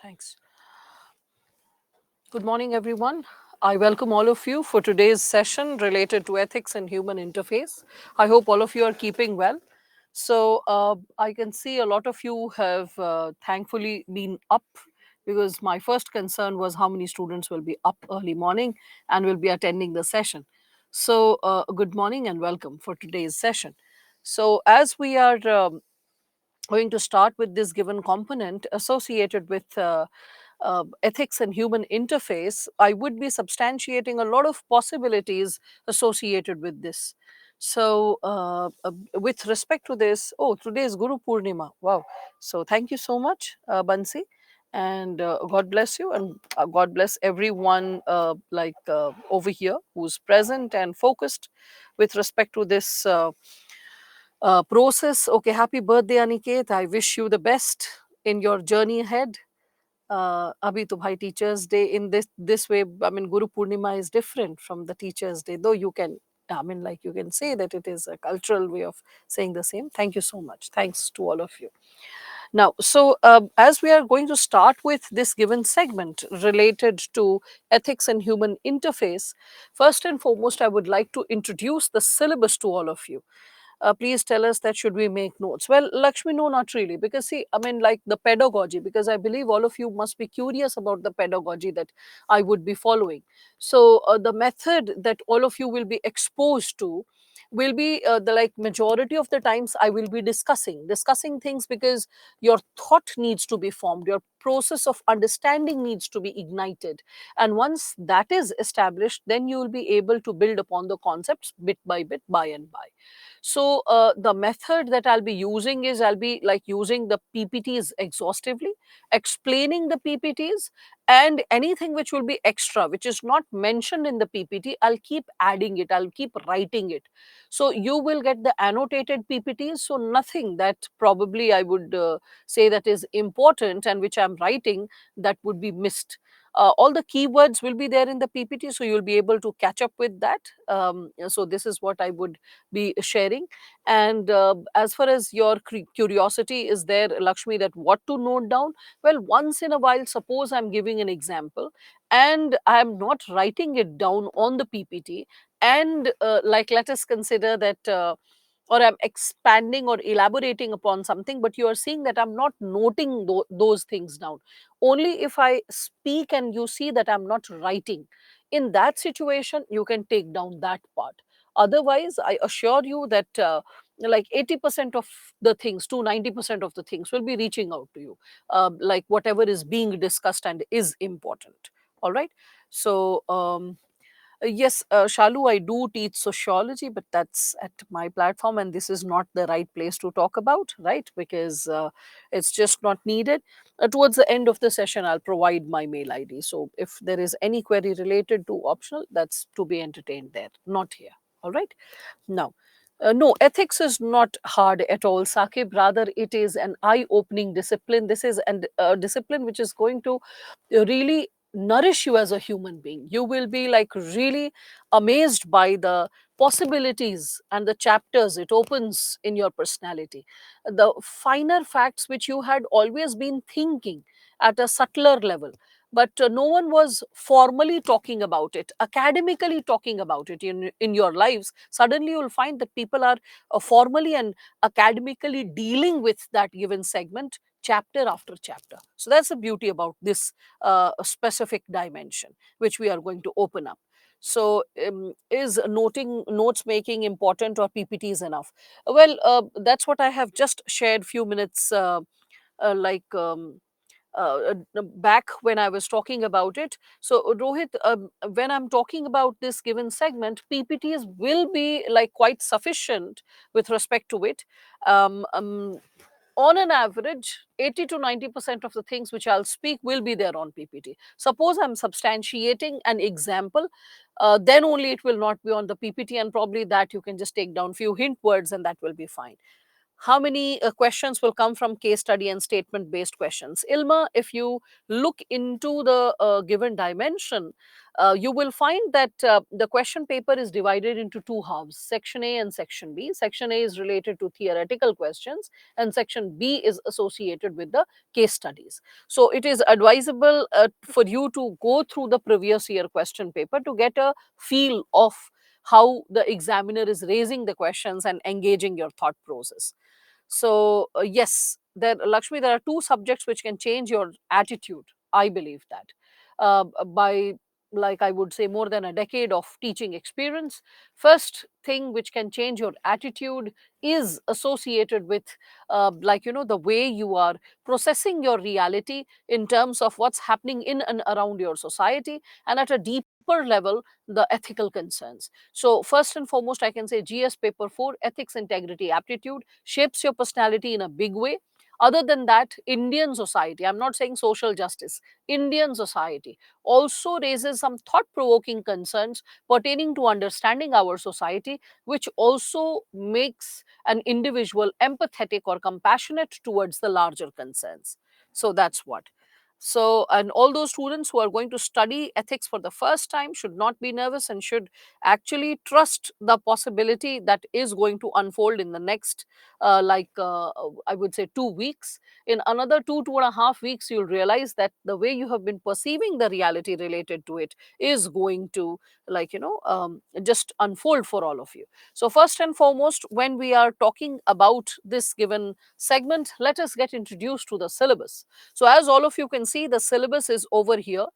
Thanks. Good morning, everyone. I welcome all of you for today's session related to ethics and human interface. I hope all of you are keeping well. So, I can see a lot of you have thankfully been up, because my first concern was how many students will be up early morning and will be attending the session. So, good morning and welcome for today's session. So, as we are going to start with this given component associated with ethics and human interface, I would be substantiating a lot of possibilities associated with this. So, with respect to this, oh, today is Guru Purnima. Wow. So, thank you so much, Bansi. And God bless you, and God bless everyone over here who's present and focused with respect to this process. Okay, happy birthday, Aniket. I wish you the best in your journey ahead. Abhi to bhai Teachers Day in this way. I mean, Guru Purnima is different from the Teachers Day, though you can. I mean, like you can say that it is a cultural way of saying the same. Thank you so much. Thanks to all of you. Now, so as we are going to start with this given segment related to ethics and human interface, first and foremost, I would like to introduce the syllabus to all of you. Please tell us that should we make notes. Well, Lakshmi, no, not really, because see, I mean, like the pedagogy, because I believe all of you must be curious about the pedagogy that I would be following. So the method that all of you will be exposed to will be the like majority of the times I will be discussing things, because your thought needs to be formed, your process of understanding needs to be ignited, and once that is established, then you will be able to build upon the concepts bit by bit, by and by. So the method that I'll be using is I'll be like using the PPTs exhaustively, explaining the PPTs, and anything which will be extra, which is not mentioned in the PPT, I'll keep adding it, I'll keep writing it. So you will get the annotated PPTs. So nothing that probably I would say that is important and which I'm writing, that would be missed. All the keywords will be there in the PPT, so you'll be able to catch up with that. So this is what I would be sharing. And as far as your curiosity is there, Lakshmi, that what to note down, well, once in a while, suppose I'm giving an example and I'm not writing it down on the PPT, and like let us consider that or I'm expanding or elaborating upon something, but you are seeing that I'm not noting those things down. Only if I speak and you see that I'm not writing, in that situation, you can take down that part. Otherwise, I assure you that like 80% of the things to 90% of the things will be reaching out to you, like whatever is being discussed and is important. All right. So, yes, Shalu, I do teach sociology, but that's at my platform, and this is not the right place to talk about, right? Because it's just not needed. Towards the end of the session, I'll provide my mail ID. So if there is any query related to optional, that's to be entertained there, not here. All right. Now, no, ethics is not hard at all, Sakib. Rather, it is an eye opening discipline. This is a discipline which is going to really nourish you as a human being. You will be like really amazed by the possibilities and the chapters it opens in your personality. The finer facts which you had always been thinking at a subtler level, but no one was formally talking about it, academically talking about it in your lives. Suddenly you'll find that people are formally and academically dealing with that given segment, chapter after chapter. So that's the beauty about this specific dimension which we are going to open up. So is noting notes making important, or PPT is enough? Well, that's what I have just shared few minutes uh, like um, back when I was talking about it. So, Rohit, when I'm talking about this given segment, PPTs will be like quite sufficient with respect to it. Um, um, on an average, 80 to 90% of the things which I'll speak will be there on PPT. Suppose I'm substantiating an example, then only it will not be on the PPT, and probably that you can just take down few hint words and that will be fine. how many questions will come from case study and statement based questions? Ilma, if you look into the given dimension, you will find that the question paper is divided into two halves, section A and section B. Section A is related to theoretical questions, and section B is associated with the case studies. So it is advisable for you to go through the previous year question paper to get a feel of how the examiner is raising the questions and engaging your thought process. So yes, there, Lakshmi, there are two subjects which can change your attitude. I believe that by, like I would say, more than a decade of teaching experience. First thing which can change your attitude is associated with, like the way you are processing your reality in terms of what's happening in and around your society, and at a deeper level, the ethical concerns. So first and foremost, I can say GS paper 4, ethics, integrity, aptitude, shapes your personality in a big way. Other than that, Indian society, I'm not saying social justice, Indian society also raises some thought provoking concerns pertaining to understanding our society, which also makes an individual empathetic or compassionate towards the larger concerns. So that's what. So, and all those students who are going to study ethics for the first time should not be nervous and should actually trust the possibility that is going to unfold in the next, I would say, 2 weeks. In another 2.5 weeks, you'll realize that the way you have been perceiving the reality related to it is going to, just unfold for all of you. So, first and foremost, when we are talking about this given segment, let us get introduced to the syllabus. So as all of you can see, the syllabus is over here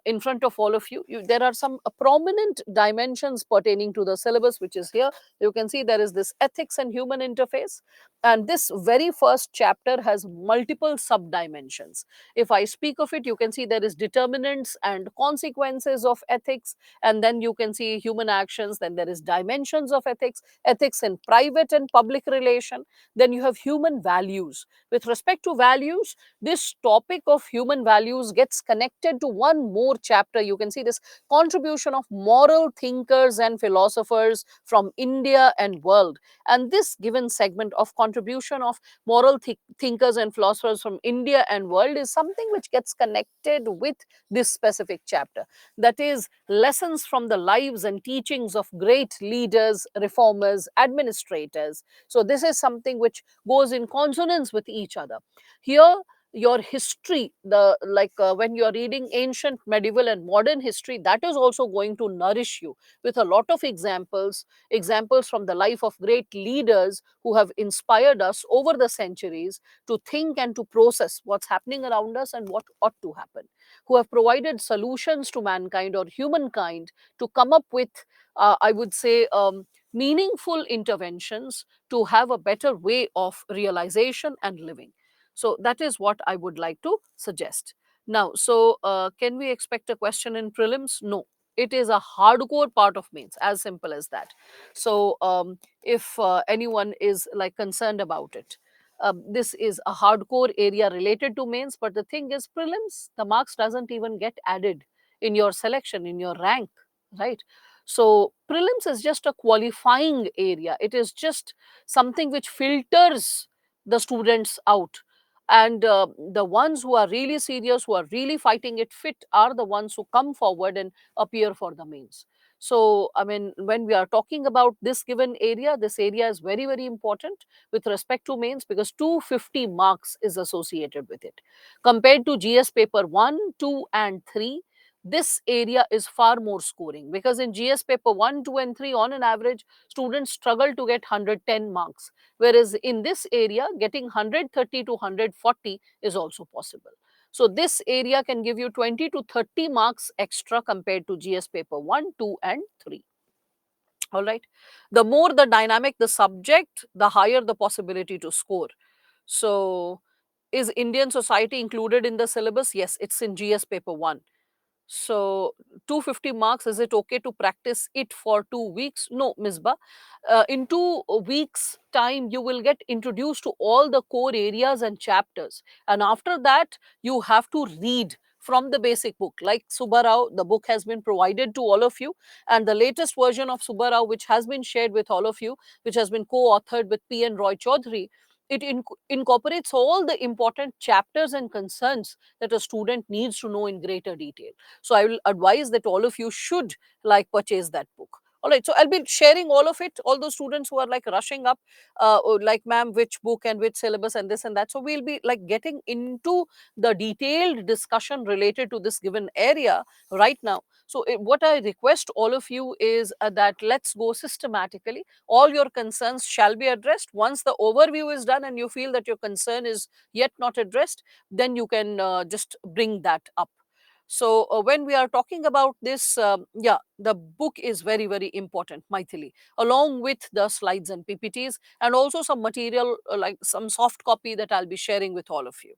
in front of all of you. There are some prominent dimensions pertaining to the syllabus, which is here. You can see there is this ethics and human interface. And this very first chapter has multiple sub dimensions. If I speak of it, you can see there is determinants and consequences of ethics. And then you can see human actions. Then there is dimensions of ethics, ethics in private and public relation. Then you have human values. With respect to values, this topic of human values gets connected to one more chapter. You can see this contribution of moral thinkers and philosophers from India and world. And this given segment of contribution of moral thinkers and philosophers from India and world is something which gets connected with this specific chapter. That is lessons from the lives and teachings of great leaders, reformers, administrators. So this is something which goes in consonance with each other. Here, your history, when you are reading ancient, medieval and modern history, that is also going to nourish you with a lot of examples from the life of great leaders who have inspired us over the centuries to think and to process what's happening around us and what ought to happen, who have provided solutions to mankind or humankind to come up with, I would say, meaningful interventions to have a better way of realization and living. So that is what I would like to suggest. Now, so can we expect a question in prelims? No. It is a hardcore part of mains, as simple as that. So if anyone is like concerned about it, this is a hardcore area related to mains. But the thing is, prelims, the marks doesn't even get added in your selection, in your rank, right? So prelims is just a qualifying area. It is just something which filters the students out, and the ones who are really serious, who are really fighting it fit, are the ones who come forward and appear for the mains. So I mean, when we are talking about this given area, this area is very, very important with respect to mains, because 250 marks is associated with it compared to GS paper 1, 2 and 3. This area is far more scoring, because in GS paper 1, 2 and 3, on an average, students struggle to get 110 marks, whereas in this area, getting 130 to 140 is also possible. So this area can give you 20 to 30 marks extra compared to GS paper 1, 2 and 3. All right. The more the dynamic the subject, the higher the possibility to score. So is Indian society included in the syllabus? Yes, it's in GS paper 1. So 250 marks, is it okay to practice it for 2 weeks? No, Misbah. In 2 weeks time, you will get introduced to all the core areas and chapters. And after that, you have to read from the basic book. Like Subbarao, the book has been provided to all of you, and the latest version of Subbarao, which has been shared with all of you, which has been co-authored with P. N. Roy Chaudhary, it incorporates all the important chapters and concerns that a student needs to know in greater detail. So I will advise that all of you should like purchase that book. All right, so I'll be sharing all of it, all those students who are like rushing up, oh, like ma'am, which book and which syllabus and this and that. So we'll be like getting into the detailed discussion related to this given area right now. So what I request all of you is that let's go systematically. All your concerns shall be addressed. Once the overview is done and you feel that your concern is yet not addressed, then you can just bring that up. So when we are talking about this, yeah, the book is very, very important, Maithili, along with the slides and PPTs, and also some material like some soft copy that I'll be sharing with all of you.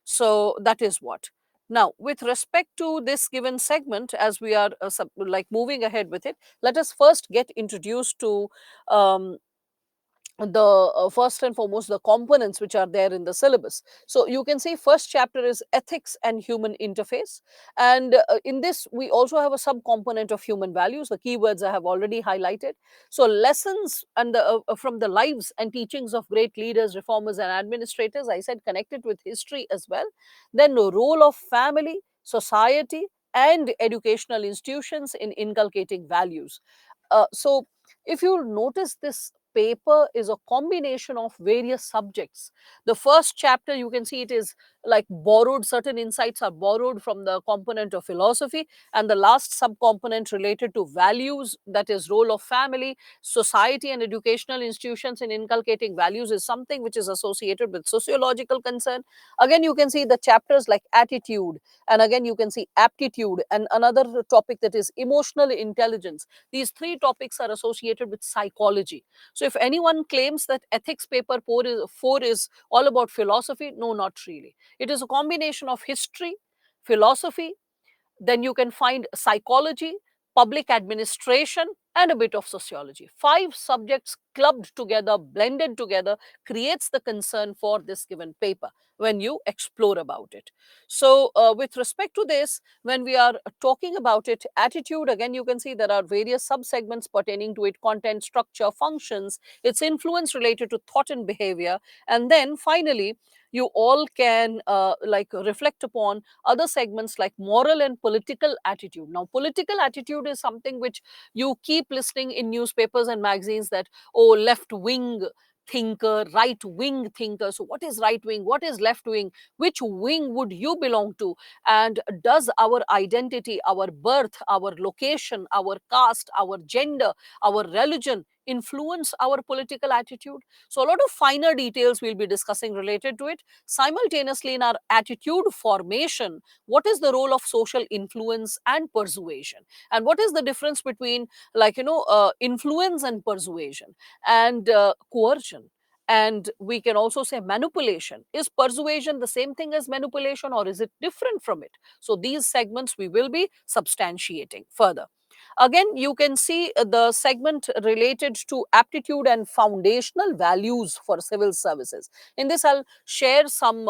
So that is what. Now, with respect to this given segment, as we are like moving ahead with it, let us first get introduced to um, the first and foremost the components which are there in the syllabus. So you can see first chapter is ethics and human interface, and in this we also have a sub component of human values. The keywords I have already highlighted. So lessons and from the lives and teachings of great leaders, reformers and administrators, I said connected with history as well. Then the role of family, society and educational institutions in inculcating values. So if you notice, this paper is a combination of various subjects. The first chapter, you can see it is like borrowed, certain insights are borrowed from the component of philosophy, and the last subcomponent related to values, that is role of family, society and educational institutions in inculcating values, is something which is associated with sociological concern. Again, you can see the chapters like attitude, and again you can see aptitude, and another topic that is emotional intelligence. These three topics are associated with psychology. So if anyone claims that ethics paper 4 is all about philosophy, no, not really. It is a combination of history, philosophy, then you can find psychology, public administration, and a bit of sociology. 5 subjects clubbed together, blended together, creates the concern for this given paper when you explore about it. So, with respect to this, when we are talking about it, attitude, again, you can see there are various subsegments pertaining to it: content, structure, functions, its influence related to thought and behavior. And then finally, you all can like reflect upon other segments like moral and political attitude. Now, political attitude is something which you keep listening in newspapers and magazines, that, oh, left wing thinker, right wing thinker. So what is right wing, what is left wing, which wing would you belong to, and does our identity, our birth, our location, our caste, our gender, our religion influence our political attitude? So a lot of finer details we'll be discussing related to it. Simultaneously, in our attitude formation, what is the role of social influence and persuasion, and what is the difference between, like, influence and persuasion, and coercion, and we can also say manipulation. Is persuasion the same thing as manipulation, or is it different from it? So these segments we will be substantiating further. Again, you can see the segment related to aptitude and foundational values for civil services. In this, I'll share some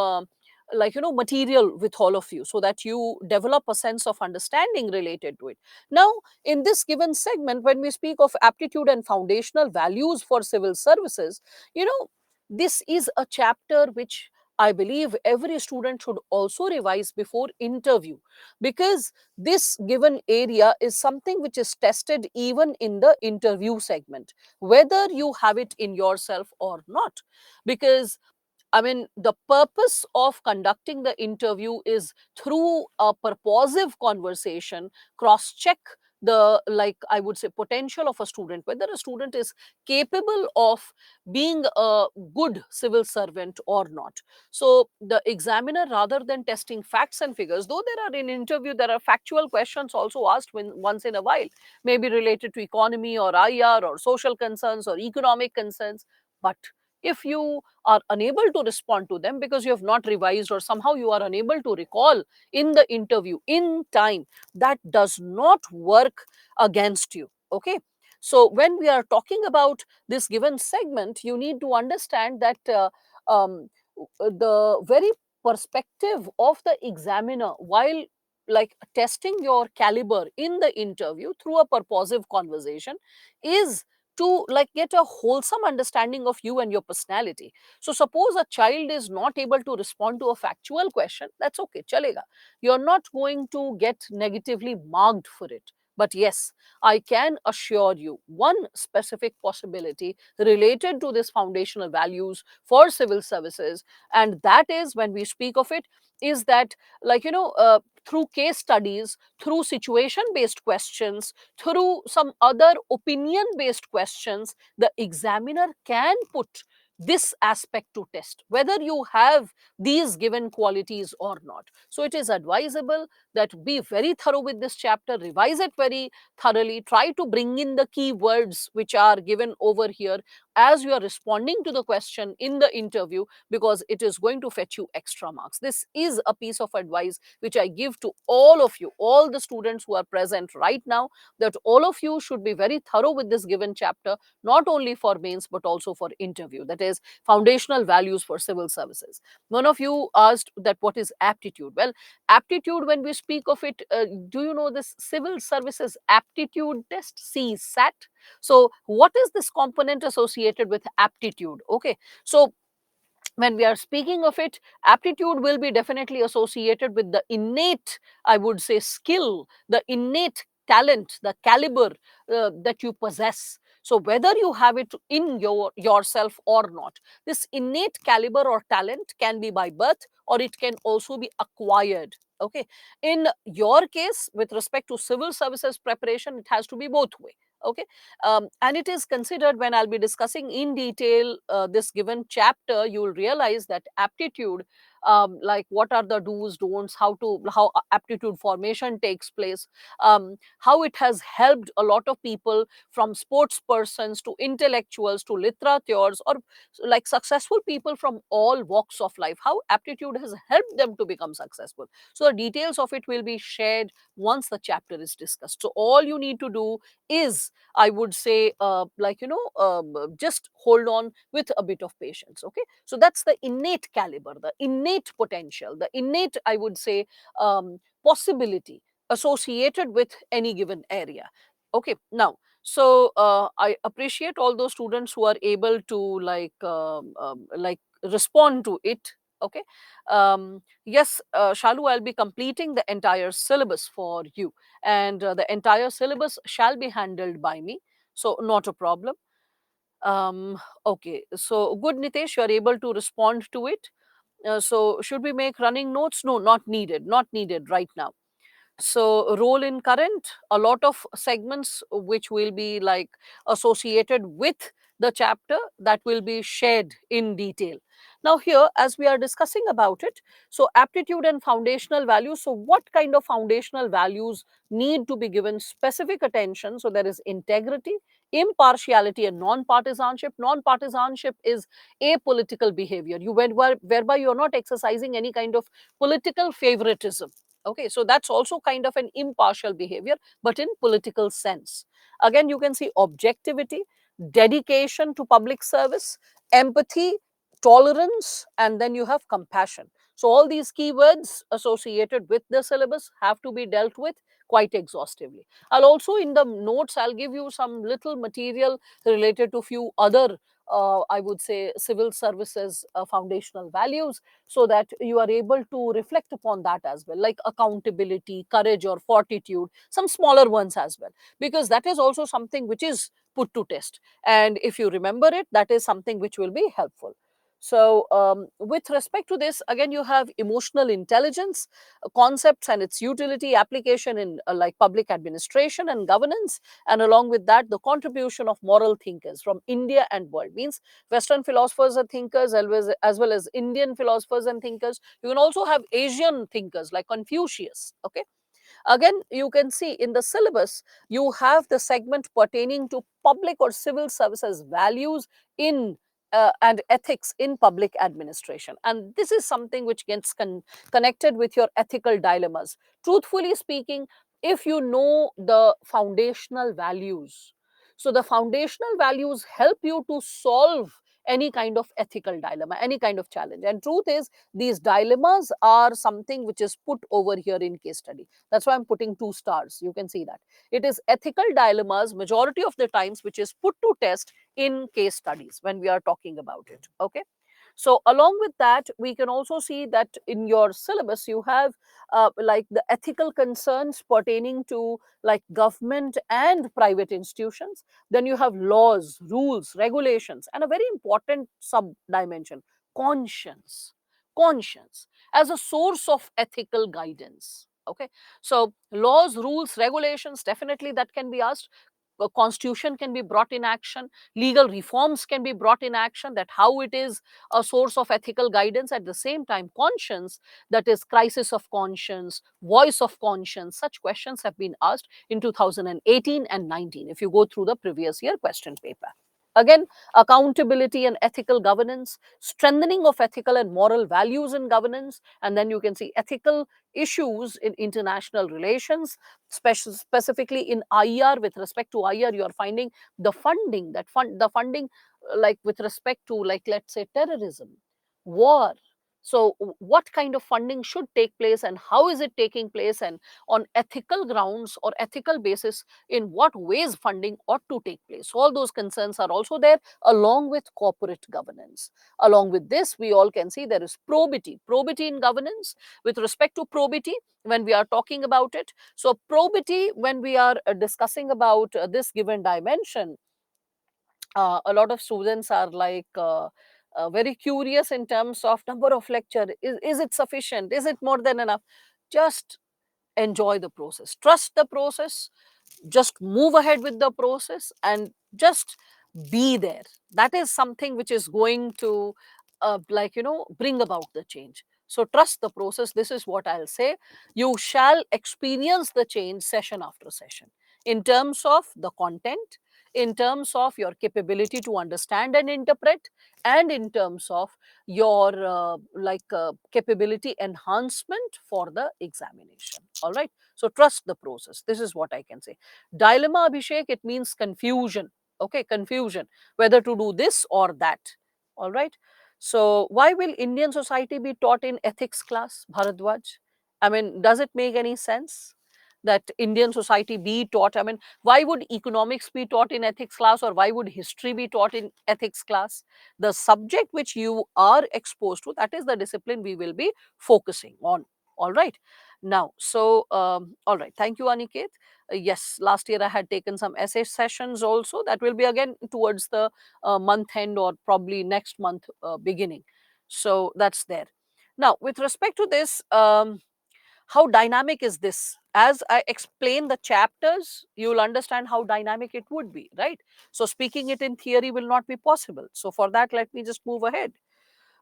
material with all of you so that you develop a sense of understanding related to it. Now, in this given segment, when we speak of aptitude and foundational values for civil services, you know, this is a chapter which I believe every student should also revise before interview, because this given area is something which is tested even in the interview segment, whether you have it in yourself or not. Because I mean, the purpose of conducting the interview is through a purposive conversation, cross check the, like, I would say, potential of a student, whether a student is capable of being a good civil servant or not. So the examiner, rather than testing facts and figures, though there are in interview, there are factual questions also asked once in a while, maybe related to economy or IR or social concerns or economic concerns. But if you are unable to respond to them because you have not revised, or somehow you are unable to recall in the interview in time, that does not work against you. Okay. So when we are talking about this given segment, you need to understand that the very perspective of the examiner while like testing your caliber in the interview through a purposive conversation is to like get a wholesome understanding of you and your personality. So suppose a child is not able to respond to a factual question, that's okay, chalega. You're not going to get negatively marked for it. But yes, I can assure you one specific possibility related to this foundational values for civil services, and that is when we speak of it, is that like through case studies, through situation based questions, through some other opinion based questions, the examiner can put this aspect to test whether you have these given qualities or not. So it is advisable that be very thorough with this chapter, revise it very thoroughly, try to bring in the key words which are given over here as you are responding to the question in the interview, because it is going to fetch you extra marks. This is a piece of advice which I give to all of you, all the students who are present right now, that all of you should be very thorough with this given chapter, not only for mains but also for interview, that is foundational values for civil services. One of you asked that what is aptitude. Well, aptitude, when we speak of it, do you know this civil services aptitude test, CSAT? So what is this component associated with aptitude? Okay, so when we are speaking of it, aptitude will be definitely associated with the innate, I would say, skill, the innate talent, the caliber that you possess. So whether you have it in yourself or not, this innate caliber or talent can be by birth or it can also be acquired. Okay, in your case, with respect to civil services preparation, it has to be both way. Okay, and it is considered, when I'll be discussing in detail this given chapter, you will realize that aptitude, like what are the do's, don'ts, how aptitude formation takes place, how it has helped a lot of people from sports persons to intellectuals to literateurs or like successful people from all walks of life, how aptitude has helped them to become successful. So the details of it will be shared once the chapter is discussed. So all you need to do is, I would say, just hold on with a bit of patience. Okay, so that's the innate caliber, the innate potential, the innate, I would say, possibility associated with any given area. Okay, now, so I appreciate all those students who are able to like respond to it. Okay, yes, Shalu, I'll be completing the entire syllabus for you, and the entire syllabus shall be handled by me, so not a problem. Okay, so good, Nitesh, you are able to respond to it. So should we make running notes? No, not needed, not needed right now. So role in current, a lot of segments which will be like associated with the chapter, that will be shared in detail. Now here, as we are discussing about it, so aptitude and foundational values, so what kind of foundational values need to be given specific attention? So there is integrity, impartiality and non-partisanship. Non-partisanship is apolitical behavior, whereby you are not exercising any kind of political favoritism. Okay, so that's also kind of an impartial behavior, but in political sense. Again, you can see objectivity, dedication to public service, empathy, tolerance, and then you have compassion. So all these keywords associated with the syllabus have to be dealt with quite exhaustively. I'll also, in the notes, I'll give you some little material related to few other I would say civil services foundational values, so that you are able to reflect upon that as well, like accountability, courage or fortitude, some smaller ones as well, because that is also something which is put to test, and if you remember it, that is something which will be helpful. So with respect to this, again, you have emotional intelligence, concepts and its utility, application in like public administration and governance, and along with that, the contribution of moral thinkers from India and world, means Western philosophers and thinkers, as well as Indian philosophers and thinkers. You can also have Asian thinkers like Confucius. Okay, again, you can see in the syllabus, you have the segment pertaining to public or civil services values in and ethics in public administration. And this is something which gets connected with your ethical dilemmas. Truthfully speaking, if you know the foundational values, so the foundational values help you to solve any kind of ethical dilemma, any kind of challenge. And truth is, these dilemmas are something which is put over here in case study. That's why I'm putting 2 stars. You can see that it is ethical dilemmas majority of the times which is put to test in case studies when we are talking about it. Okay. So along with that, we can also see that in your syllabus you have like the ethical concerns pertaining to like government and private institutions. Then you have laws, rules, regulations, and a very important sub dimension, conscience. Conscience as a source of ethical guidance. Okay. So laws, rules, regulations, definitely that can be asked. A constitution can be brought in action, legal reforms can be brought in action, that how it is a source of ethical guidance. At the same time, conscience, that is crisis of conscience, voice of conscience, such questions have been asked in 2018 and 19 if you go through the previous year question paper. Again, accountability and ethical governance, strengthening of ethical and moral values in governance, and then you can see ethical issues in international relations, specifically in IR. With respect to IR, you are finding the funding, the funding like with respect to, like, let's say terrorism, war. So what kind of funding should take place and how is it taking place, and on ethical grounds or ethical basis, in what ways funding ought to take place. All those concerns are also there, along with corporate governance. Along with this, we all can see there is probity, probity in governance. With respect to probity, when we are talking about it, so probity, when we are discussing about this given dimension, a lot of students are like very curious in terms of number of lecture. Is it sufficient? Is it more than enough? Just enjoy the process, trust the process, just move ahead with the process and just be there. That is something which is going to like, bring about the change. So trust the process. This is what I'll say. You shall experience the change session after session, in terms of the content, in terms of your capability to understand and interpret, and in terms of your capability enhancement for the examination. All right. So trust the process. This is what I can say. Dilemma, Abhishek, it means confusion. Okay, confusion, whether to do this or that. All right. So why will Indian society be taught in ethics class, Bharadwaj? I mean, does it make any sense that Indian society be taught? I mean, why would economics be taught in ethics class, or why would history be taught in ethics class? The subject which you are exposed to, that is the discipline we will be focusing on. All right. Now, so, all right. Thank you, Aniket. Yes, last year I had taken some essay sessions also. That will be again towards the month end or probably next month beginning. So that's there. Now, with respect to this, how dynamic is this? As I explain the chapters, you will understand how dynamic it would be, right? So speaking it in theory will not be possible. So for that, let me just move ahead.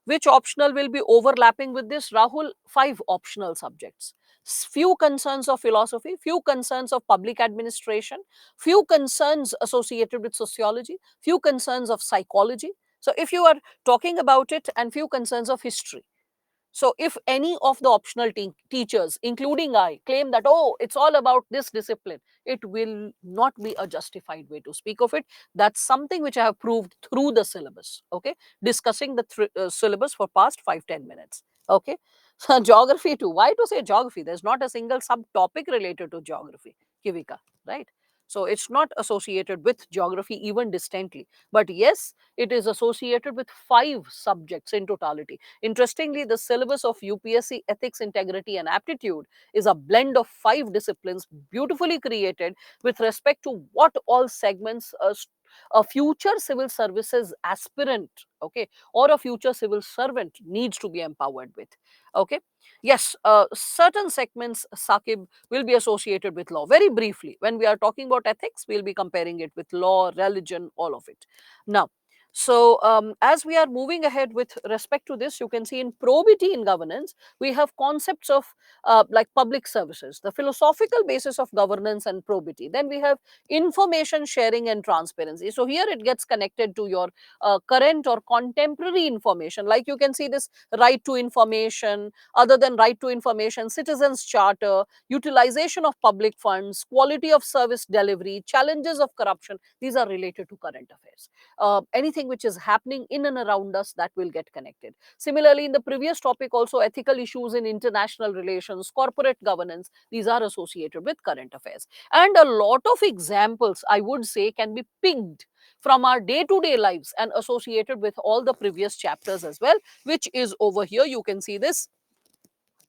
Which optional will be overlapping with this, Rahul? 5 optional subjects. Few concerns of philosophy, few concerns of public administration, few concerns associated with sociology, few concerns of psychology. So if you are talking about it, and few concerns of history. So if any of the optional teachers, including I, claim that, oh, it's all about this discipline, it will not be a justified way to speak of it. That's something which I have proved through the syllabus. Okay, discussing the syllabus for past 5-10 minutes. Okay, so geography too. Why to say geography? There's not a single subtopic related to geography, Kivika, right? So it's not associated with geography even distantly. But yes, it is associated with 5 subjects in totality. Interestingly, the syllabus of UPSC Ethics, Integrity and Aptitude is a blend of 5 disciplines, beautifully created with respect to what all segments a future civil services aspirant, okay, or a future civil servant needs to be empowered with. Okay. Yes, certain segments, Sakib, will be associated with law. Very briefly, when we are talking about ethics, we'll be comparing it with law, religion, all of it. Now, so, as we are moving ahead with respect to this, you can see in probity in governance, we have concepts of like public services, the philosophical basis of governance and probity. Then we have information sharing and transparency. So here it gets connected to your current or contemporary information. Like you can see this right to information, other than right to information, citizens charter, utilization of public funds, quality of service delivery, challenges of corruption. These are related to current affairs. Anything anything which is happening in and around us, that will get connected. Similarly, in the previous topic also, ethical issues in international relations, corporate governance, these are associated with current affairs. And a lot of examples, I would say, can be picked from our day-to-day lives and associated with all the previous chapters as well, which is over here. You can see this,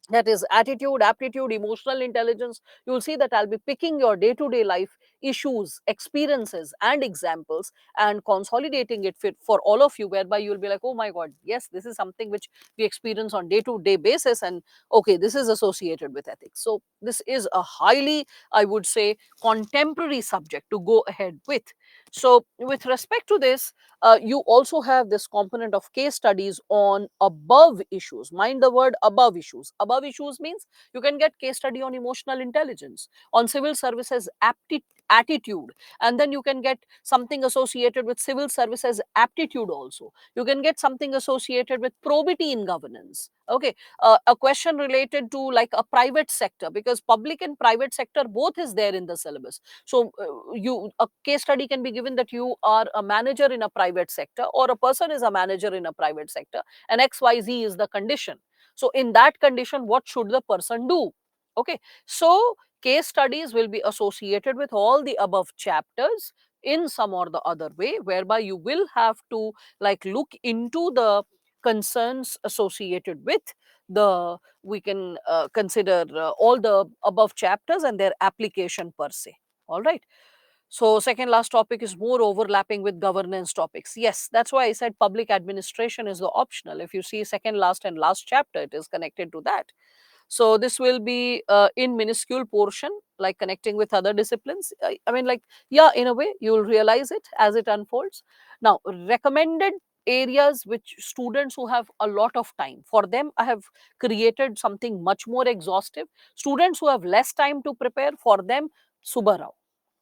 that is attitude, aptitude, emotional intelligence. You'll see that I'll be picking your day-to-day life issues, experiences and examples and consolidating it fit for all of you, whereby you'll be like, oh my god, yes, this is something which we experience on day-to-day basis, and okay, this is associated with ethics. So this is a highly, I would say, contemporary subject to go ahead with. So with respect to this, you also have this component of case studies on above issues. Mind the word above issues. Above issues means you can get case study on emotional intelligence, on civil services attitude, and then you can get something associated with civil services aptitude also. You can get something associated with probity in governance. Okay, a question related to like a private sector, because public and private sector both is there in the syllabus. So you a case study can be given that you are a manager in a private sector, or a person is a manager in a private sector, and XYZ is the condition. So in that condition, what should the person do? Okay, so case studies will be associated with all the above chapters in some or the other way, whereby you will have to like look into the concerns associated with the, we can consider all the above chapters and their application per se. All right. So second last topic is more overlapping with governance topics. Yes, that's why I said public administration is the optional. If you see second last and last chapter, it is connected to that. So this will be in minuscule portion, like connecting with other disciplines. I mean, like, yeah, in a way, you'll realize it as it unfolds. Now, recommended areas which students who have a lot of time, for them, I have created something much more exhaustive. Students who have less time to prepare, for them, Subbarao.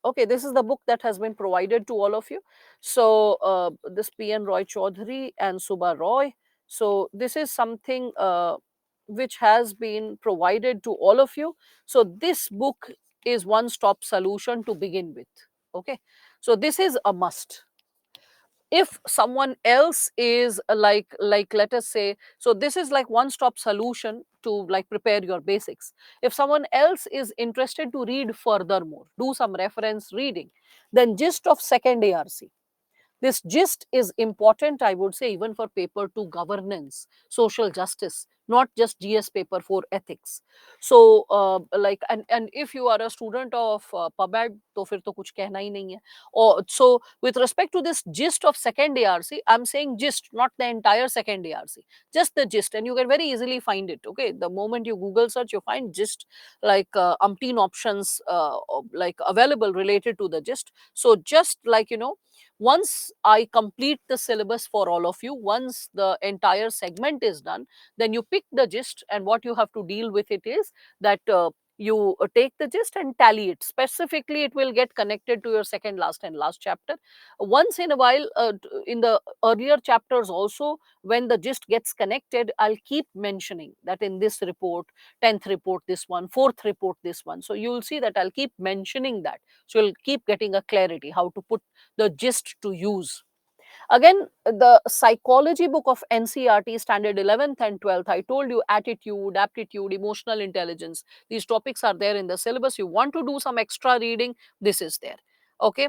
Okay, this is the book that has been provided to all of you. So this PN Roy Chaudhary and Subha Roy. So this is something which has been provided to all of you. So this book is one stop solution to begin with. Okay, so this is a must. If someone else is like let us say, so this is like one stop solution to like prepare your basics. If someone else is interested to read furthermore, do some reference reading, then gist of second ARC, this gist is important, I would say, even for paper 2 governance, social justice, not just GS paper 4 ethics. So like, and if you are a student of PubEd, तो फिर तो कुछ कहना ही नहीं है. Or so with respect to this gist of second ARC, I'm saying gist, not the entire second ARC, just the gist, and you can very easily find it. Okay, the moment you Google search, you find gist, like umpteen options like available related to the gist. So just like, you know, once I complete the syllabus for all of you, once the entire segment is done, then you pick the gist, and what you have to deal with it is that you take the gist and tally it. Specifically, it will get connected to your second last and last chapter. Once in a while, in the earlier chapters also, when the gist gets connected, I'll keep mentioning that in this report, 10th report, this one, 4th report, this one. So you'll see that I'll keep mentioning that. So you'll keep getting a clarity how to put the gist to use. Again, the psychology book of NCRT standard 11th and 12th, I told you attitude, aptitude, emotional intelligence. These topics are there in the syllabus. You want to do some extra reading, this is there. Okay.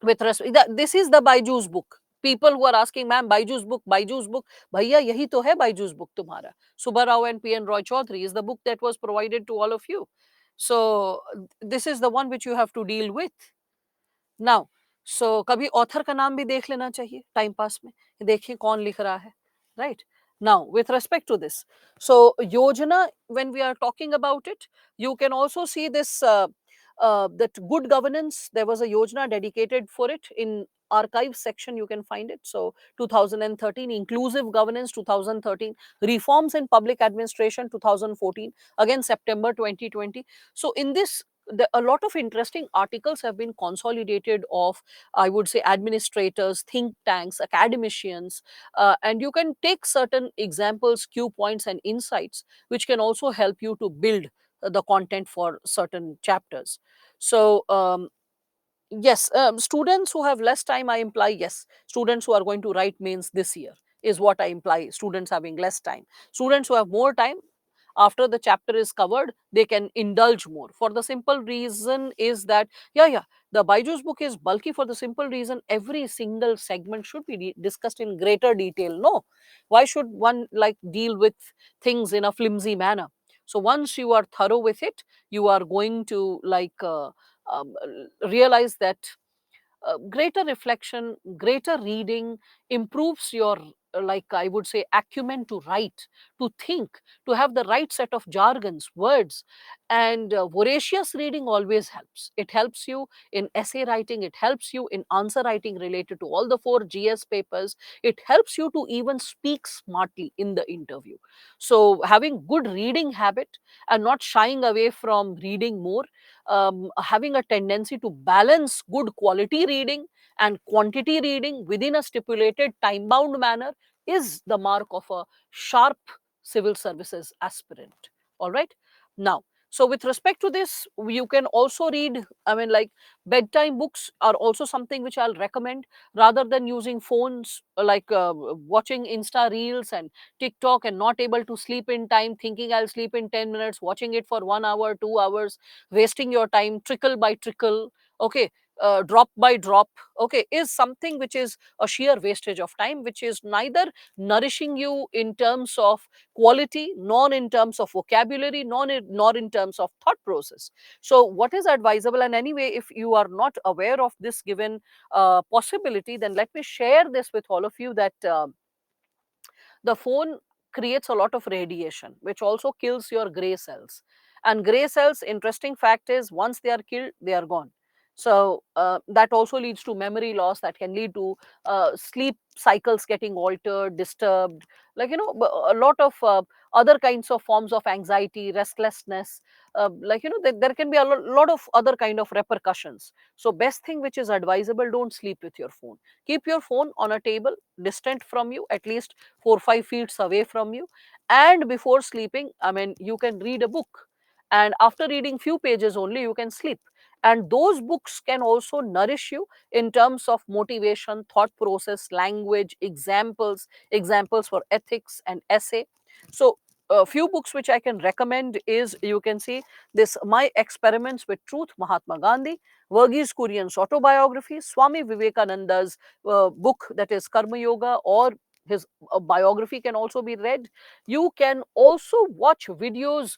With this is the Byju's book. People who are asking, ma'am, Byju's book, bhaiya, yahi to hai Byju's book tumhara. Subha Rao and PN Roy Chaudhary is the book that was provided to all of you. So this is the one which you have to deal with. Now so कभी author का नाम भी देख लेना चाहिए time pass में, देखिए कौन लिख रहा है, right. Now with respect to this, so yojana, when we are talking about it, you can also see this that good governance, there was a yojana dedicated for it. In archive section you can find it. So 2013 inclusive governance, 2013 reforms in public administration, 2014 again September 2020. So in this, a lot of interesting articles have been consolidated of, I would say, administrators, think tanks, academicians, and you can take certain examples, cue points and insights which can also help you to build the content for certain chapters. So Yes, students who have less time, I imply, yes. Students who are going to write mains this year is what I imply. Students having less time. Students who have more time, after the chapter is covered, they can indulge more. For the simple reason is that, yeah, the Byju's book is bulky for the simple reason every single segment should be discussed in greater detail. No, why should one like deal with things in a flimsy manner? So once you are thorough with it, you are going to um, realize that greater reflection, greater reading improves your, like I would say, acumen to write, to think, to have the right set of jargons, words. And voracious reading always helps. It helps you in essay writing, it helps you in answer writing related to all the four GS papers, it helps you to even speak smartly in the interview. So, having good reading habit and not shying away from reading more, having a tendency to balance good quality reading and quantity reading within a stipulated time bound manner is the mark of a sharp civil services aspirant. All right. Now, so with respect to this, you can also read, I mean, like bedtime books are also something which I'll recommend rather than using phones, watching Insta reels and TikTok and not able to sleep in time, thinking I'll sleep in 10 minutes, watching it for 1 hour, 2 hours, wasting your time trickle by trickle, okay, drop by drop, okay, is something which is a sheer wastage of time, which is neither nourishing you in terms of quality, nor in terms of vocabulary, nor in terms of thought process. So what is advisable, and anyway, if you are not aware of this given possibility, then let me share this with all of you that the phone creates a lot of radiation which also kills your gray cells, and gray cells, interesting fact is, once they are killed, they are gone. So that also leads to memory loss, that can lead to sleep cycles getting altered, disturbed, a lot of other kinds of forms of anxiety, restlessness, there can be a lot of other kind of repercussions. So best thing which is advisable, don't sleep with your phone. Keep your phone on a table distant from you, at least 4 5 feet away from you, and before sleeping, I mean, you can read a book, and after reading few pages only you can sleep, and those books can also nourish you in terms of motivation, thought process, language, examples for ethics and essay. So a few books which I can recommend is, you can see this My Experiments with Truth, Mahatma Gandhi, Verghese Kurian's autobiography, Swami Vivekananda's book, that is Karma Yoga, or his biography can also be read. You can also watch videos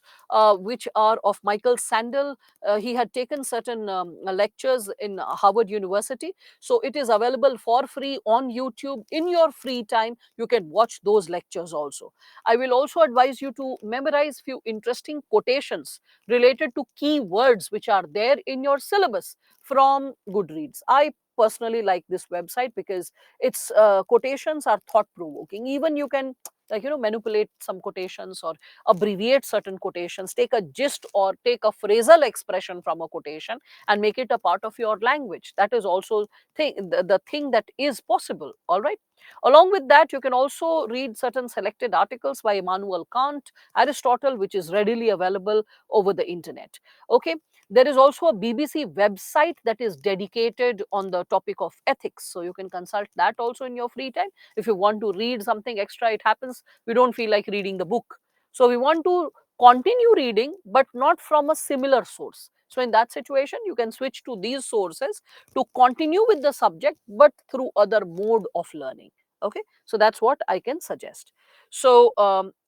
which are of Michael Sandel. He had taken certain lectures in Harvard University. So it is available for free on YouTube. In your free time, you can watch those lectures also. I will also advise you to memorize few interesting quotations related to key words which are there in your syllabus from Goodreads. I personally like this website because its quotations are thought provoking. Even you can, manipulate some quotations or abbreviate certain quotations, take a gist or take a phrasal expression from a quotation and make it a part of your language. That is also the thing that is possible. All right. Along with that, you can also read certain selected articles by Immanuel Kant, Aristotle, which is readily available over the internet. Okay. There is also a BBC website that is dedicated on the topic of ethics. So you can consult that also in your free time. If you want to read something extra, it happens we don't feel like reading the book. So we want to continue reading, but not from a similar source. So in that situation, you can switch to these sources to continue with the subject, but through other mode of learning. Okay, so that's what I can suggest. So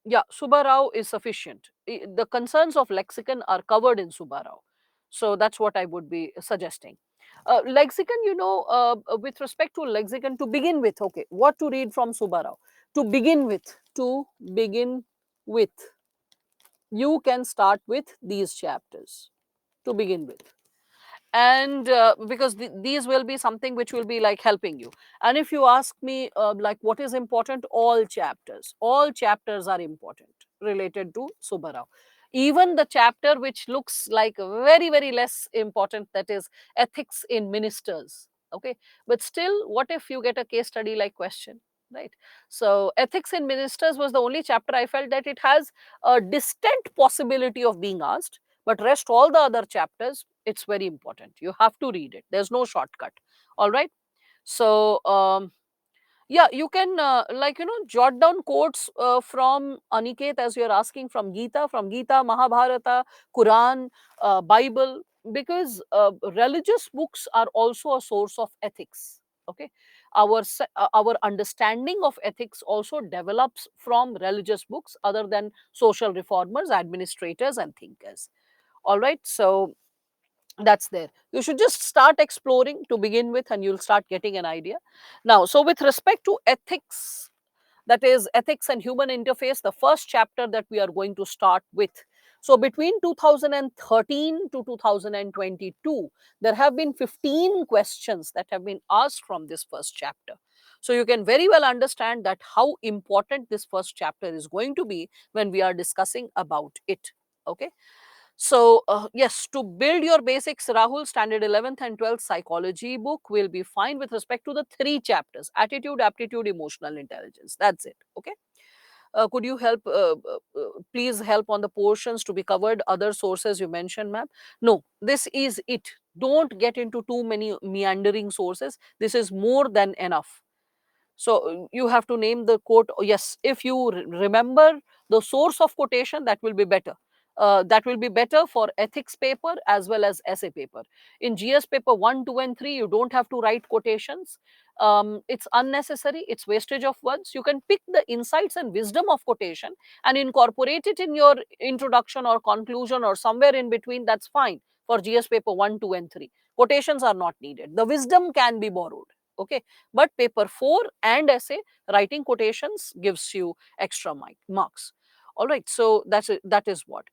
yeah, Subbarao is sufficient. The concerns of lexicon are covered in Subbarao. So that's what I would be suggesting. Lexicon, with respect to lexicon, to begin with, okay, what to read from Subbarao? To begin with, you can start with these chapters to begin with, and because these will be something which will be like helping you. And if you ask me like what is important, all chapters are important related to Subbarao. Even the chapter which looks like very very less important, that is ethics in ministers, okay, but still, what if you get a case study like question, right? So ethics in ministers was the only chapter I felt that it has a distant possibility of being asked, but rest all the other chapters, it's very important. You have to read it. There's no shortcut. All right. So yeah, you can jot down quotes from Aniket, as you're asking, from Gita, Mahabharata, Quran, Bible, because religious books are also a source of ethics. Okay, our understanding of ethics also develops from religious books other than social reformers, administrators, and thinkers. All right, so that's there. You should just start exploring to begin with, and you'll start getting an idea. Now, so with respect to ethics, that is ethics and human interface, the first chapter that we are going to start with. So between 2013 to 2022, there have been 15 questions that have been asked from this first chapter. So you can very well understand that how important this first chapter is going to be when we are discussing about it. Okay. So, yes, to build your basics, Rahul, standard 11th and 12th psychology book will be fine with respect to the three chapters: attitude, aptitude, emotional intelligence. That's it. Okay. Could you help, please help on the portions to be covered, other sources you mentioned, ma'am? No, this is it. Don't get into too many meandering sources. This is more than enough. So you have to name the quote. Yes, if you remember the source of quotation, that will be better. That will be better for ethics paper as well as essay paper. In GS paper 1, 2, and 3, you don't have to write quotations. It's unnecessary. It's wastage of words. You can pick the insights and wisdom of quotation and incorporate it in your introduction or conclusion or somewhere in between. That's fine for GS paper 1, 2, and 3. Quotations are not needed. The wisdom can be borrowed. Okay, but paper 4 and essay, writing quotations gives you extra marks. All right, so that is what.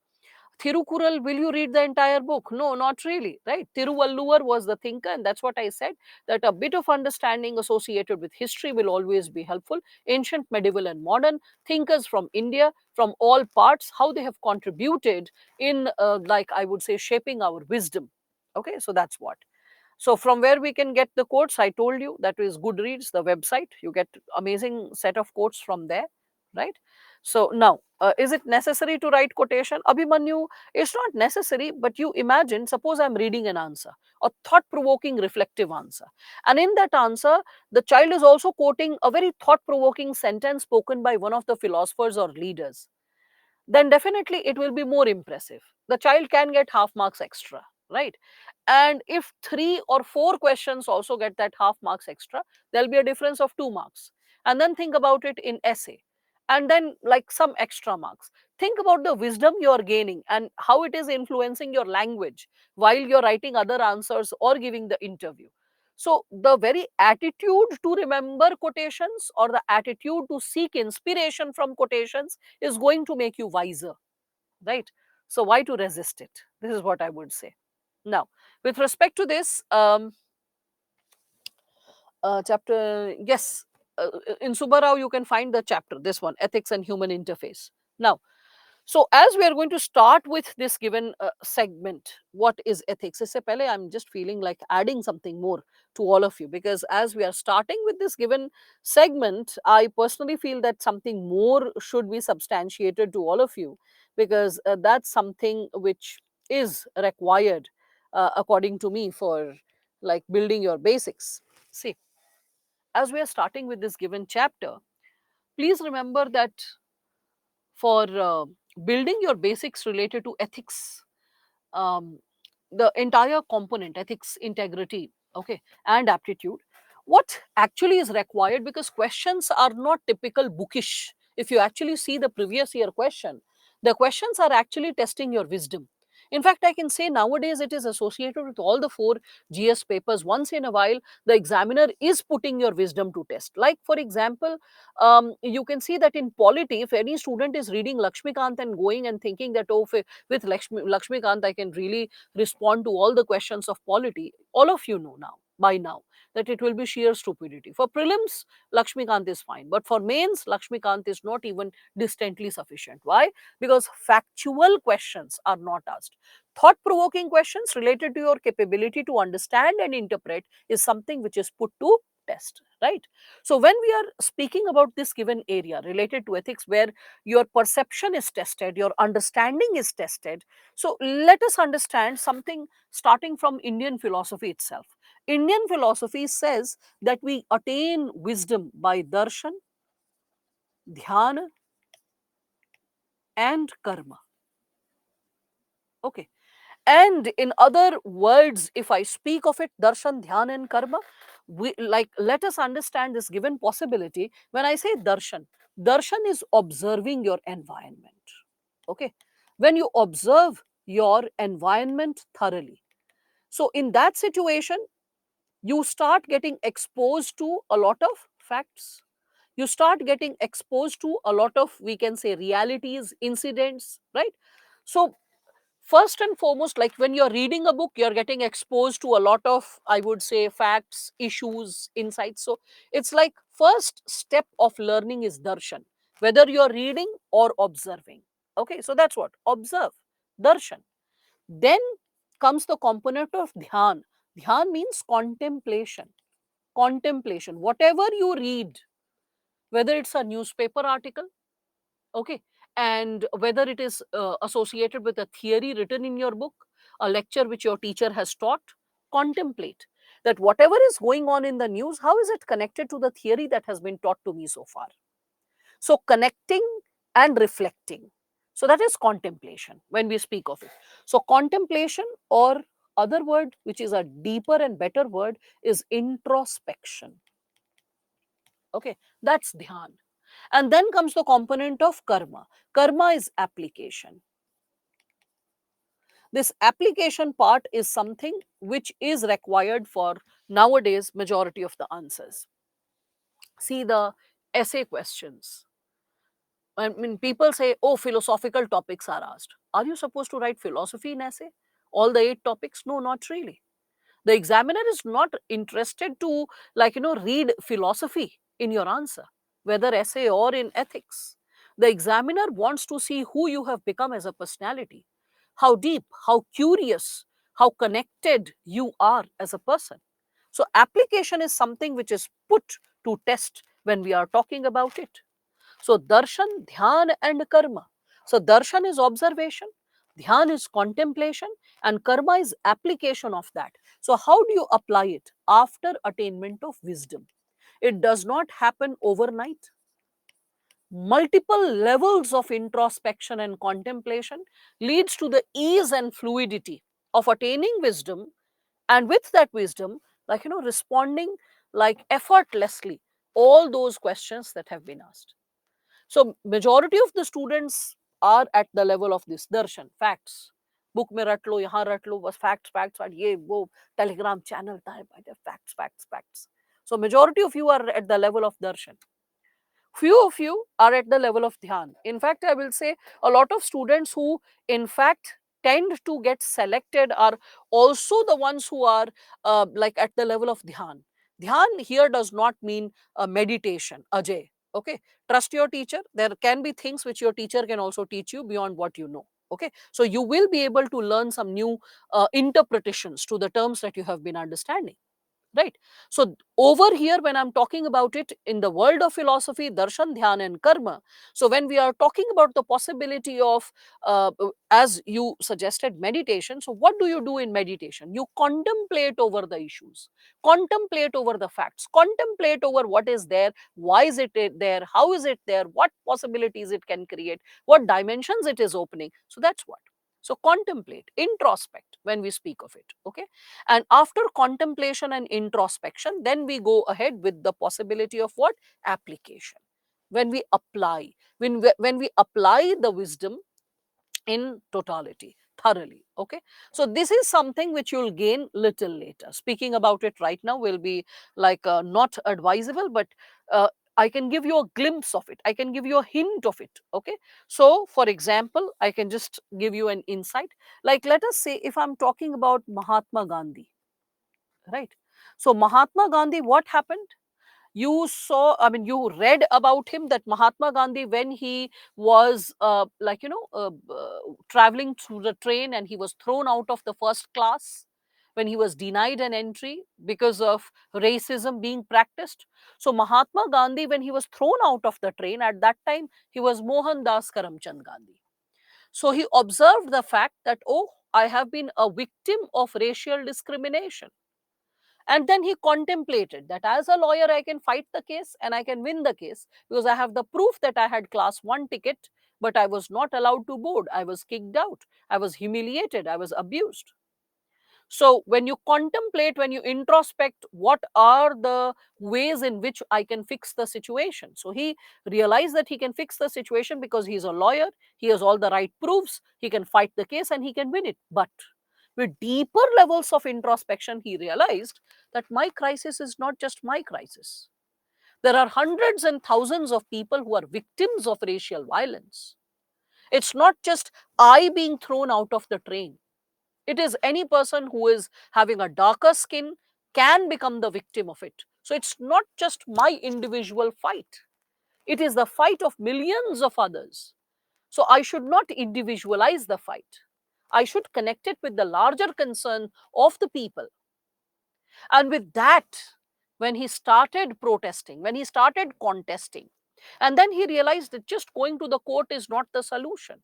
Thirukural, will you read the entire book? No, not really, right? Thiruvalluvar was the thinker, and that's what I said, that a bit of understanding associated with history will always be helpful. Ancient, medieval, and modern thinkers from India, from all parts, how they have contributed in, like I would say, shaping our wisdom. Okay, so that's what. So from where we can get the quotes, I told you, that is Goodreads, the website. You get amazing set of quotes from there, right? So now, is it necessary to write quotation? Abhimanyu, it's not necessary, but you imagine, suppose I'm reading an answer, a thought-provoking reflective answer. And in that answer, the child is also quoting a very thought-provoking sentence spoken by one of the philosophers or leaders, then definitely it will be more impressive. The child can get half marks extra, right? And if 3 or 4 questions also get that half marks extra, there'll be a difference of 2 marks. And then think about it in essay, and then like some extra marks. Think about the wisdom you're gaining and how it is influencing your language while you're writing other answers or giving the interview. So the very attitude to remember quotations or the attitude to seek inspiration from quotations is going to make you wiser, right? So why to resist it? This is what I would say. Now, with respect to this chapter, yes, in Subbarao you can find the chapter, this one, ethics and human interface. Now, so as we are going to start with this given segment, what is ethics? Isse pehle I'm just feeling like adding something more to all of you, because as we are starting with this given segment, I personally feel that something more should be substantiated to all of you, because that's something which is required according to me for like building your basics. See, as we are starting with this given chapter, please remember that for building your basics related to ethics, um, the entire component, ethics, integrity, okay, and aptitude, what actually is required, because questions are not typical bookish. If you actually see the previous year question, the questions are actually testing your wisdom. In fact, I can say nowadays it is associated with all the 4 GS papers. Once in a while, the examiner is putting your wisdom to test. Like, for example, you can see that in polity, if any student is reading Lakshmikant and going and thinking that, oh, with Lakshmikant, I can really respond to all the questions of polity, all of you know now, by now, that it will be sheer stupidity. For prelims, Lakshmikant is fine, but for mains, Lakshmikant is not even distantly sufficient. Why? Because factual questions are not asked. Thought provoking questions related to your capability to understand and interpret is something which is put to test, right? So when we are speaking about this given area related to ethics, where your perception is tested, your understanding is tested, so let us understand something starting from Indian philosophy itself. Indian philosophy says that we attain wisdom by darshan, dhyana, and karma. Okay. And in other words, if I speak of it, darshan, dhyana, and karma, we, like, let us understand this given possibility. When I say darshan, darshan is observing your environment. Okay. When you observe your environment thoroughly, so in that situation, you start getting exposed to a lot of facts. You start getting exposed to a lot of, we can say, realities, incidents, right? So first and foremost, like when you're reading a book, you're getting exposed to a lot of, I would say, facts, issues, insights. So it's like first step of learning is darshan, whether you're reading or observing. Okay, so that's what observe, darshan. Then comes the component of dhyan. Dhyan means contemplation. Contemplation, whatever you read, whether it's a newspaper article, okay, and whether it is associated with a theory written in your book, a lecture which your teacher has taught, contemplate that whatever is going on in the news, how is it connected to the theory that has been taught to me so far. So connecting and reflecting, so that is contemplation when we speak of it. So contemplation, or other word which is a deeper and better word, is introspection. Okay, that's dhyan. And then comes the component of karma. Karma is application. This application part is something which is required for nowadays majority of the answers. See the essay questions. I mean, people say, oh, philosophical topics are asked. Are you supposed to write philosophy in essay? All the 8 topics? No, not really. The examiner is not interested to, like, read philosophy in your answer, whether essay or in ethics. The examiner wants to see who you have become as a personality, how deep, how curious, how connected you are as a person. So application is something which is put to test when we are talking about it. So darshan, dhyan, and karma. So darshan is observation, dhyan is contemplation, and karma is application of that. So how do you apply it? After attainment of wisdom. It does not happen overnight. Multiple levels of introspection and contemplation leads to the ease and fluidity of attaining wisdom, and with that wisdom, like, responding like effortlessly all those questions that have been asked. So majority of the students are at the level of this darshan, facts. Book में रट लो, यहाँ रट लो, बस facts, facts, facts, ये वो Telegram channel type facts, facts, facts. So majority of you are at the level of darshan. Few of you are at the level of dhyan. In fact, I will say a lot of students who, in fact, tend to get selected are also the ones who are like at the level of dhyan. Dhyan here does not mean meditation, Ajay. Okay, trust your teacher. There can be things which your teacher can also teach you beyond what you know. Okay, so you will be able to learn some new interpretations to the terms that you have been understanding, right? So over here, when I'm talking about it in the world of philosophy, darshan, dhyan, and karma, so when we are talking about the possibility of as you suggested, meditation, so what do you do in meditation? You contemplate over the issues, contemplate over the facts, contemplate over what is there, why is it there, how is it there, what possibilities it can create, what dimensions it is opening. So that's what. So contemplate, introspect when we speak of it. Okay, and after contemplation and introspection, then we go ahead with the possibility of what? Application. When we apply, when we apply the wisdom in totality, thoroughly. Okay, so this is something which you'll gain little later. Speaking about it right now will be like not advisable, but I can give you a glimpse of it, I can give you a hint of it. Okay, so for example, I can just give you an insight. Like, let us say if I'm talking about Mahatma Gandhi, right? So Mahatma Gandhi, what happened? You saw, I mean, you read about him, that Mahatma Gandhi, when he was traveling through the train and he was thrown out of the first class, when he was denied an entry because of racism being practiced. So Mahatma Gandhi, when he was thrown out of the train, at that time he was Mohandas Karamchand Gandhi. So he observed the fact that, oh, I have been a victim of racial discrimination. And then he contemplated that as a lawyer, I can fight the case and I can win the case because I have the proof that I had class 1 ticket, but I was not allowed to board. I was kicked out. I was humiliated. I was abused. So when you contemplate, when you introspect, what are the ways in which I can fix the situation? So he realized that he can fix the situation because he's a lawyer, he has all the right proofs, he can fight the case and he can win it. But with deeper levels of introspection, he realized that my crisis is not just my crisis. There are hundreds and thousands of people who are victims of racial violence. It's not just I being thrown out of the train. It is any person who is having a darker skin can become the victim of it. So it's not just my individual fight. It is the fight of millions of others. So I should not individualize the fight. I should connect it with the larger concern of the people. And with that, when he started protesting, when he started contesting, and then he realized that just going to the court is not the solution.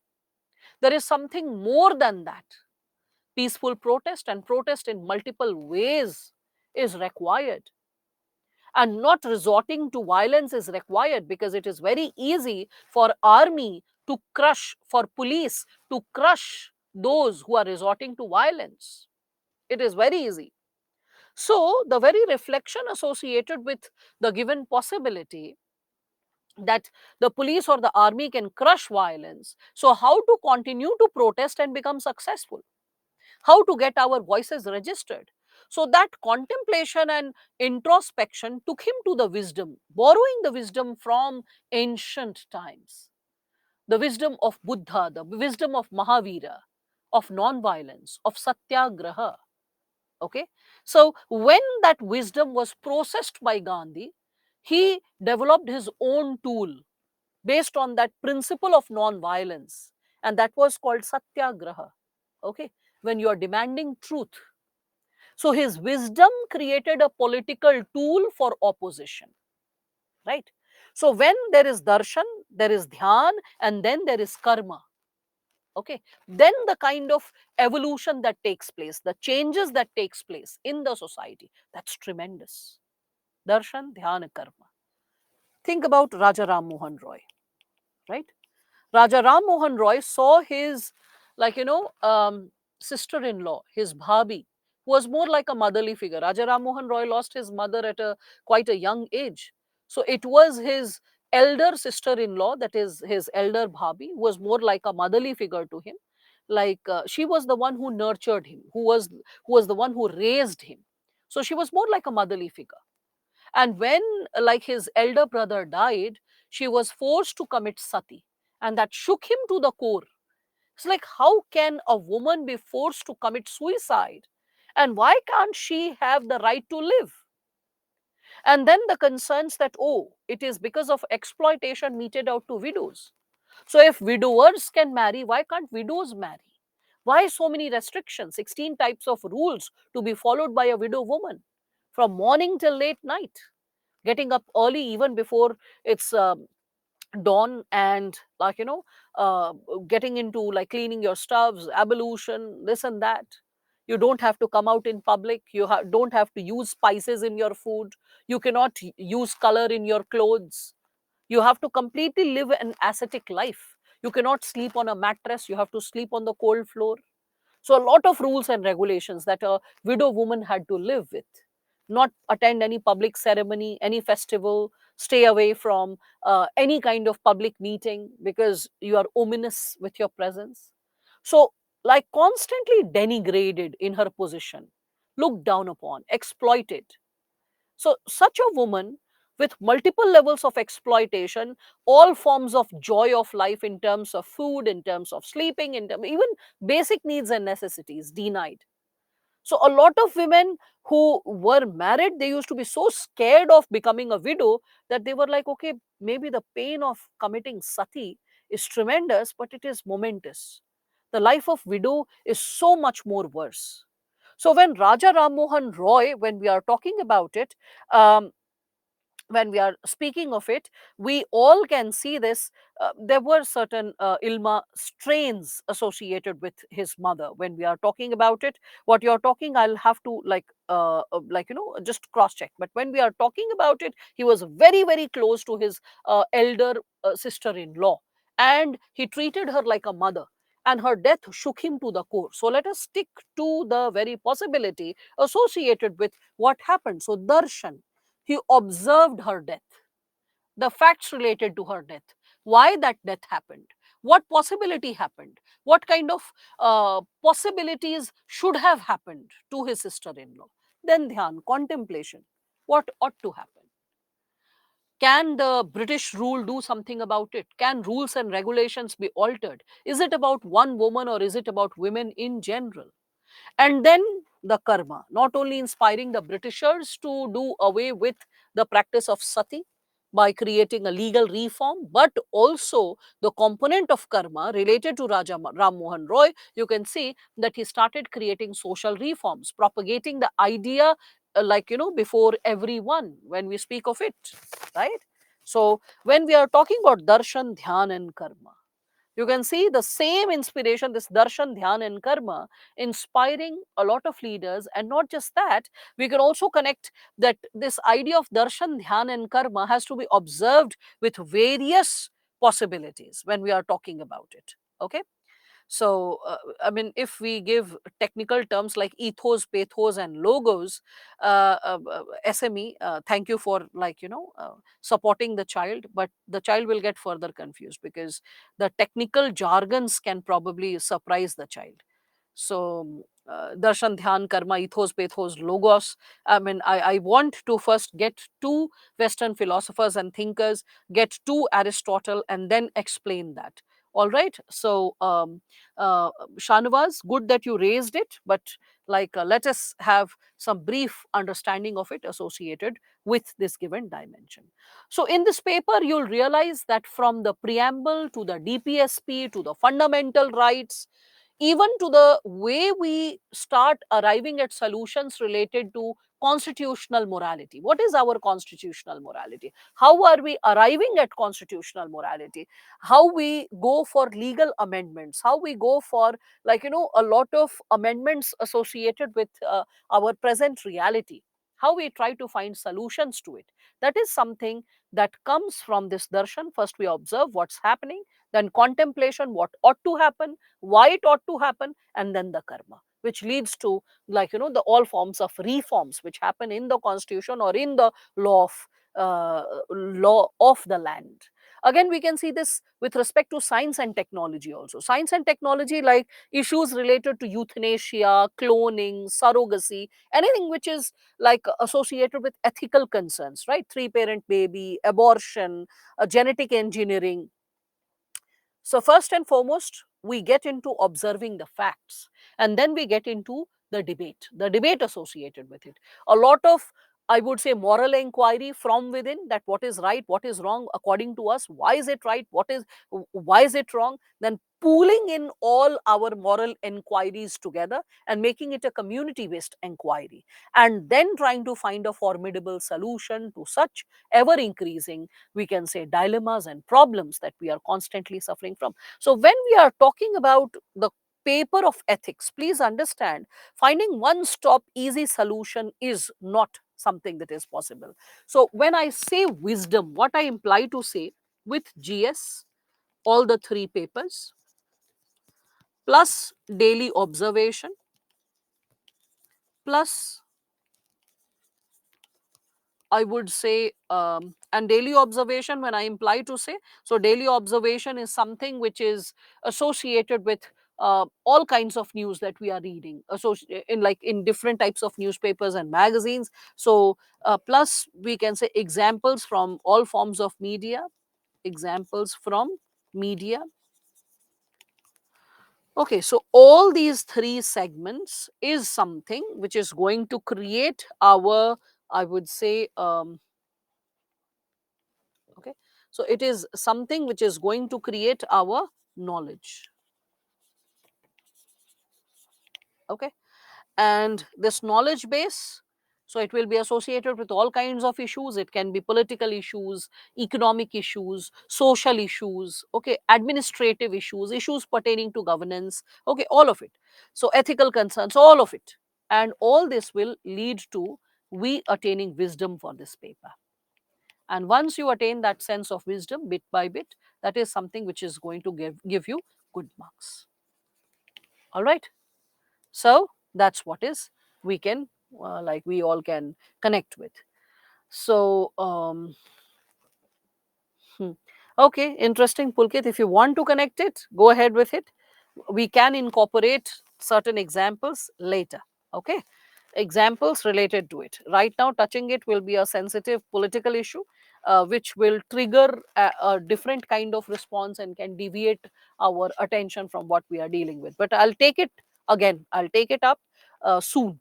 There is something more than that. Peaceful protest and protest in multiple ways is required, and not resorting to violence is required, because it is very easy for army to crush, for police to crush those who are resorting to violence. It is very easy. So the very reflection associated with the given possibility that the police or the army can crush violence, so how to continue to protest and become successful, how to get our voices registered. So that contemplation and introspection took him to the wisdom, borrowing the wisdom from ancient times, the wisdom of Buddha, the wisdom of Mahavira, of non-violence, of satyagraha. Okay, so when that wisdom was processed by Gandhi, he developed his own tool based on that principle of non-violence, and that was called satyagraha. Okay, when you are demanding truth. So his wisdom created a political tool for opposition, right? So when there is darshan, there is dhyan, and then there is karma. Okay, then the kind of evolution that takes place, the changes that takes place in the society, that's tremendous. Darshan, dhyan, karma. Think about Raja Ram Mohan Roy, right? Raja Ram Mohan Roy saw his, like, sister-in-law, his bhabi, who was more like a motherly figure. Raja Ram Mohan Roy lost his mother at a quite a young age. So it was his elder sister-in-law, that is his elder bhabi, who was more like a motherly figure to him. Like she was the one who nurtured him, who was the one who raised him. So she was more like a motherly figure. And when, like, his elder brother died, she was forced to commit sati, and that shook him to the core. It's like, how can a woman be forced to commit suicide, and why can't she have the right to live? And then the concerns that, oh, it is because of exploitation meted out to widows. So if widowers can marry, why can't widows marry? Why so many restrictions, 16 types of rules to be followed by a widow woman, from morning till late night, getting up early even before it's dawn, and, like, getting into, like, cleaning your stuffs, ablution, this and that. You don't have to come out in public, you don't have to use spices in your food, you cannot use color in your clothes, you have to completely live an ascetic life, you cannot sleep on a mattress, you have to sleep on the cold floor. So a lot of rules and regulations that a widow woman had to live with. Not attend any public ceremony, any festival, stay away from any kind of public meeting because you are ominous with your presence. So, like, constantly denigrated in her position, looked down upon, exploited. So such a woman, with multiple levels of exploitation, all forms of joy of life in terms of food, in terms of sleeping, in terms, even basic needs and necessities denied. So a lot of women who were married, they used to be so scared of becoming a widow that they were like, okay, maybe the pain of committing sati is tremendous, but it is momentous. The life of widow is so much more worse. So when Raja Ram Mohan Roy, when we are talking about it, um, when we are speaking of it, we all can see this. There were certain Ilma strains associated with his mother. When we are talking about it, what you're talking, I'll have to like just cross check. But when we are talking about it, he was very, very close to his elder sister-in-law, and he treated her like a mother. And her death shook him to the core. So let us stick to the very possibility associated with what happened. So Darshan, he observed her death, the facts related to her death, why that death happened, what possibility happened, what kind of possibilities should have happened to his sister in law. Then dhyan, contemplation. What ought to happen? Can the British rule do something about it? Can rules and regulations be altered? Is it about one woman or is it about women in general? And then the karma, not only inspiring the Britishers to do away with the practice of sati by creating a legal reform, but also the component of karma related to Raja Ram Mohan Roy. You can see that he started creating social reforms, propagating the idea, before everyone when we speak of it, right? So when we are talking about darshan, dhyan, and karma, you can see the same inspiration, this darshan, dhyan, and karma, inspiring a lot of leaders. And not just that, we can also connect that this idea of darshan, dhyan, and karma has to be observed with various possibilities when we are talking about it. Okay. So, if we give technical terms like ethos, pathos, and logos, SME, thank you for supporting the child, but the child will get further confused because the technical jargons can probably surprise the child. So, darshan, dhyan, karma, ethos, pathos, logos. I want to first get two Western philosophers and thinkers, get two Aristotle, and then explain that. All right. So, Shanavaz, good that you raised it, but let us have some brief understanding of it associated with this given dimension. So, in this paper, you'll realize that from the preamble to the DPSP to the fundamental rights, even to the way we start arriving at solutions related to constitutional morality. What is our constitutional morality? How are we arriving at constitutional morality? How we go for legal amendments? How we go for a lot of amendments associated with our present reality? How we try to find solutions to it? That is something that comes from this darshan. First, we observe what's happening, then contemplation, what ought to happen, why it ought to happen, and then the karma, which leads to the all forms of reforms which happen in the constitution or in the law of the land. Again, we can see this with respect to science and technology also. Science and technology, like issues related to euthanasia, cloning, surrogacy, anything which is associated with ethical concerns, right? Three parent baby, abortion, genetic engineering. So, first and foremost, we get into observing the facts, and then we get into the debate associated with it. A lot of, I would say, moral inquiry from within, that what is right, what is wrong according to us, why is it right, why is it wrong, then pooling in all our moral inquiries together and making it a community based inquiry, and then trying to find a formidable solution to such ever increasing, we can say, dilemmas and problems that we are constantly suffering from. So when we are talking about the paper of ethics, please understand, finding one stop easy solution is not something that is possible. So when I say wisdom, what I imply to say, with GS, all the three papers, plus daily observation, plus I would say, and daily observation, when I imply to say, so daily observation is something which is associated with all kinds of news that we are reading, in different types of newspapers and magazines. So, plus we can say examples from all forms of media, examples from media. Okay, so all these three segments is something which is going to create our, I would say, okay, so it is something which is going to create our knowledge. Okay, And this knowledge base, so it will be associated with all kinds of issues. It can be political issues, economic issues, social issues, okay, administrative issues, issues pertaining to governance, okay, all of it. So ethical concerns, all of it. And all this will lead to we attaining wisdom for this paper. And once you attain that sense of wisdom bit by bit, that is something which is going to give you good marks. All right. So that's what is we can like we all can connect with. So hmm. Okay, interesting, Pulkit. If you want to connect it, go ahead with it. We can incorporate certain examples later. Okay, examples related to it. Right now, touching it will be a sensitive political issue, which will trigger a different kind of response and can deviate our attention from what we are dealing with. But I'll take it again. I'll take it up soon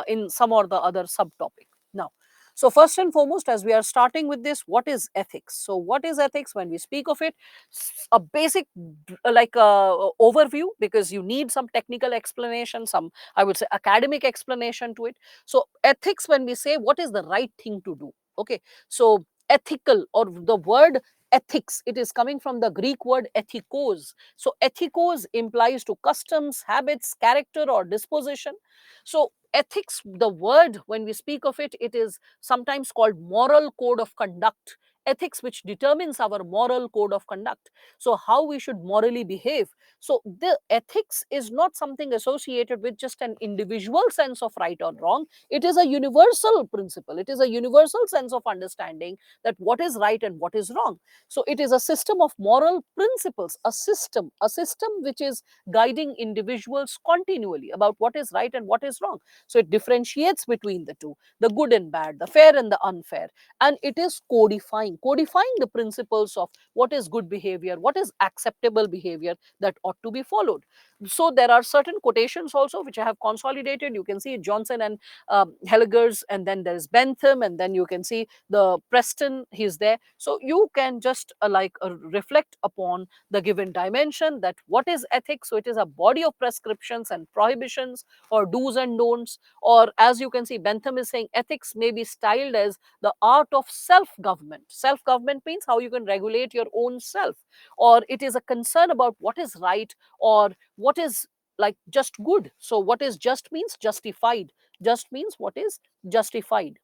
in some or the other subtopic. Now, so first and foremost, as we are starting with this, what is ethics? So what is ethics? When we speak of it, a basic like overview, because you need some technical explanation, some, I would say, academic explanation to it. So ethics, when we say what is the right thing to do, okay, so ethical, or the word ethics, it is coming from the Greek word ethikos. So ethikos implies to customs, habits, character, or disposition. So ethics, the word, when we speak of it, it is sometimes called moral code of conduct. Ethics which determines our moral code of conduct, so how we should morally behave. So the ethics is not something associated with just an individual sense of right or wrong. It is a universal principle, it is a universal sense of understanding that what is right and what is wrong. So it is a system of moral principles, a system which is guiding individuals continually about what is right and what is wrong. So it differentiates between the two, the good and bad, the fair and the unfair, and it is codifying the principles of what is good behavior, what is acceptable behavior that ought to be followed. So there are certain quotations also which I have consolidated. You can see Johnson and Helliger's, and then there is Bentham, and then you can see the Preston, he's there. So you can just reflect upon the given dimension, that what is ethics. So it is a body of prescriptions and prohibitions, or do's and don'ts, or as you can see, Bentham is saying ethics may be styled as the art of self-government. Self-government means how you can regulate your own self, or it is a concern about what is right, or what is like just good. So what is just means justified. Just means what is justified,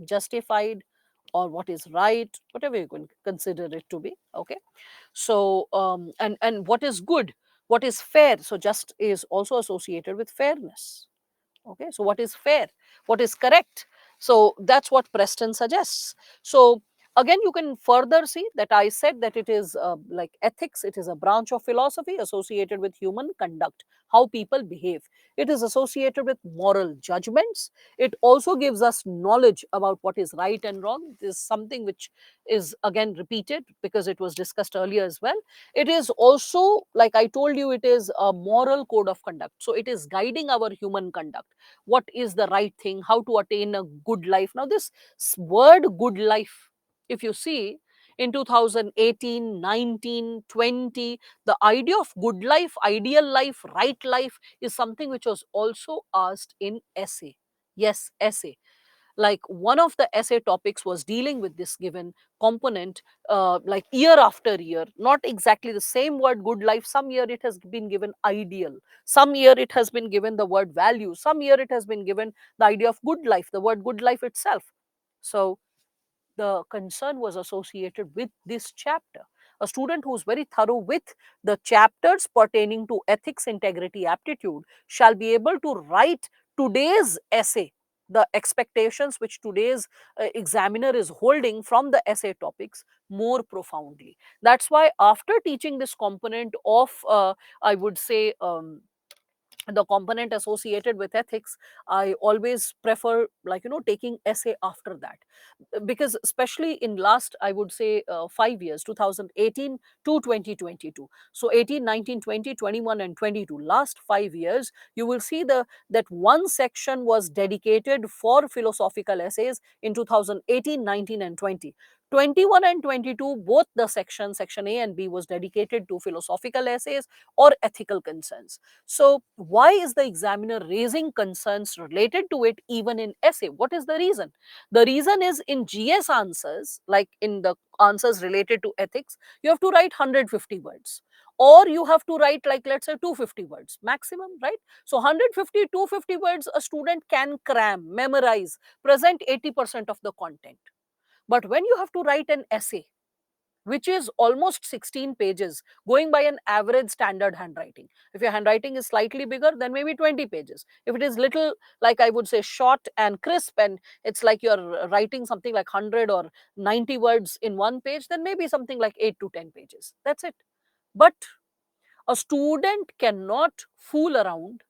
justified, or what is right, whatever you can consider it to be. Okay. So and what is good, what is fair. So just is also associated with fairness. Okay, so what is fair, what is correct? So that's what Preston suggests. So again, you can further see that I said that it is like ethics, it is a branch of philosophy associated with human conduct, how people behave. It is associated with moral judgments. It also gives us knowledge about what is right and wrong. This is something which is again repeated because it was discussed earlier as well. It is also, like I told you, it is a moral code of conduct. So it is guiding our human conduct. What is the right thing, how to attain a good life. Now this word good life, if you see, in 2018, 19, 20, the idea of good life, ideal life, right life is something which was also asked in essay. Yes, essay. Like one of the essay topics was dealing with this given component, like year after year, not exactly the same word good life. Some year it has been given ideal, some year it has been given the word value, some year it has been given the idea of good life, the word good life itself. So the concern was associated with this chapter. A student who is very thorough with the chapters pertaining to ethics, integrity, aptitude shall be able to write today's essay, the expectations which today's examiner is holding from the essay topics more profoundly. That's why after teaching this component of, I would say, the component associated with ethics, I always prefer, like, taking essay after that. Because especially in last, I would say, 5 years, 2018 to 2022, so 18, 19, 20, 21, and 22, last 5 years, you will see that one section was dedicated for philosophical essays in 2018, 19, and 20. 21 and 22, both the section A and B, was dedicated to philosophical essays or ethical concerns. So, why is the examiner raising concerns related to it even in essay? What is the reason? The reason is in GS answers, like in the answers related to ethics, you have to write 150 words. Or you have to write, like, let's say 250 words maximum, right? So 150, 250 words a student can cram, memorize, present 80% of the content. But when you have to write an essay, which is almost 16 pages, going by an average standard handwriting. If your handwriting is slightly bigger, then maybe 20 pages. If it is little, like I would say, short and crisp, and it's like you're writing something like 100 or 90 words in one page, then maybe something like 8 to 10 pages. That's it. But a student cannot fool around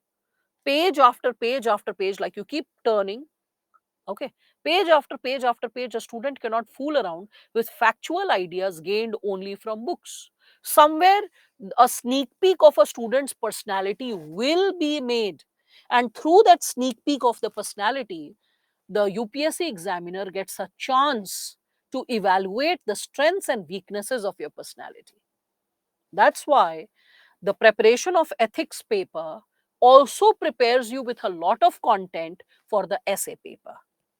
page after page after page, like you keep turning. Okay, page after page after page, a student cannot fool around with factual ideas gained only from books. Somewhere, a sneak peek of a student's personality will be made. And through that sneak peek of the personality, the UPSC examiner gets a chance to evaluate the strengths and weaknesses of your personality. That's why the preparation of ethics paper also prepares you with a lot of content for the essay paper.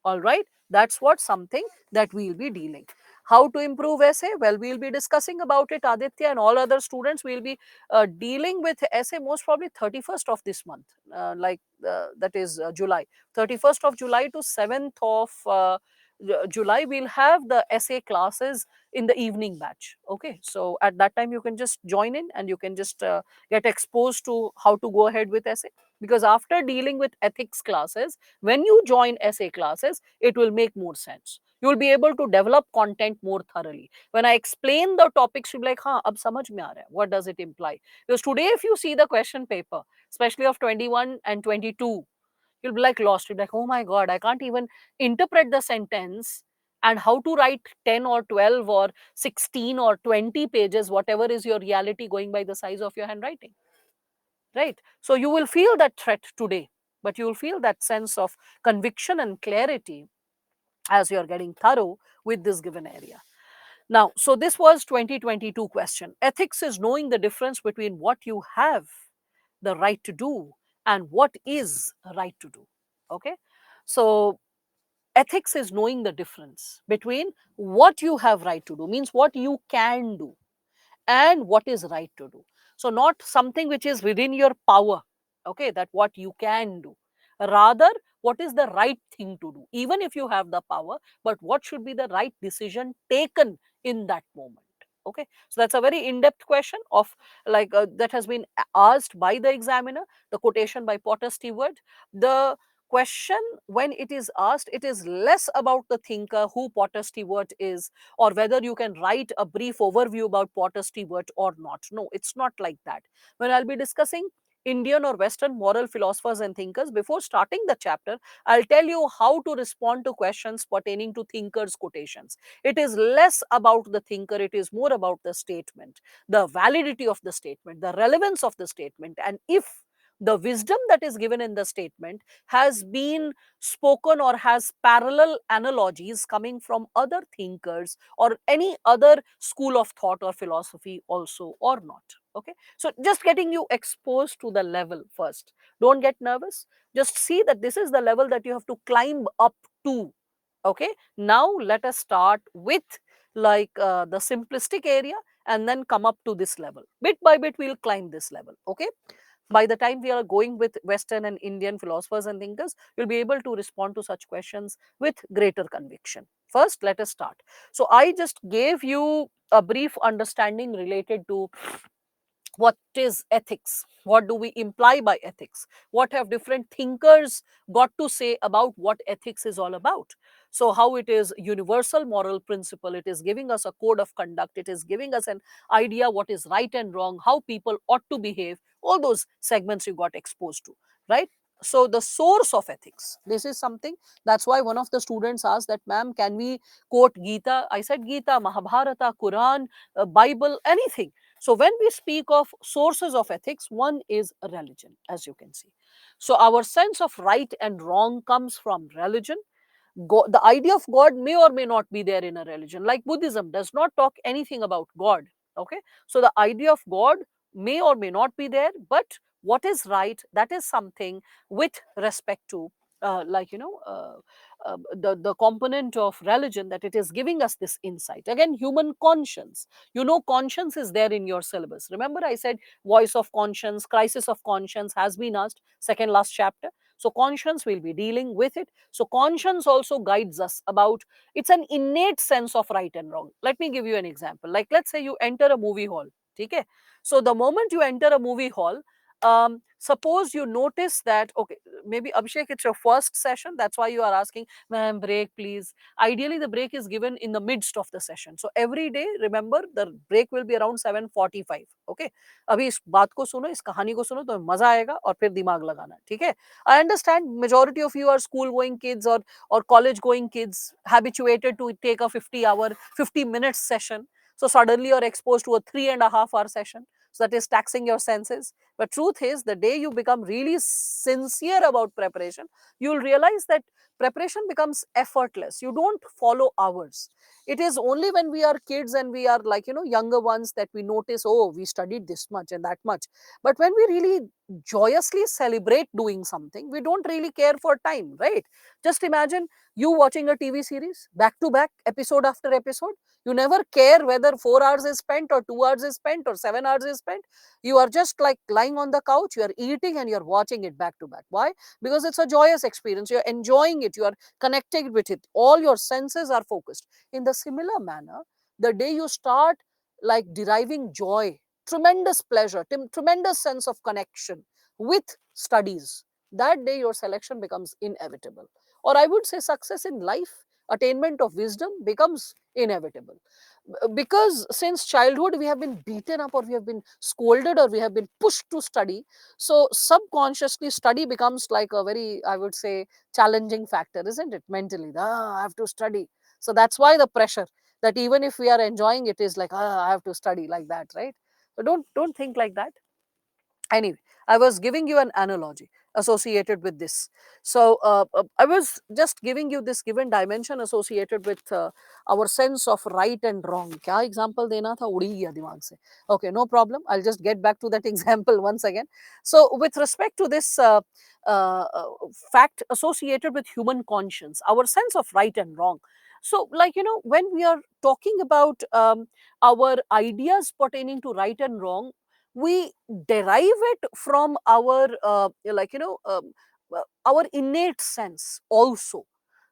All right, that's what something that we'll be dealing. How to improve essay? Well, we'll be discussing about it. Aditya and all other students will be dealing with essay most probably 31st of this month, that is July. 31st of July to 7th of July, we'll have the essay classes in the evening batch. Okay, so at that time you can just join in and you can just get exposed to how to go ahead with essay, because after dealing with ethics classes, when you join essay classes, it will make more sense. You will be able to develop content more thoroughly. When I explain the topics, you'll be like, "Ha, ab samajh mein aa raha hai. What does it imply?" Because today, if you see the question paper, especially of 21 and 22, you'll be like lost. You'll be like, "Oh my God, I can't even interpret the sentence." And how to write 10 or 12 or 16 or 20 pages, whatever is your reality, going by the size of your handwriting, right? So you will feel that threat today, but you will feel that sense of conviction and clarity as you're getting thorough with this given area. Now, so this was 2022 question. Ethics is knowing the difference between what you have the right to do and what is right to do. Okay, so ethics is knowing the difference between what you have right to do, means what you can do, and what is right to do. So not something which is within your power, okay, that what you can do, rather what is the right thing to do, even if you have the power, but what should be the right decision taken in that moment. Okay, so that's a very in-depth question of, like, that has been asked by the examiner. The quotation by Potter Stewart, the question, when it is asked, it is less about the thinker, who Potter Stewart is, or whether you can write a brief overview about Potter Stewart or not. No, it's not like that. When I'll be discussing Indian or Western moral philosophers and thinkers, before starting the chapter, I'll tell you how to respond to questions pertaining to thinkers' quotations. It is less about the thinker, it is more about the statement, the validity of the statement, the relevance of the statement, and if the wisdom that is given in the statement has been spoken or has parallel analogies coming from other thinkers or any other school of thought or philosophy also or not. Okay, so just getting you exposed to the level first. Don't get nervous, just see that this is the level that you have to climb up to. Okay, now let us start with, like, the simplistic area, and then come up to this level. Bit by bit we'll climb this level. Okay, by the time we are going with Western and Indian philosophers and thinkers, you'll be able to respond to such questions with greater conviction. First, let us start. So I just gave you a brief understanding related to what is ethics, what do we imply by ethics, what have different thinkers got to say about what ethics is all about. So how it is universal moral principle, it is giving us a code of conduct, it is giving us an idea what is right and wrong, how people ought to behave, all those segments you got exposed to, right? So the source of ethics, this is something, that's why one of the students asked that, "Ma'am, can we quote Gita?" I said, Gita, Mahabharata, Quran, Bible, anything. So when we speak of sources of ethics, one is religion, as you can see. So our sense of right and wrong comes from religion. God, the idea of God may or may not be there in a religion. Like Buddhism does not talk anything about God. Okay, so the idea of God may or may not be there, but what is right, that is something with respect to like the component of religion, that it is giving us this insight. Again, human conscience, conscience is there in your syllabus. Remember, I said voice of conscience, crisis of conscience has been asked, second last chapter. So conscience will be dealing with it. So conscience also guides us about, it's an innate sense of right and wrong. Let me give you an example. Like, let's say you enter a movie hall. Okay, so the moment you enter a movie hall, suppose you notice that, okay, maybe Abhishek, it's your first session, that's why you are asking, ma'am, break please. Ideally the break is given in the midst of the session. So every day, remember, the break will be around 7:45. Okay, अभी इस बात को सुनो, इस कहानी को सुनो, तो मजा आएगा और फिर दिमाग लगाना, ठीक है? I understand majority of you are school going kids or college going kids, habituated to take a 50 minutes session. So suddenly you're exposed to a 3.5 hour session. So that is taxing your senses. But truth is, the day you become really sincere about preparation, you'll realize that preparation becomes effortless. You don't follow hours. It is only when we are kids and we are like, younger ones, that we notice, oh, we studied this much and that much. But when we really joyously celebrate doing something, we don't really care for time, right? Just imagine you watching a TV series back to back, episode after episode. You never care whether 4 hours is spent or 2 hours is spent or 7 hours is spent. You are just like lying on the couch, you are eating and you're watching it back to back. Why? Because it's a joyous experience. You're enjoying it, you are connected with it, all your senses are focused. In the similar manner, the day you start like deriving joy, tremendous pleasure, tremendous sense of connection with studies, that day your selection becomes inevitable. Or I would say success in life, attainment of wisdom becomes inevitable. Because since childhood we have been beaten up, or we have been scolded, or we have been pushed to study, so subconsciously study becomes like a very, I would say, challenging factor, isn't it? Mentally, I have to study. So that's why the pressure, that even if we are enjoying it, is like, I have to study, like that, right? So don't think like that. Anyway, I was giving you an analogy associated with this. So I was just giving you this given dimension associated with our sense of right and wrong. Kya example dena tha, udi gaya dimag se. Okay, no problem, I'll just get back to that example once again. So with respect to this uh, fact associated with human conscience, our sense of right and wrong, so like, when we are talking about our ideas pertaining to right and wrong, we derive it from our our innate sense also.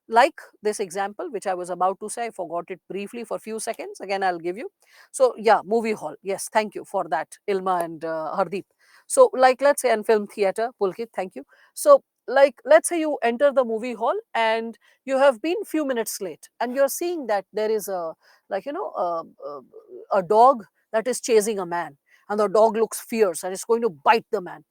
Like this example which I was about to say, I forgot it briefly for a few seconds, again I'll give you. So yeah, movie hall, yes, thank you for that, Ilma and Hardeep. So like, let's say, and film theater, Pulkit, thank you. So like, let's say you enter the movie hall and you have been few minutes late, and you're seeing that there is a, like, a dog that is chasing a man, and the dog looks fierce and it's going to bite the man.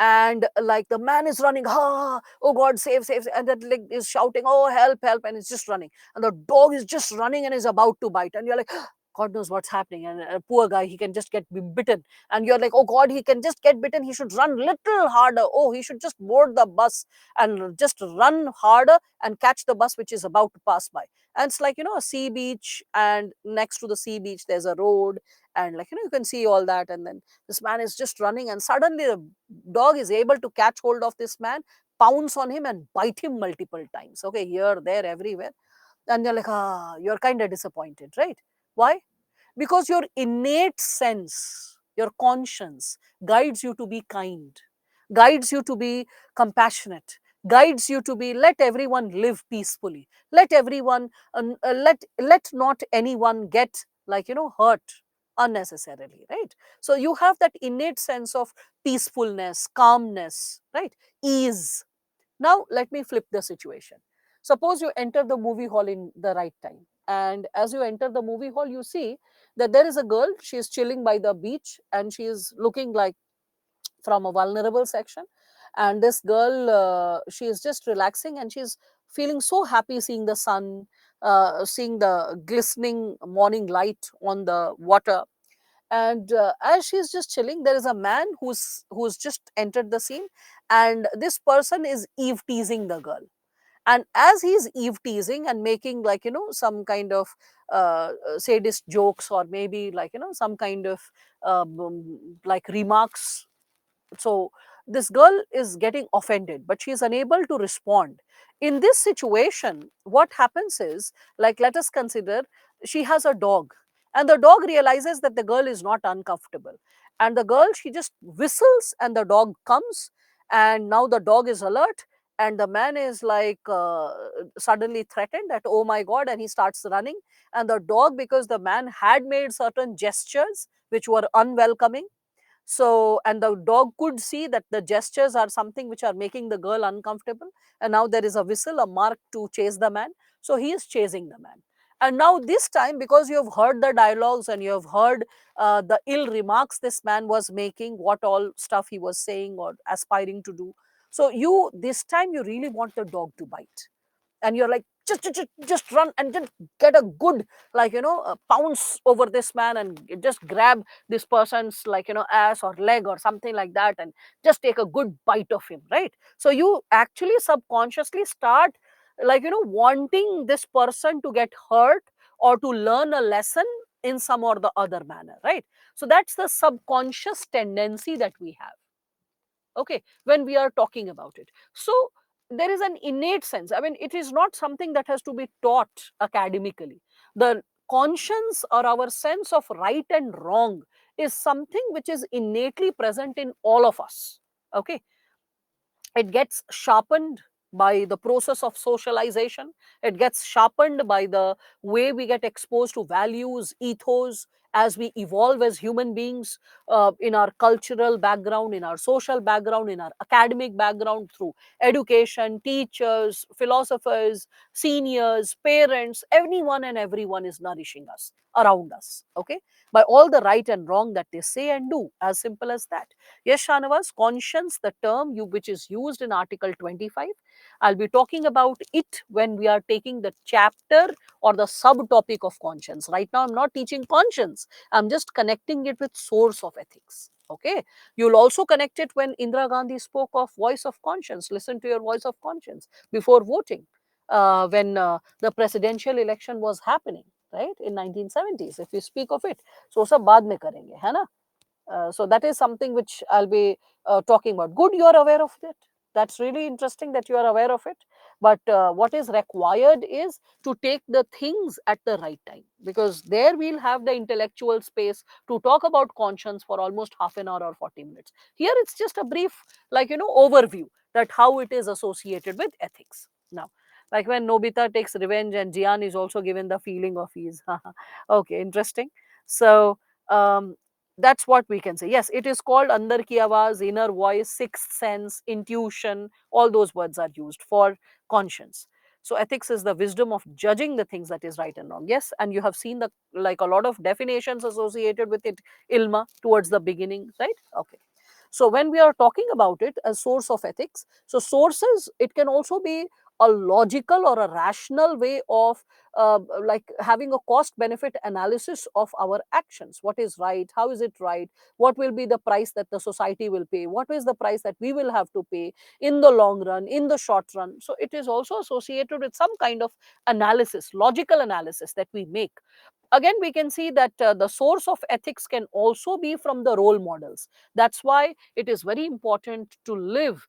And like, the man is running, oh god, save, save, save, and that leg is shouting, oh help, help, and it's just running, and the dog is just running and is about to bite, and you're like, god knows what's happening, and poor guy, he can just get bitten, and you're like, oh god, he can just get bitten, he should run little harder, oh, he should just board the bus and just run harder and catch the bus which is about to pass by. And it's like, a sea beach, and next to the sea beach there's a road, and like, you can see all that, and then this man is just running, and suddenly the dog is able to catch hold of this man, pounce on him and bite him multiple times. Okay, here, there, everywhere. And you're like, you're kind of disappointed, right? Why? Because your innate sense, your conscience guides you to be kind, guides you to be compassionate, guides you to be, let everyone live peacefully, let everyone let not anyone get, like, hurt unnecessarily, right? So you have that innate sense of peacefulness, calmness, right? Ease. Now, let me flip the situation. Suppose you enter the movie hall in the right time. And as you enter the movie hall, you see that there is a girl, she is chilling by the beach, and she is looking like from a vulnerable section. And this girl, she is just relaxing, and she's feeling so happy seeing the sun, seeing the glistening morning light on the water. And as she's just chilling, there is a man who's just entered the scene, and this person is eve teasing the girl. And as he's eve teasing and making, like, some kind of sadist jokes, or maybe, like, some kind of like remarks, so this girl is getting offended, but she is unable to respond. In this situation, what happens is, like, let us consider she has a dog, and the dog realizes that the girl is not uncomfortable, and the girl, she just whistles, and the dog comes, and now the dog is alert, and the man is like suddenly threatened that, oh my god, and he starts running. And the dog, because the man had made certain gestures which were unwelcoming, so, and the dog could see that the gestures are something which are making the girl uncomfortable, and now there is a whistle, a mark to chase the man. So he is chasing the man. And now this time, because you have heard the dialogues, and you have heard the ill remarks this man was making, what all stuff he was saying or aspiring to do, so you, this time, you really want the dog to bite, and you're like, just run and just get a good, like, pounce over this man, and just grab this person's, like, ass or leg or something like that, and just take a good bite of him, right? So you actually subconsciously start, like, wanting this person to get hurt, or to learn a lesson in some or the other manner, right? So that's the subconscious tendency that we have, okay, when we are talking about it. So there is an innate sense, I mean, it is not something that has to be taught academically. The conscience, or our sense of right and wrong, is something which is innately present in all of us, okay. It gets sharpened by the process of socialization. It gets sharpened by the way we get exposed to values, ethos, as we evolve as human beings, in our cultural background, in our social background, in our academic background, through education, teachers, philosophers, seniors, parents. Anyone and everyone is nourishing us around us, okay, by all the right and wrong that they say and do, as simple as that. Yes, Shanavas, conscience, the term which is used in Article 25, I'll be talking about it when we are taking the chapter or the subtopic of conscience. Right now, I'm not teaching conscience, I'm just connecting it with source of ethics. Okay, you'll also connect it when Indira Gandhi spoke of voice of conscience. Listen to your voice of conscience before voting, when the presidential election was happening, right, in 1970s. If we speak of it, so sab baad mein karenge, hai na? So that is something which I'll be talking about. Good, you are aware of it. That's really interesting that you are aware of it. But what is required is to take the things at the right time, because there we'll have the intellectual space to talk about conscience for almost half an hour or 40 minutes. Here it's just a brief, like, overview that how it is associated with ethics. Now, like when Nobita takes revenge and Jian is also given the feeling of ease. Okay, interesting. So, that's what we can say. Yes, it is called andar ki awaaz, inner voice, sixth sense, intuition. All those words are used for conscience. So ethics is the wisdom of judging the things that is right and wrong. Yes, and you have seen the, like, a lot of definitions associated with it, Ilma, towards the beginning, right? Okay. So when we are talking about it as source of ethics, so sources, it can also be a logical or a rational way of like having a cost benefit analysis of our actions. What is right, how is it right, what will be the price that the society will pay, what is the price that we will have to pay in the long run, in the short run. So it is also associated with some kind of analysis, logical analysis that we make. Again, we can see that the source of ethics can also be from the role models. That's why it is very important to live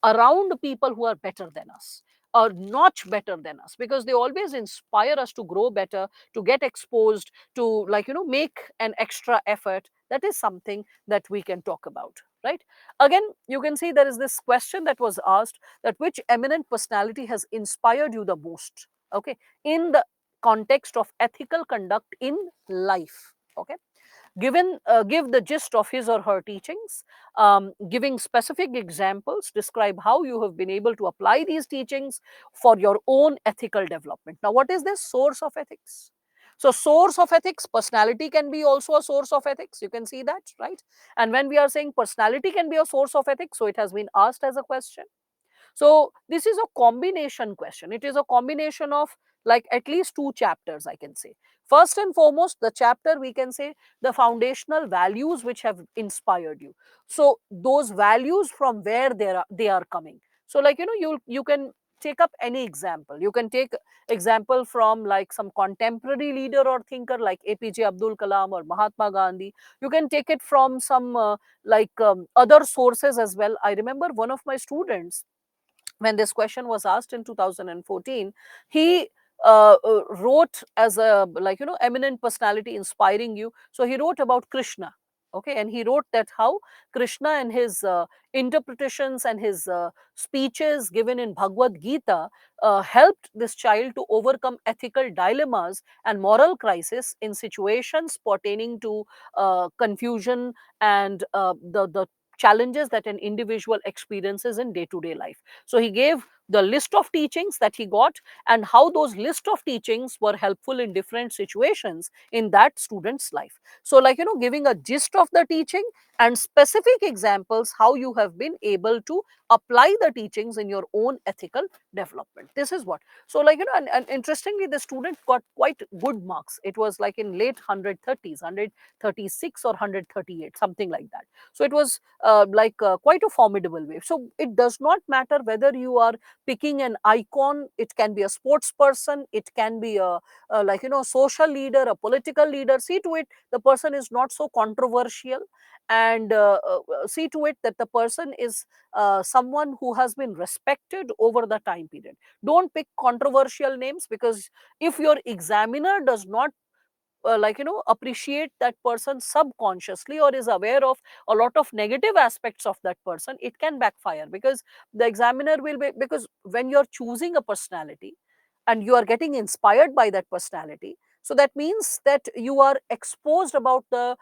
around people who are better than us, or notch better than us, because they always inspire us to grow better, to get exposed, to, like, make an extra effort. That is something that we can talk about, right? Again, you can see there is this question that was asked, that which eminent personality has inspired you the most, okay, in the context of ethical conduct in life, okay. Give the gist of his or her teachings, giving specific examples, describe how you have been able to apply these teachings for your own ethical development. Now, what is this source of ethics? So source of ethics, personality can be also a source of ethics, you can see that, right? And when we are saying personality can be a source of ethics, so it has been asked as a question. So this is a combination question. It is a combination of, like, at least two chapters, I can say. First and foremost, the chapter, we can say, the foundational values which have inspired you. So those values, from where they are coming. So, like, you can take up any example. You can take example from like some contemporary leader or thinker like APJ Abdul Kalam or Mahatma Gandhi. You can take it from some other sources as well. I remember one of my students, when this question was asked in 2014, he wrote as a, like, eminent personality inspiring you. So he wrote about Krishna. Okay, and he wrote that how Krishna and his interpretations and his speeches given in Bhagavad Gita helped this child to overcome ethical dilemmas and moral crisis in situations pertaining to confusion and the challenges that an individual experiences in day to day life. So he gave the list of teachings that he got and how those list of teachings were helpful in different situations in that student's life. So, like, giving a gist of the teaching and specific examples how you have been able to apply the teachings in your own ethical development. This is what. So, like, and interestingly, the student got quite good marks. It was like in late 130s, 136 or 138, something like that. So it was quite a formidable way. So it does not matter whether you are picking an icon. It can be a sports person, it can be a social leader, a political leader. See to it the person is not so controversial, and see to it that the person is someone who has been respected over the time period. Don't pick controversial names, because if your examiner does not appreciate that person subconsciously or is aware of a lot of negative aspects of that person, it can backfire, because the examiner will be, because when you're choosing a personality and you are getting inspired by that personality, so that means that you are exposed about the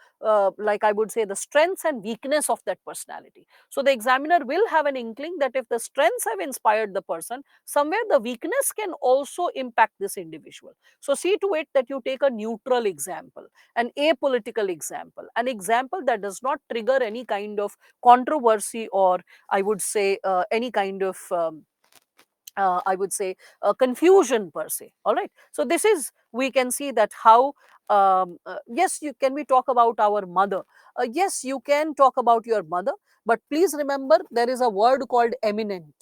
like I would say the strengths and weakness of that personality. So the examiner will have an inkling that if the strengths have inspired the person, somewhere the weakness can also impact this individual. So see to it that you take a neutral example, an apolitical example, an example that does not trigger any kind of controversy, or I would say any kind of I would say confusion per se. All right. So this is, we can see that how yes, you can we talk about our mother. Yes, you can talk about your mother, but please remember there is a word called eminent.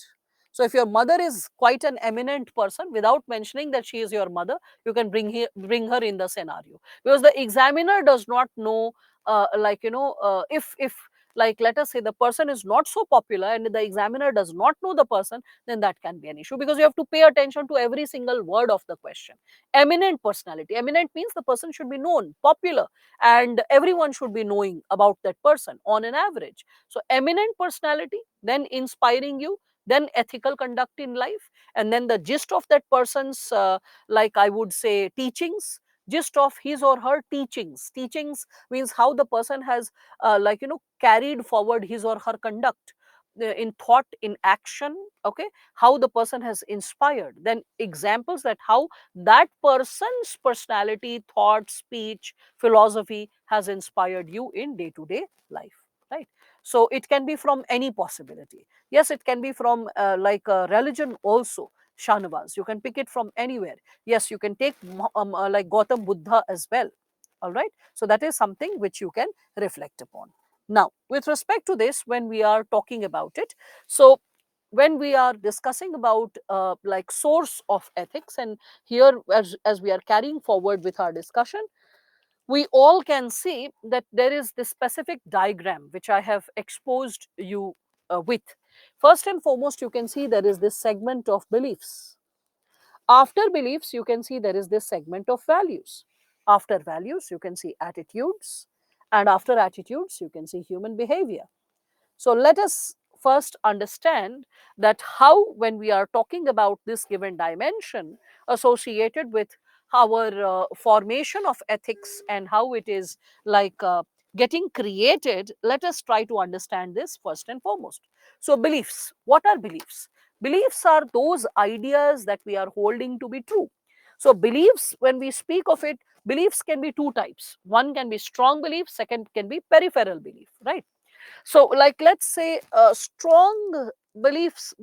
So if your mother is quite an eminent person, without mentioning that she is your mother, you can bring her in the scenario, because the examiner does not know if like let us say the person is not so popular and the examiner does not know the person, then that can be an issue, because you have to pay attention to every single word of the question. Eminent personality, eminent means the person should be known, popular, and everyone should be knowing about that person on an average. So eminent personality, then inspiring you, then ethical conduct in life, and then the gist of that person's like I would say teachings, gist of his or her teachings means how the person has carried forward his or her conduct in thought, in action. Okay, how the person has inspired, then examples that how that person's personality, thought, speech, philosophy has inspired you in day to day life, right? So it can be from any possibility. Yes, it can be from religion also. Shahnawaz, you can pick it from anywhere. Yes, you can take like Gautam Buddha as well. All right, so that is something which you can reflect upon. Now, with respect to this, when we are talking about it, so when we are discussing about like source of ethics, and here as we are carrying forward with our discussion, we all can see that there is this specific diagram which I have exposed you with. First and foremost, you can see there is this segment of beliefs. After beliefs, you can see there is this segment of values. After values, you can see attitudes. And after attitudes, you can see human behavior. So let us first understand that how, when we are talking about this given dimension associated with our formation of ethics and how it is like getting created, let us try to understand this first and foremost. So beliefs, what are beliefs? Beliefs are those ideas that we are holding to be true. So beliefs, when we speak of it, beliefs can be two types. One can be strong belief, second can be peripheral belief, right? So like let's say strong beliefs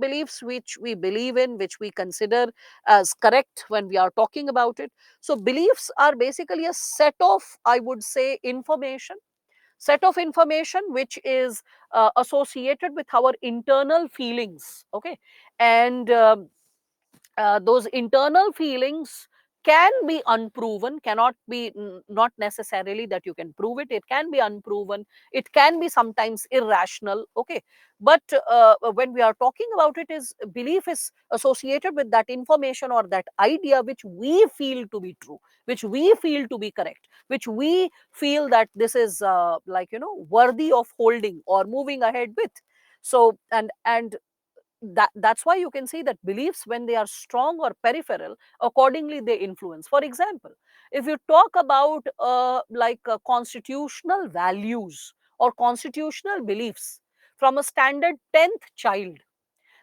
which we believe in, which we consider as correct when we are talking about it. So beliefs are basically a set of, I would say, information which is associated with our internal feelings. Okay, and those internal feelings can be unproven, cannot be, not necessarily that you can prove it, it can be unproven, it can be sometimes irrational, okay. But when we are talking about it, is belief is associated with that information or that idea which we feel to be true, which we feel to be correct, which we feel that this is like, worthy of holding or moving ahead with. So and that's why you can see that beliefs, when they are strong or peripheral, accordingly they influence. For example, if you talk about constitutional values or constitutional beliefs from a standard 10th child,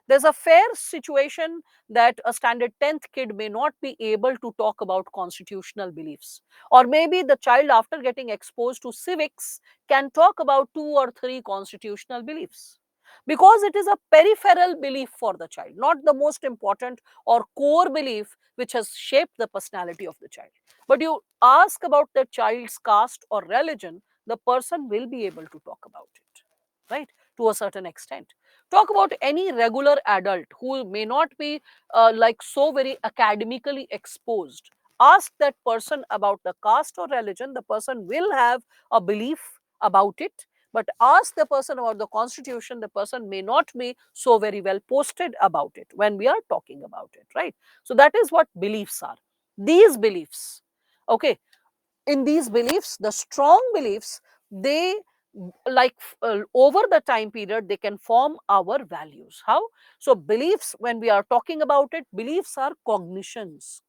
there's a fair situation that a standard 10th kid may not be able to talk about constitutional beliefs, or maybe the child, after getting exposed to civics, can talk about two or three constitutional beliefs, because it is a peripheral belief for the child, not the most important or core belief which has shaped the personality of the child. But you ask about the child's caste or religion, the person will be able to talk about it, right, to a certain extent. Talk about any regular adult who may not be like so very academically exposed. Ask that person about the caste or religion, the person will have a belief about it. But ask the person about the constitution, the person may not be so very well posted about it when we are talking about it, right? So that is what beliefs are. These beliefs, okay, in these beliefs, the strong beliefs, they like over the time period, they can form our values. How? So beliefs, when we are talking about it, beliefs are cognitions.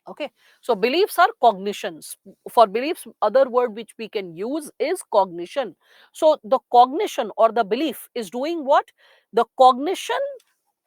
Okay, so beliefs are cognitions. For beliefs, other word which we can use is cognition. So the cognition or the belief is doing what? The cognition,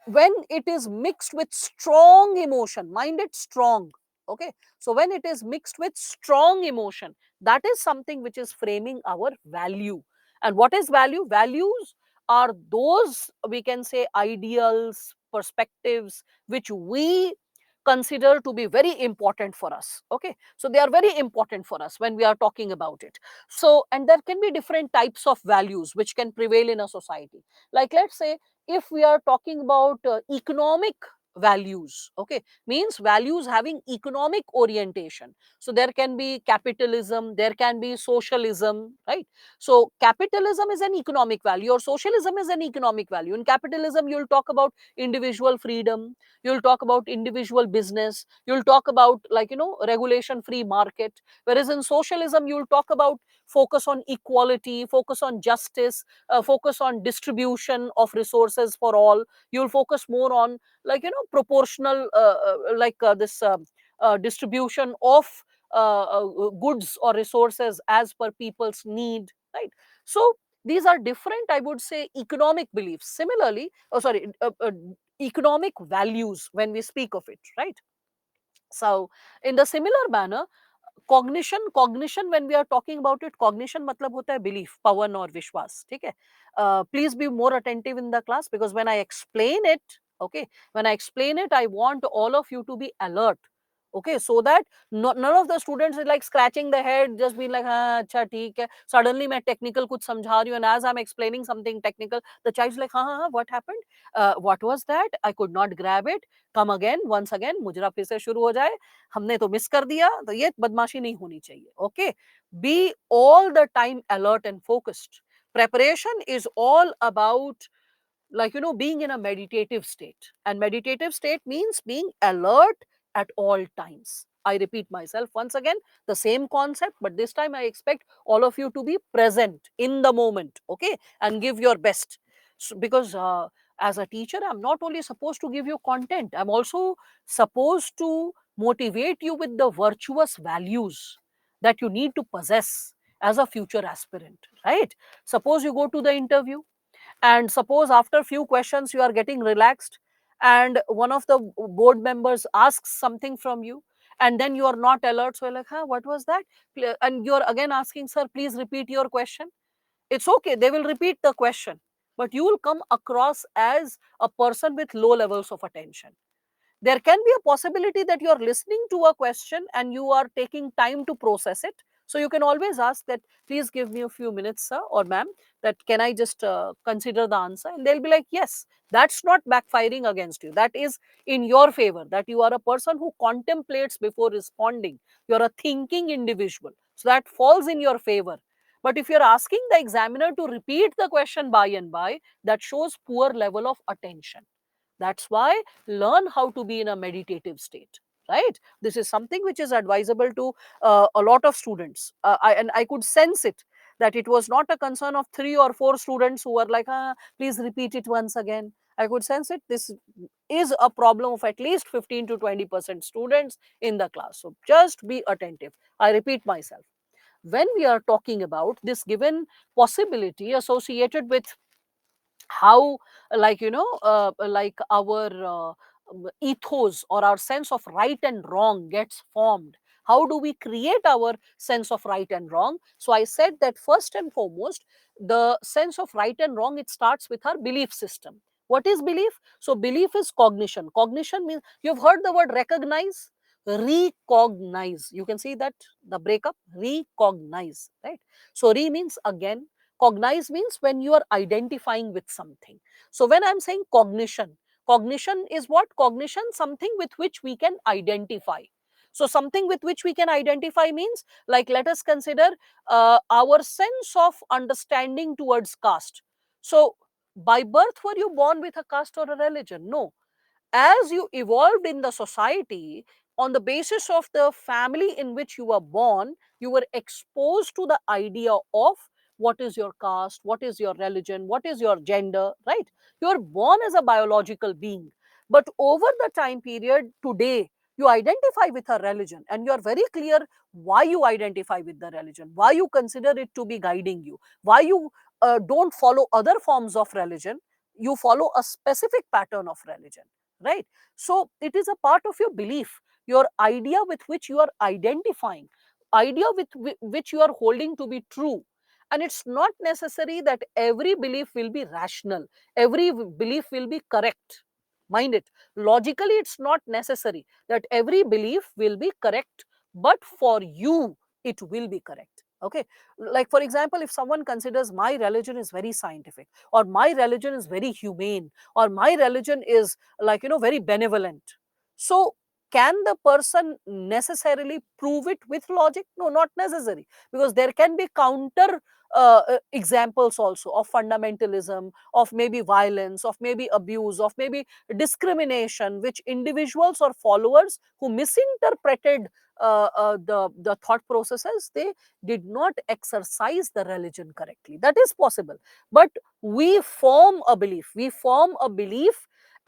when it is mixed with strong emotion, mind it, strong, okay, so when it is mixed with strong emotion, that is something which is framing our value. And what is value? Values are those, we can say, ideals, perspectives which we consider to be very important for us, okay, so they are very important for us when we are talking about it. So, and there can be different types of values which can prevail in a society. Like, let's say, if we are talking about economic values, okay, means values having economic orientation, so there can be capitalism, there can be socialism, right? So capitalism is an economic value or socialism is an economic value. In capitalism, you'll talk about individual freedom, you'll talk about individual business, you'll talk about, like, regulation free market. Whereas in socialism, you'll talk about focus on equality, focus on justice, focus on distribution of resources for all. You'll focus more on, like, proportional this distribution of goods or resources as per people's need, right? So these are different, I would say, economic beliefs. Similarly, oh sorry, economic values when we speak of it, right? So in the similar manner, cognition when we are talking about it, cognition मतलब होता है belief, pawan और विश्वास, ठीक है? Please be more attentive in the class, because when I explain it, okay, when I explain it, I want all of you to be alert, okay, so that none of the students is like scratching the head, just being like, हाँ अच्छा ठीक है, suddenly मैं technical कुछ समझा रही हूँ, and as I'm explaining something technical, the child's like, हाँ, what happened, what was that, I could not grab it, come again, once again, मुजरा फिर से शुरू हो जाए, हमने तो मिस कर दिया, तो ये बदमाशी नहीं होनी चाहिए, okay? Be all the time alert and focused. Preparation is all about, like, being in a meditative state, and meditative state means being alert at all times. I repeat myself once again, the same concept, but this time I expect all of you to be present in the moment, okay, and give your best. So, because as a teacher, I'm not only supposed to give you content, I'm also supposed to motivate you with the virtuous values that you need to possess as a future aspirant, right? Suppose you go to the interview, and suppose after few questions you are getting relaxed, and one of the board members asks something from you, and then you are not alert, so you're like, huh, what was that? And you're again asking, sir, please repeat your question. It's okay, they will repeat the question, but you will come across as a person with low levels of attention. There can be a possibility that you are listening to a question and you are taking time to process it. So you can always ask that, please give me a few minutes, sir or ma'am, that can I just consider the answer, and they'll be like, yes, that's not backfiring against you, that is in your favor, that you are a person who contemplates before responding, you're a thinking individual, so that falls in your favor. But if you're asking the examiner to repeat the question by and by, that shows poor level of attention. That's why learn how to be in a meditative state, right? This is something which is advisable to a lot of students. And I could sense it, that it was not a concern of 3 or 4 students who were like, please repeat it once again. I could sense it. This is a problem of at least 15 to 20% students in the class. So just be attentive. I repeat myself. When we are talking about this given possibility associated with how, like like our ethos or our sense of right and wrong gets formed, how do we create our sense of right and wrong? So I said that first and foremost, the sense of right and wrong, it starts with our belief system. What is belief? So belief is cognition. Cognition means, you've heard the word recognize, recognize. You can see that the breakup, recognize, right? So re means again, cognize means when you are identifying with something. So when I'm saying cognition, cognition is what? Cognition, something with which we can identify. So something with which we can identify means, like, let us consider our sense of understanding towards caste. So by birth, were you born with a caste or a religion? No. As you evolved in the society, on the basis of the family in which you were born, you were exposed to the idea of what is your caste, what is your religion, what is your gender, right? You are born as a biological being. But over the time period, today, you identify with a religion, and you are very clear why you identify with the religion, why you consider it to be guiding you, why you don't follow other forms of religion, you follow a specific pattern of religion, right? So it is a part of your belief, your idea with which you are identifying, idea with which you are holding to be true. And it's not necessary that every belief will be rational, every belief will be correct. Mind it, logically it's not necessary that every belief will be correct, but for you it will be correct. Okay, like for example, if someone considers my religion is very scientific, or my religion is very humane, or my religion is, like, very benevolent, so can the person necessarily prove it with logic? No, not necessary, because there can be counter examples also of fundamentalism, of maybe violence, of maybe abuse, of maybe discrimination, which individuals or followers who misinterpreted the thought processes, they did not exercise the religion correctly. That is possible. But we form a belief,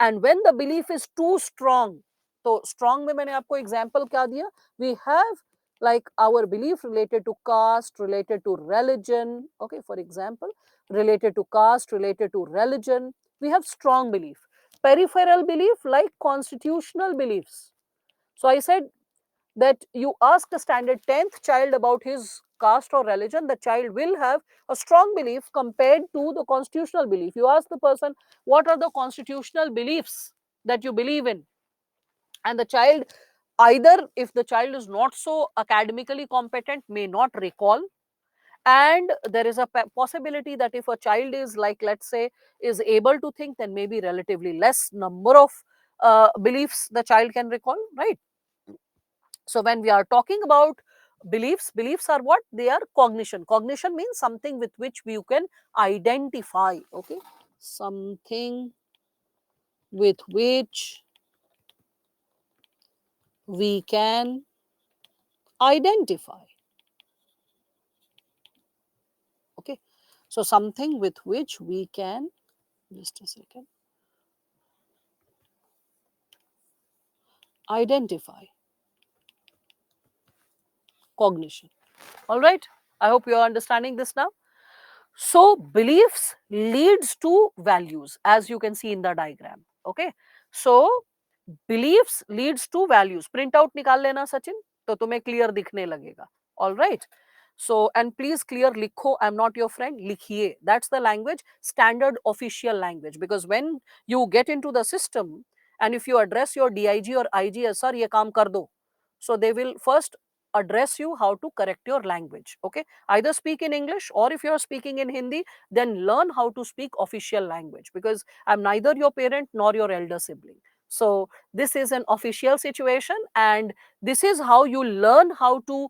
and when the belief is too strong, तो strong में मैंने आपको example क्या दिया? We have like our belief related to caste, related to religion. Okay, for example, related to caste, related to religion, we have strong belief. Peripheral belief like constitutional beliefs. So I said that you ask a standard 10th child about his caste or religion, the child will have a strong belief compared to the constitutional belief. You ask the person, what are the constitutional beliefs that you believe in? And the child, either if the child is not so academically competent, may not recall, and there is a possibility that if a child is, like, let's say, is able to think, then maybe relatively less number of beliefs the child can recall, right? So when we are talking about beliefs, beliefs are what? They are cognition. Cognition means something with which you can identify. Okay, something with which we can identify. Okay, so something with which we can, just a second, identify. Cognition. All right, I hope you are understanding this now. So beliefs leads to values, as you can see in the diagram. Okay, so beliefs leads to values. Print out निकाल लेना सचिन, तो तुम्हें clear दिखने लगेगा. All right. So, and please clear लिखो, I'm not your friend, लिखिए. That's the language, standard official language. Because when you get into the system, and if you address your DIG or IG as, sir, ये काम कर दो, so they will first address you how to correct your language. Okay, either speak in English, or if you're speaking in Hindi, then learn how to speak official language, because I'm neither your parent nor your elder sibling. So this is an official situation, and this is how you learn how to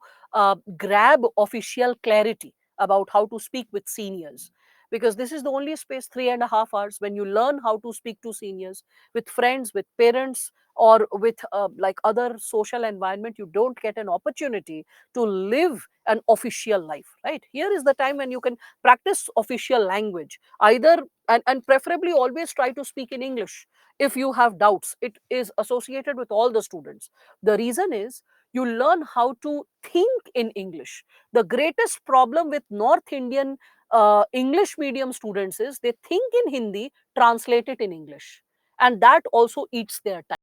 grab official clarity about how to speak with seniors, because this is the only space, 3.5 hours, when you learn how to speak to seniors, with friends, with parents, or with like other social environment. You don't get an opportunity to live an official life, right? Here is the time when you can practice official language, either, and preferably always try to speak in English. If you have doubts, it is associated with all the students. The reason is, you learn how to think in English. The greatest problem with North Indian English medium students is they think in Hindi, translate it in English, and that also eats their time.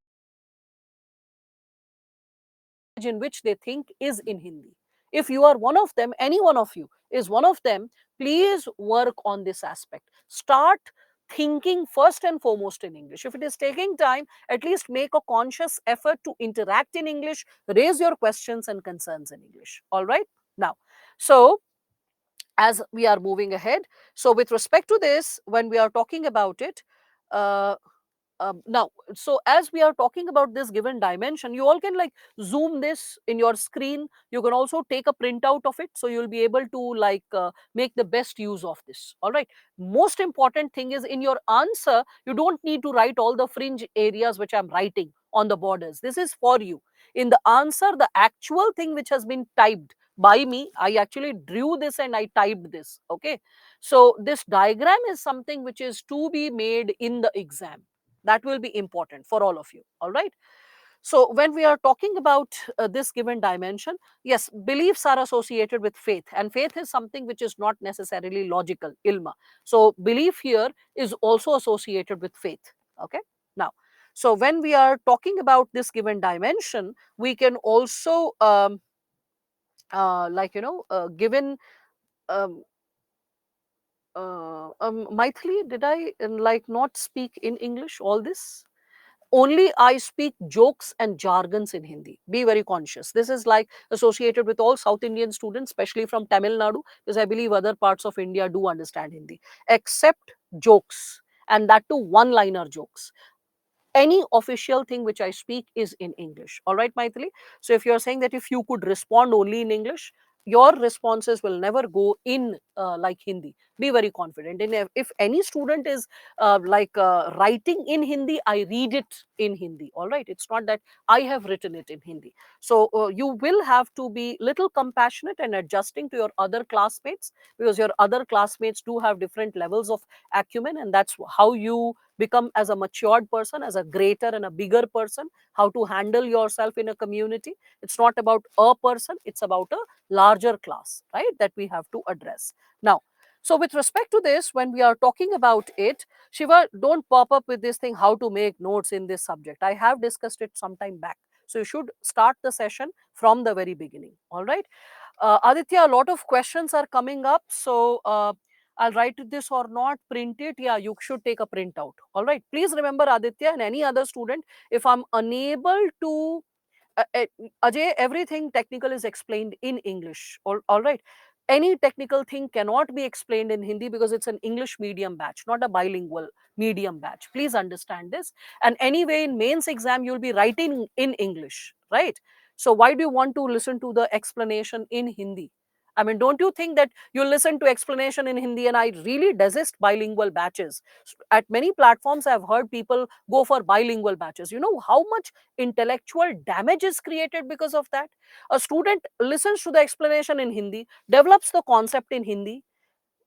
In which they think is in Hindi. If you are one of them, any one of you is one of them, please work on this aspect. Start thinking first and foremost in English. If it is taking time, at least make a conscious effort to interact in English, raise your questions and concerns in English. All right. Now, so as we are moving ahead, so with respect to this, when we are talking about it, uh, now, so as we are talking about this given dimension, you all can like zoom this in your screen. You can also take a printout of it, so you'll be able to like make the best use of this. All right. Most important thing is, in your answer, you don't need to write all the fringe areas which I'm writing on the borders. This is for you. In the answer, the actual thing which has been typed by me, I actually drew this and I typed this. Okay. So this diagram is something which is to be made in the exam. That will be important for all of you. All right. So when we are talking about this given dimension, yes, beliefs are associated with faith, and faith is something which is not necessarily logical, ilma. So belief here is also associated with faith. Okay. Now, so when we are talking about this given dimension, we can also given um, Maithili, did I like not speak in English all this? Only I speak jokes and jargons in Hindi. Be very conscious. This is like associated with all South Indian students, especially from Tamil Nadu, because I believe other parts of India do understand Hindi, except jokes, and that too one-liner jokes. Any official thing which I speak is in English. All right, Maithili. So if you're saying that if you could respond only in English, your responses will never go in like Hindi. Be very confident. And if any student is writing in Hindi, I read it in Hindi. All right. It's not that I have written it in Hindi. So you will have to be little compassionate and adjusting to your other classmates, because your other classmates do have different levels of acumen, and that's how you become as a matured person, as a greater and a bigger person, how to handle yourself in a community. It's not about a person, it's about a larger class, right, that we have to address. Now, so with respect to this, when we are talking about it, Shiva, don't pop up with this thing, how to make notes in this subject. I have discussed it some time back. So you should start the session from the very beginning. All right. Aditya, a lot of questions are coming up. So I'll write this or not, print it. Yeah, you should take a printout. All right. Please remember, Aditya and any other student, if I'm unable to, Ajay, everything technical is explained in English. All right. Any technical thing cannot be explained in Hindi, because it's an English medium batch, not a bilingual medium batch. Please understand this. And anyway, in mains exam, you'll be writing in English, right? So why do you want to listen to the explanation in Hindi? I mean, don't you think that you listen to explanation in Hindi? And I really desist bilingual batches. At many platforms, I've heard people go for bilingual batches. You know how much intellectual damage is created because of that? A student listens to the explanation in Hindi, develops the concept in Hindi,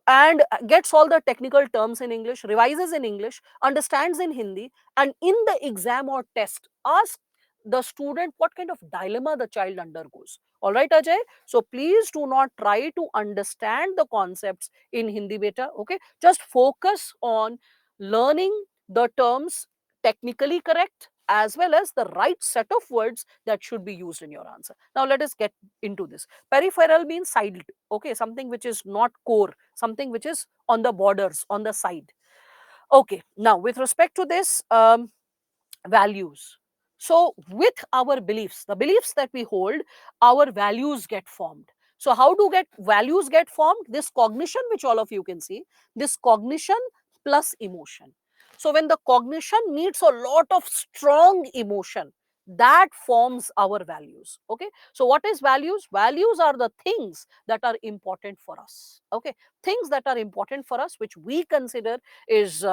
and gets all the technical terms in English, revises in English, understands in Hindi, and in the exam or test, ask the student what kind of dilemma the child undergoes. All right, Ajay? So please do not try to understand the concepts in Hindi, beta. Okay? Just focus on learning the terms technically correct, as well as the right set of words that should be used in your answer. Now, let us get into this. Peripheral means side, okay, something which is not core, something which is on the borders, on the side. Okay, now with respect to this, values. So with our beliefs, the beliefs that we hold, our values get formed. So how do get values get formed? This cognition, which all of you can see, this cognition plus emotion. So when the cognition meets a lot of strong emotion, that forms our values. Okay, so what is values? Values are the things that are important for us. Okay, things that are important for us, which we consider is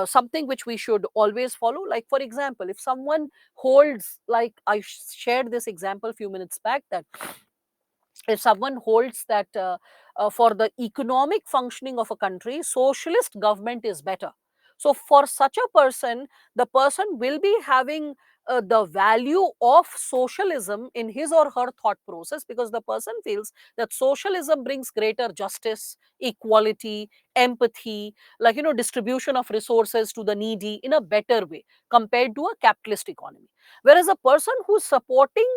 something which we should always follow. Like for example, if someone holds, like I shared this example a few minutes back, that if someone holds that for the economic functioning of a country, socialist government is better. So for such a person, the person will be having the value of socialism in his or her thought process, because the person feels that socialism brings greater justice, equality, empathy, like, distribution of resources to the needy in a better way compared to a capitalist economy. Whereas a person who's supporting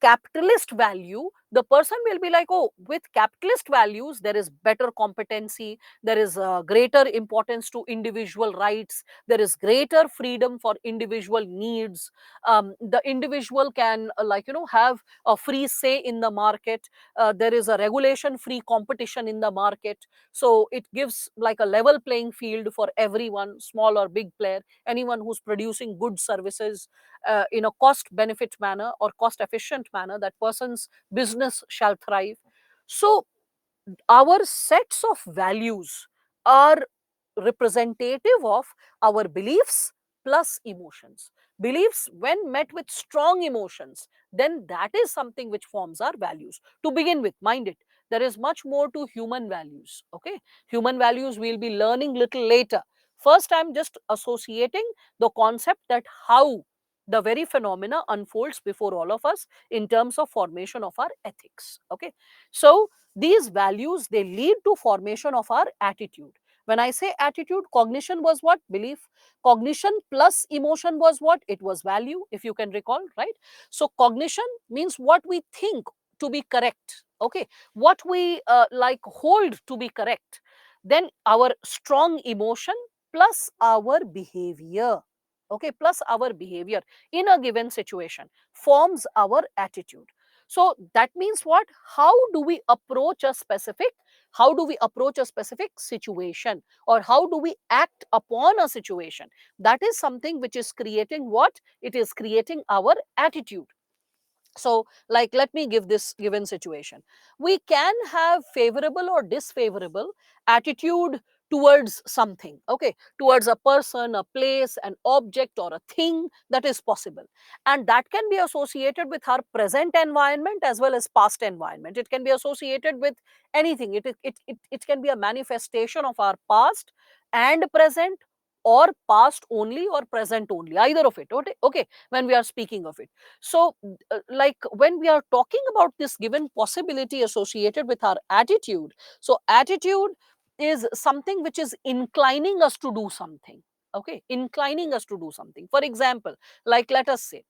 capitalist value, the person will be like, oh, with capitalist values there is better competency, there is greater importance to individual rights, there is greater freedom for individual needs, the individual can have a free say in the market, there is a regulation free competition in the market, so it gives like a level playing field for everyone, small or big player, anyone who's producing good services in a cost benefit manner or cost efficient manner, that person's business shall thrive. So our sets of values are representative of our beliefs plus emotions. Beliefs, when met with strong emotions, then that is something which forms our values. To begin with, mind it, there is much more to human values. Okay, human values we'll be learning little later. First, I'm just associating the concept that how the very phenomena unfolds before all of us in terms of formation of our ethics. Okay, so these values, they lead to formation of our attitude. When I say attitude, cognition was what? Belief. Cognition plus emotion was what? It was value, if you can recall, right? So cognition means what we think to be correct. Okay, what we hold to be correct. Then our strong emotion plus our behavior. Okay, plus our behavior in a given situation forms our attitude. So that means what? How do we approach a specific, how do we approach a specific situation, or how do we act upon a situation? That is something which is creating what? It is creating our attitude. So like, let me give this given situation. We can have favorable or disfavorable attitude towards something. Okay, towards a person, a place, an object, or a thing, that is possible. And that can be associated with our present environment as well as past environment. It can be associated with anything. It can be a manifestation of our past and present, or past only or present only, either of it. Okay, okay, when we are speaking of it. So like when we are talking about this given possibility associated with our attitude, so attitude is something which is inclining us to do something. Okay, inclining us to do something. For example, like let us say,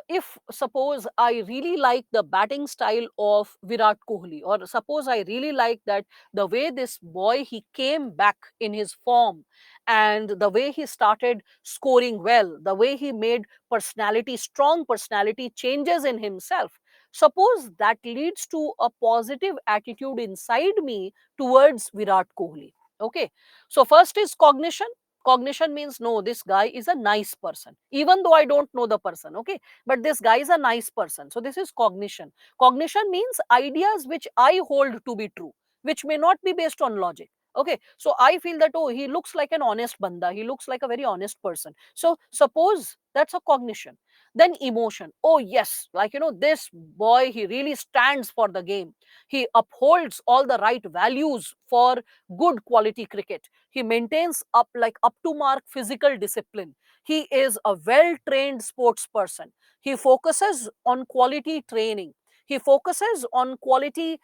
if suppose I really like the batting style of Virat Kohli, or suppose I really like that the way this boy, he came back in his form, and the way he started scoring well, the way he made personality, strong personality changes in himself, suppose that leads to a positive attitude inside me towards Virat Kohli. Okay, so first is cognition. Cognition means, no, this guy is a nice person, even though I don't know the person. Okay, but this guy is a nice person, so this is cognition. Cognition means ideas which I hold to be true, which may not be based on logic. Okay, so I feel that, oh, he looks like an honest banda, he looks like a very honest person, so suppose that's a cognition. Then emotion, oh yes, like, this boy, he really stands for the game, he upholds all the right values for good quality cricket, he maintains up to mark physical discipline, he is a well trained sports person, he focuses on quality training, he focuses on quality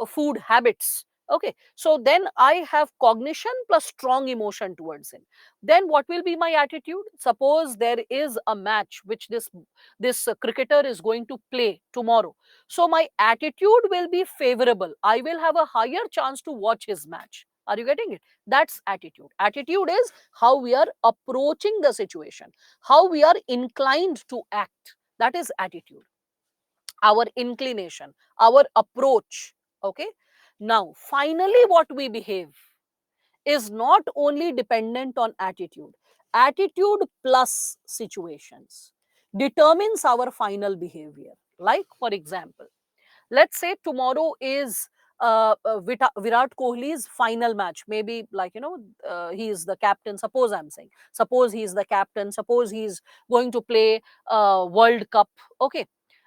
food habits. Okay, so then I have cognition plus strong emotion towards him. Then what will be my attitude? Suppose there is a match which this cricketer is going to play tomorrow, so my attitude will be favorable, I will have a higher chance to watch his match. Are you getting it? That's attitude. Attitude is how we are approaching the situation, how we are inclined to act. That is attitude, our inclination, our approach. Okay. Now, finally, what we behave is not only dependent on attitude. Attitude plus situations determines our final behavior. Like, for example, let's say tomorrow is Virat Kohli's final match. Maybe, like, he is the captain. Suppose I'm saying, suppose he's the captain. Suppose he's going to play World Cup. Okay,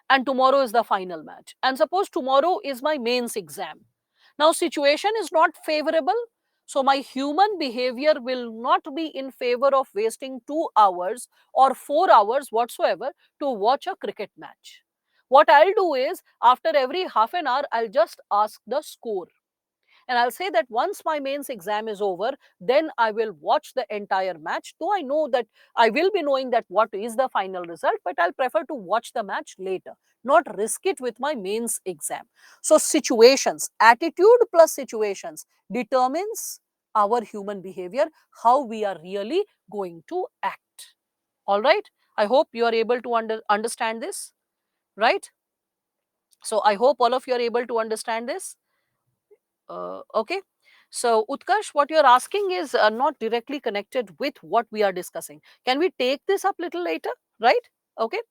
and tomorrow is the final match. And suppose tomorrow is my mains exam. Now, situation is not favorable. So my human behavior will not be in favor of wasting 2 hours or 4 hours whatsoever to watch a cricket match. What I'll do is, after every half an hour, I'll just ask the score. And I'll say that once my mains exam is over, then I will watch the entire match. Though I know that I will be knowing that what is the final result, but I'll prefer to watch the match later, not risk it with my mains exam. So situations, attitude plus situations determines our human behavior, how we are really going to act. All right. I hope you are able to understand this, right? So I hope all of you are able to understand this. Okay. So, Utkarsh, what you're asking is not directly connected with what we are discussing. Can we take this up little later? Right? Okay.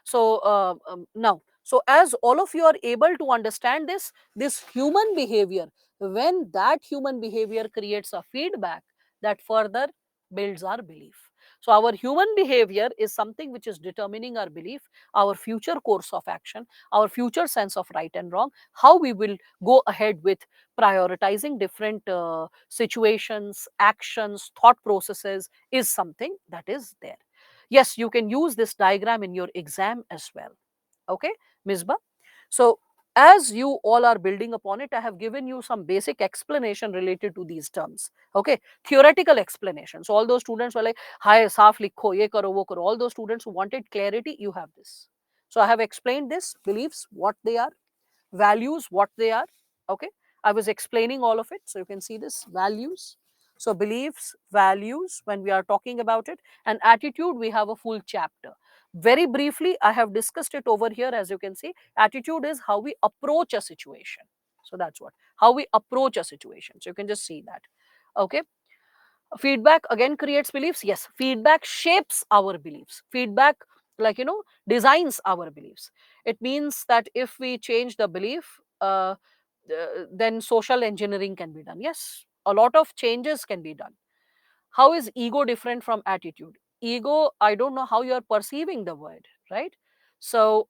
So, now, so as all of you are able to understand this human behavior, when that human behavior creates a feedback that further builds our belief. So, our human behavior is something which is determining our belief, our future course of action, our future sense of right and wrong, how we will go ahead with prioritizing different situations, actions, thought processes is something that is there. Yes, you can use this diagram in your exam as well. Okay, Misbah. So, as you all are building upon it, I have given you some basic explanation related to these terms. Okay, theoretical explanation. So, all those students were like, "Hi, saaf likho, ye karo, wo karo." All those students who wanted clarity, you have this. So, I have explained this beliefs, what they are, values, what they are. Okay, I was explaining all of it, so you can see this values. So beliefs, values, when we are talking about it, and attitude, we have a full chapter. Very briefly, I have discussed it over here. As you can see, attitude is how we approach a situation. So that's what, how we approach a situation. So you can just see that. Okay. Feedback again creates beliefs. Yes, feedback shapes our beliefs. Feedback, like, designs our beliefs. It means that if we change the belief, then social engineering can be done. Yes, a lot of changes can be done. How is ego different from attitude? Ego, I don't know how you are perceiving the word, right? So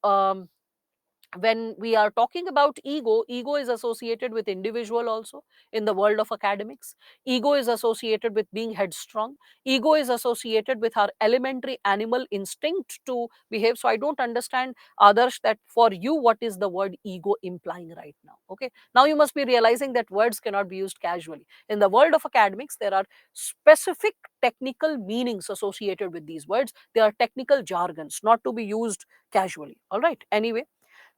when we are talking about ego, ego is associated with individual also. In the world of academics, ego is associated with being headstrong. Ego is associated with our elementary animal instinct to behave. So I don't understand, others, that for you, what is the word ego implying right now? Okay, now you must be realizing that words cannot be used casually. In the world of academics, there are specific technical meanings associated with these words. They are technical jargons, not to be used casually. All right, anyway.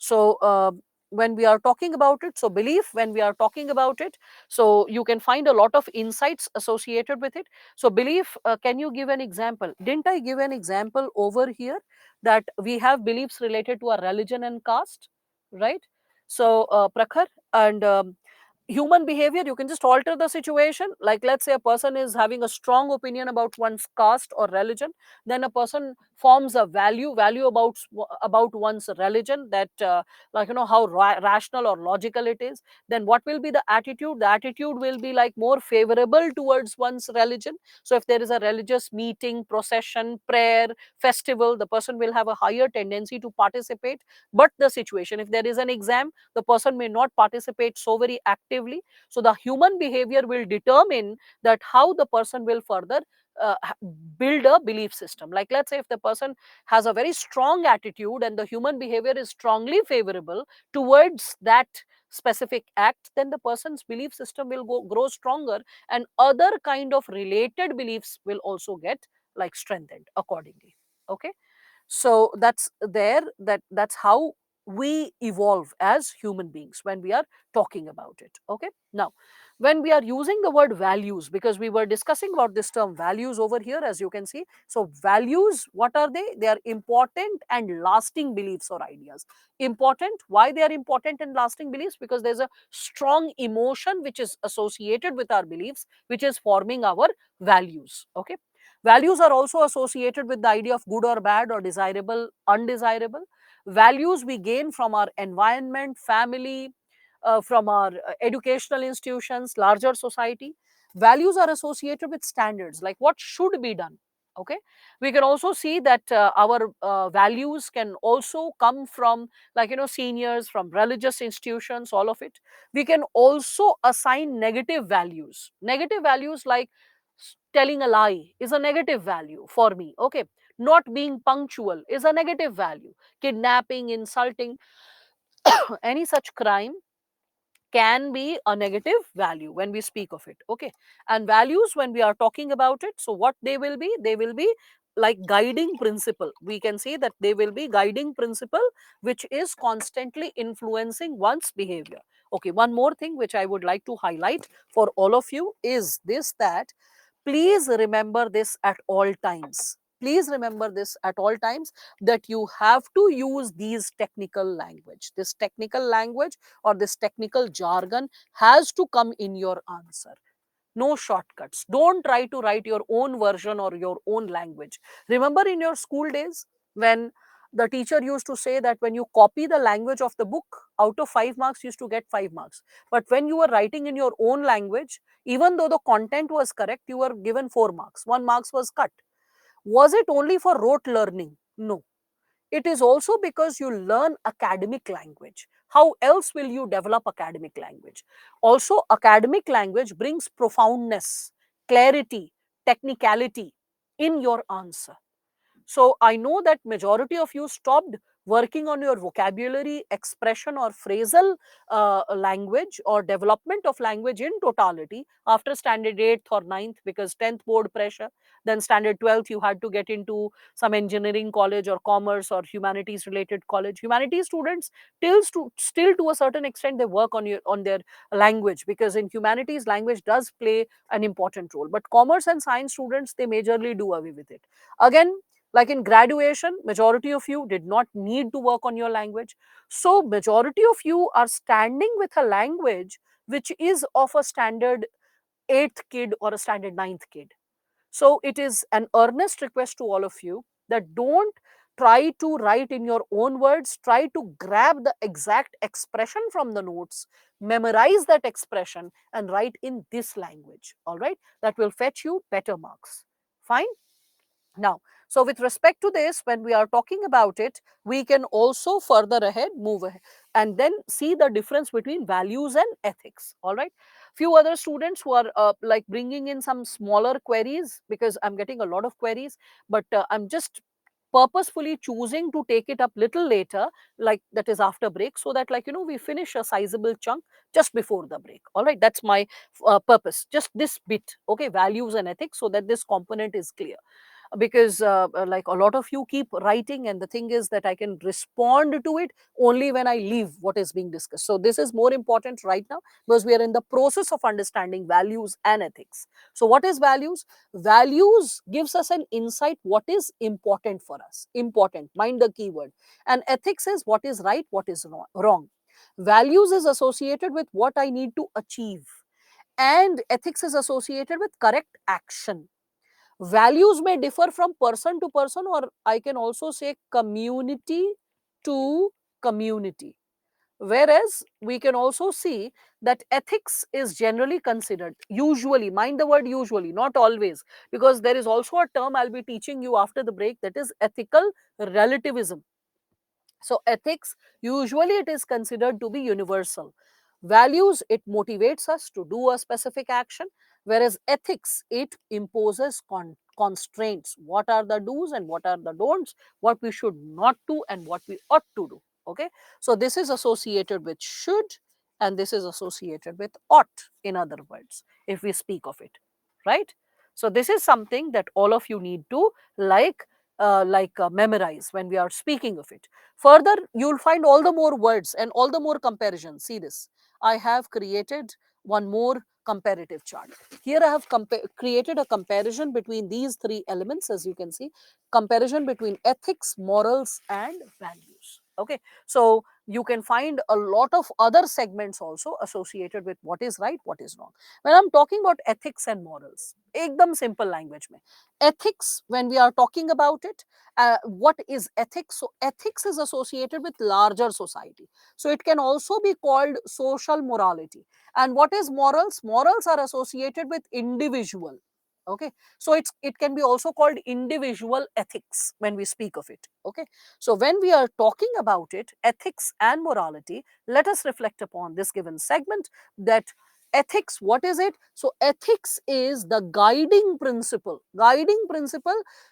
So when we are talking about it, so belief, when we are talking about it, so you can find a lot of insights associated with it. So belief, can you give an example? Didn't I give an example over here that we have beliefs related to our religion and caste, right? So Prakhar, and human behavior, you can just alter the situation. Like, let's say a person is having a strong opinion about one's caste or religion, then a person forms a value about one's religion, that like, how rational or logical it is. Then what will be the attitude? The attitude will be like more favorable towards one's religion. So if there is a religious meeting, procession, prayer, festival, the person will have a higher tendency to participate. But the situation, if there is an exam, the person may not participate so very actively. So the human behavior will determine that how the person will further uh, build a belief system. Like, let's say if the person has a very strong attitude and the human behavior is strongly favorable towards that specific act, then the person's belief system will grow stronger, and other kind of related beliefs will also get like strengthened accordingly. Okay, so that's there, that's how we evolve as human beings when we are talking about it. Okay, now when we are using the word values, because we were discussing about this term values over here, as you can see. So values, what are they? They are important and lasting beliefs or ideas. Important, why they are important and lasting beliefs? Because there's a strong emotion which is associated with our beliefs, which is forming our values. Okay, values are also associated with the idea of good or bad, or desirable, undesirable. Values we gain from our environment, family, from our educational institutions, larger society. Values are associated with standards, like what should be done. Okay, we can also see that our values can also come from, like, seniors, from religious institutions, all of it. We can also assign negative values. Negative values like telling a lie is a negative value for me. Okay, not being punctual is a negative value. Kidnapping, insulting, any such crime can be a negative value when we speak of it. Okay, and values, when we are talking about it, so what they will be? They will be like guiding principle. We can say that they will be guiding principle which is constantly influencing one's behavior. Okay, one more thing which I would like to highlight for all of you is this, that please remember this at all times. Please remember this at all times, that you have to use these technical language. This technical language or this technical jargon has to come in your answer. No shortcuts. Don't try to write your own version or your own language. Remember in your school days when the teacher used to say that when you copy the language of the book, out of 5 marks, you used to get 5 marks. But when you were writing in your own language, even though the content was correct, you were given 4 marks. 1 marks was cut. Was it only for rote learning? No. It is also because you learn academic language. How else will you develop academic language? Also, academic language brings profoundness, clarity, technicality in your answer. So I know that majority of you stopped working on your vocabulary, expression, or phrasal language, or development of language in totality after standard 8th or ninth, because 10th board pressure. Then standard 12th you had to get into some engineering college or commerce or humanities related college. Humanities students still to a certain extent they work on their language, because in humanities language does play an important role. But commerce and science students, they majorly do away with it. Again, like in graduation, majority of you did not need to work on your language. So majority of you are standing with a language which is of a standard 8th kid or a standard 9th kid. So it is an earnest request to all of you that don't try to write in your own words. Try to grab the exact expression from the notes, memorize that expression, and write in this language. All right, that will fetch you better marks. Fine. Now, so with respect to this, when we are talking about it, we can also further ahead, move ahead, and then see the difference between values and ethics. All right. Few other students who are like bringing in some smaller queries, because I'm getting a lot of queries, but I'm just purposefully choosing to take it up little later, like that is after break, so that, like, we finish a sizable chunk just before the break. All right, that's my purpose, just this bit. Okay, values and ethics, so that this component is clear, because like a lot of you keep writing, and the thing is that I can respond to it only when I leave what is being discussed. So this is more important right now, because we are in the process of understanding values and ethics. So what is values? Values gives us an insight what is important for us. Important, mind the keyword. And ethics is what is right, what is wrong. Values is associated with what I need to achieve, and ethics is associated with correct action. Values may differ from person to person, or I can also say community to community. Whereas we can also see that ethics is generally considered, usually, mind the word usually, not always, because there is also a term I'll be teaching you after the break, that is ethical relativism. So ethics, usually it is considered to be universal. Values, it motivates us to do a specific action, whereas ethics, it imposes constraints. What are the do's and what are the don'ts, what we should not do and what we ought to do. Okay, so this is associated with should, and this is associated with ought, in other words, if we speak of it, right? So this is something that all of you need to memorize when we are speaking of it. Further, you'll find all the more words and all the more comparisons. See this. I have created one more comparative chart. Here I have created a comparison between these three elements, as you can see, comparison between ethics, morals, and values. Okay, so you can find a lot of other segments also associated with what is right, what is wrong. When I'm talking about ethics and morals, ekdam simple language mein, ethics, when we are talking about it, what is ethics? So ethics is associated with larger society, so it can also be called social morality. And what is morals? Morals are associated with individual. Okay, so it can be also called individual ethics when we speak of it. Okay, so when we are talking about it, ethics and morality, let us reflect upon this given segment, that ethics, what is it? So ethics is the guiding principle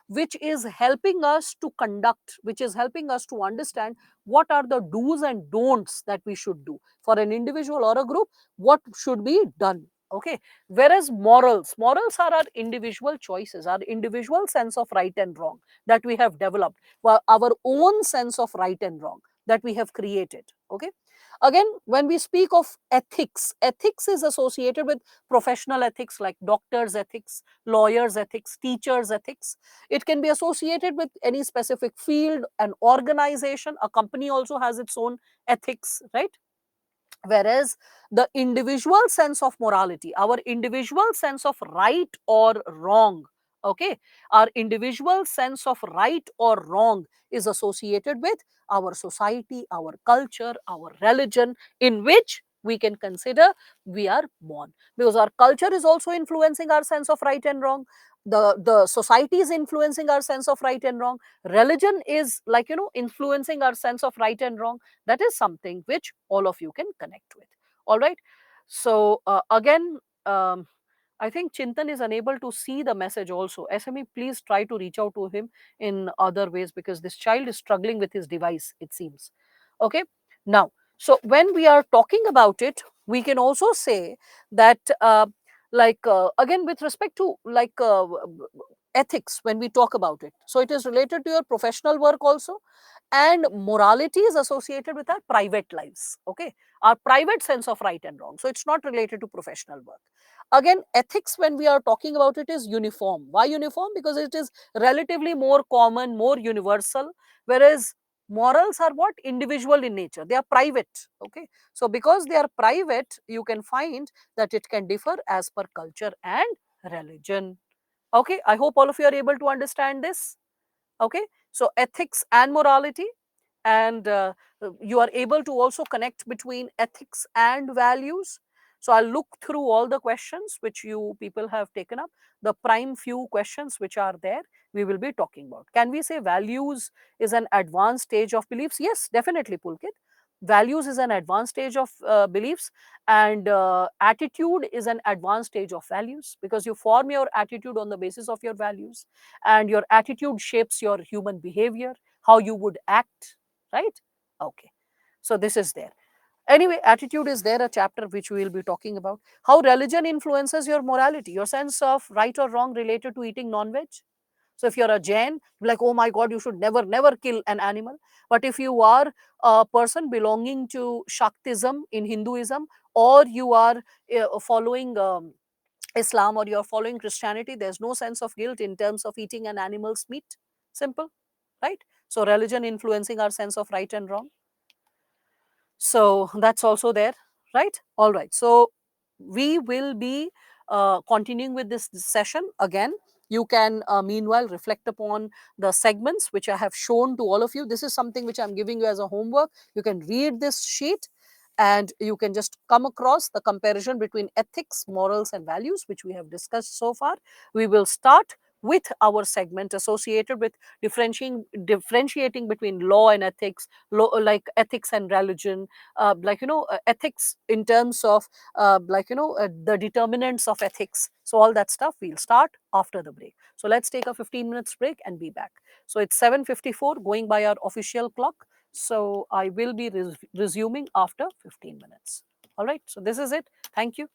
which is helping us to conduct, which is helping us to understand what are the do's and don'ts that we should do for an individual or a group, what should be done. Okay, whereas morals are our individual choices, our individual sense of right and wrong that we have developed, our own sense of right and wrong that we have created. Okay, again, when we speak of ethics, ethics is associated with professional ethics like doctors ethics, lawyers ethics, teachers ethics. It can be associated with any specific field, an organization, a company also has its own ethics, right? Whereas the individual sense of morality, our individual sense of right or wrong, okay, our individual sense of right or wrong is associated with our society, our culture, our religion, in which we can consider we are born, because our culture is also influencing our sense of right and wrong, the society is influencing our sense of right and wrong, religion is, like, influencing our sense of right and wrong. That is something which all of you can connect with. All right, so again, I think Chintan is unable to see the message also. SME, please try to reach out to him in other ways, because this child is struggling with his device, it seems. Okay, now, so when we are talking about it, we can also say that again, with respect to ethics, when we talk about it, so it is related to your professional work also, and morality is associated with our private lives. Okay, our private sense of right and wrong, so it's not related to professional work. Again, ethics, when we are talking about it, is uniform. Why uniform? Because it is relatively more common, more universal, whereas morals are what? Individual in nature, they are private. Okay, so because they are private, you can find that it can differ as per culture and religion. Okay, I hope all of you are able to understand this. Okay, so ethics and morality, and you are able to also connect between ethics and values. So I'll look through all the questions which you people have taken up, the prime few questions which are there, we will be talking about. Can we say values is an advanced stage of beliefs? Yes, definitely, Pulkit. Values is an advanced stage of beliefs, and attitude is an advanced stage of values, because you form your attitude on the basis of your values, and your attitude shapes your human behavior, how you would act, right? Okay, so this is there. Anyway, attitude is there, a chapter which we will be talking about. How religion influences your morality, your sense of right or wrong related to eating non-veg. So if you're a Jain, like, oh my God, you should never kill an animal. But if you are a person belonging to Shaktism in Hinduism, or you are following Islam, or you're following Christianity, there's no sense of guilt in terms of eating an animal's meat. Simple, right? So religion influencing our sense of right and wrong. So that's also there, right? All right. So we will be continuing with this session again. You can meanwhile reflect upon the segments which I have shown to all of you. This is something which I'm giving you as a homework. You can read this sheet, and you can just come across the comparison between ethics, morals, and values, which we have discussed so far. We will start with our segment associated with differentiating between law and ethics, like ethics and religion, ethics in terms of the determinants of ethics. So all that stuff we'll start after the break. So let's take a 15 minutes break and be back. So it's 7:54 going by our official clock. So I will be resuming after 15 minutes. All right, so this is it. Thank you.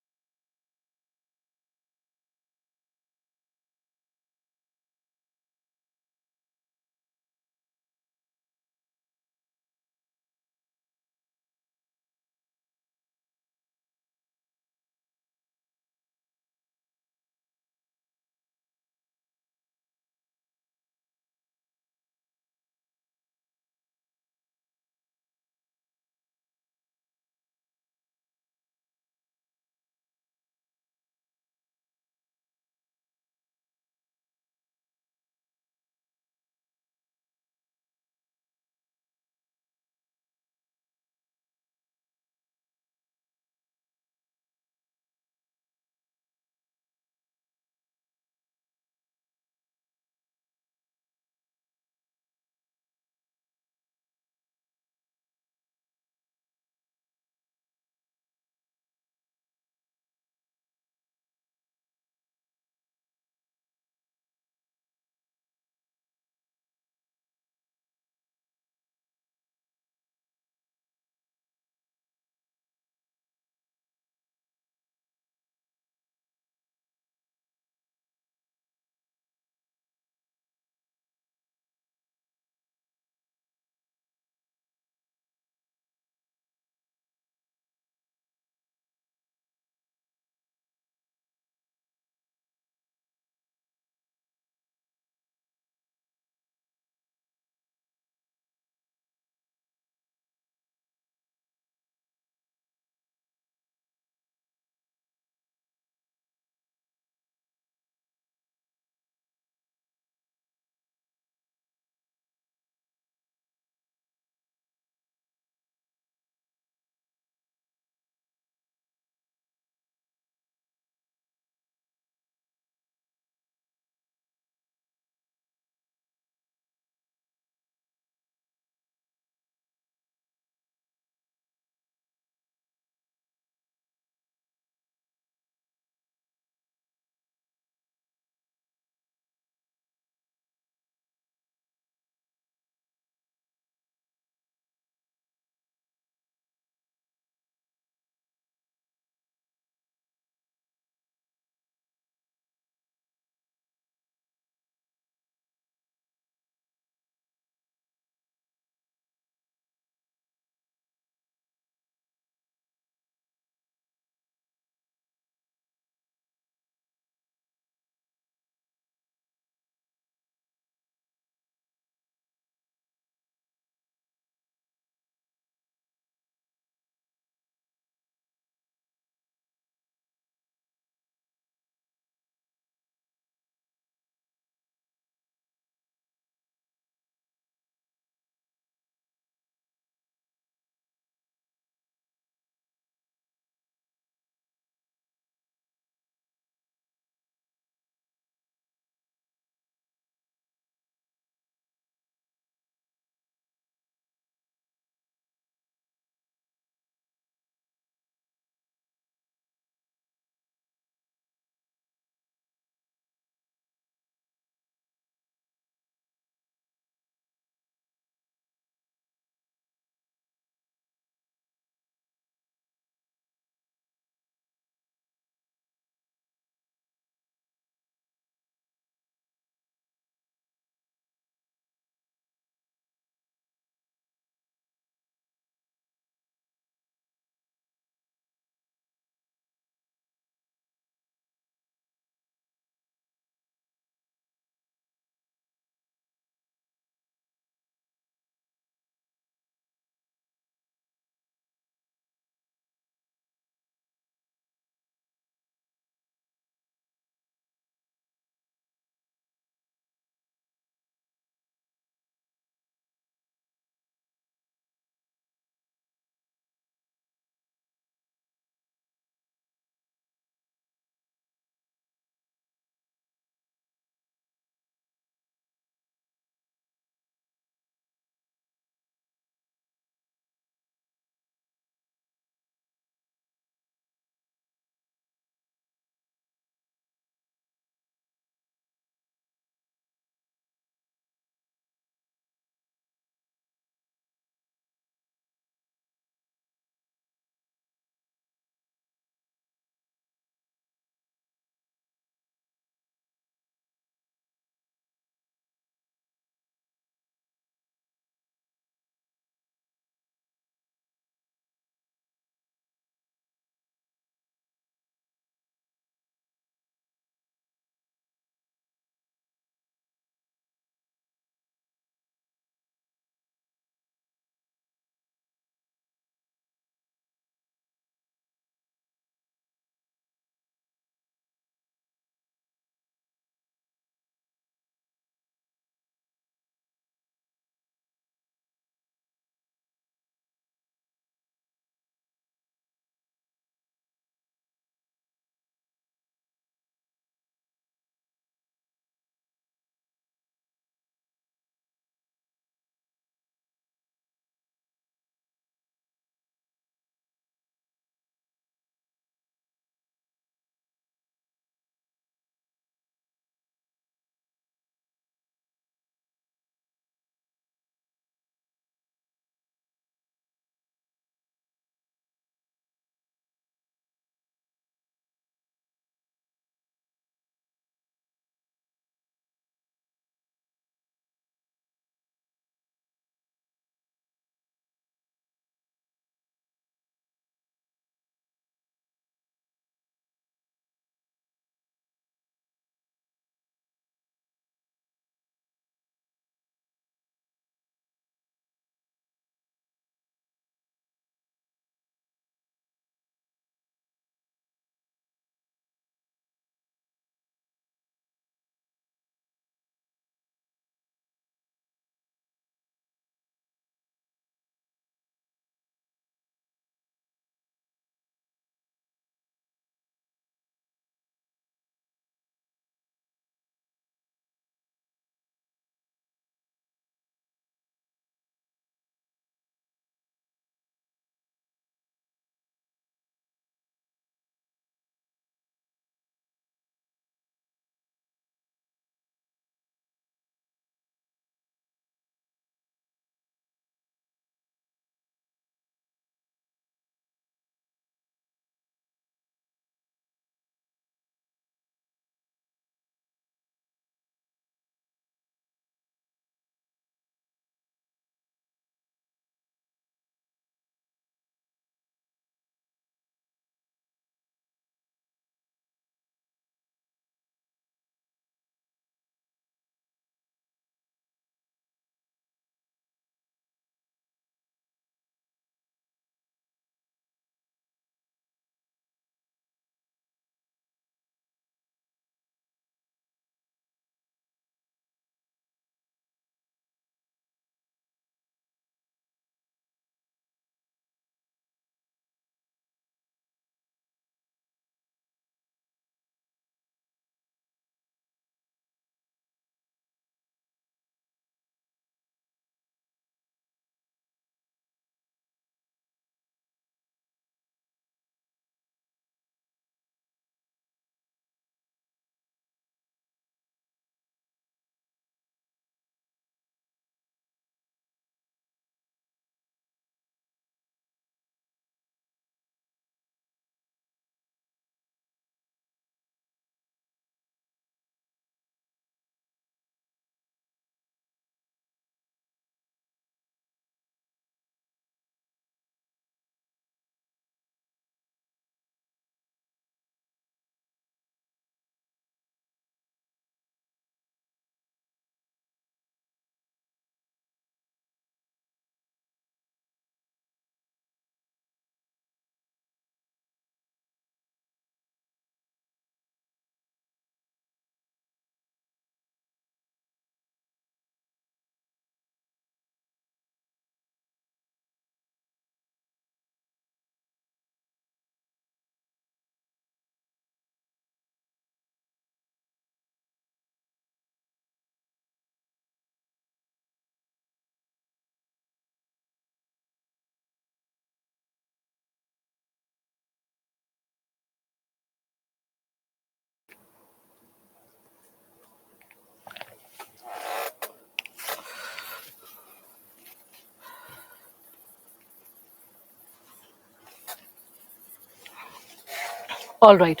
All right.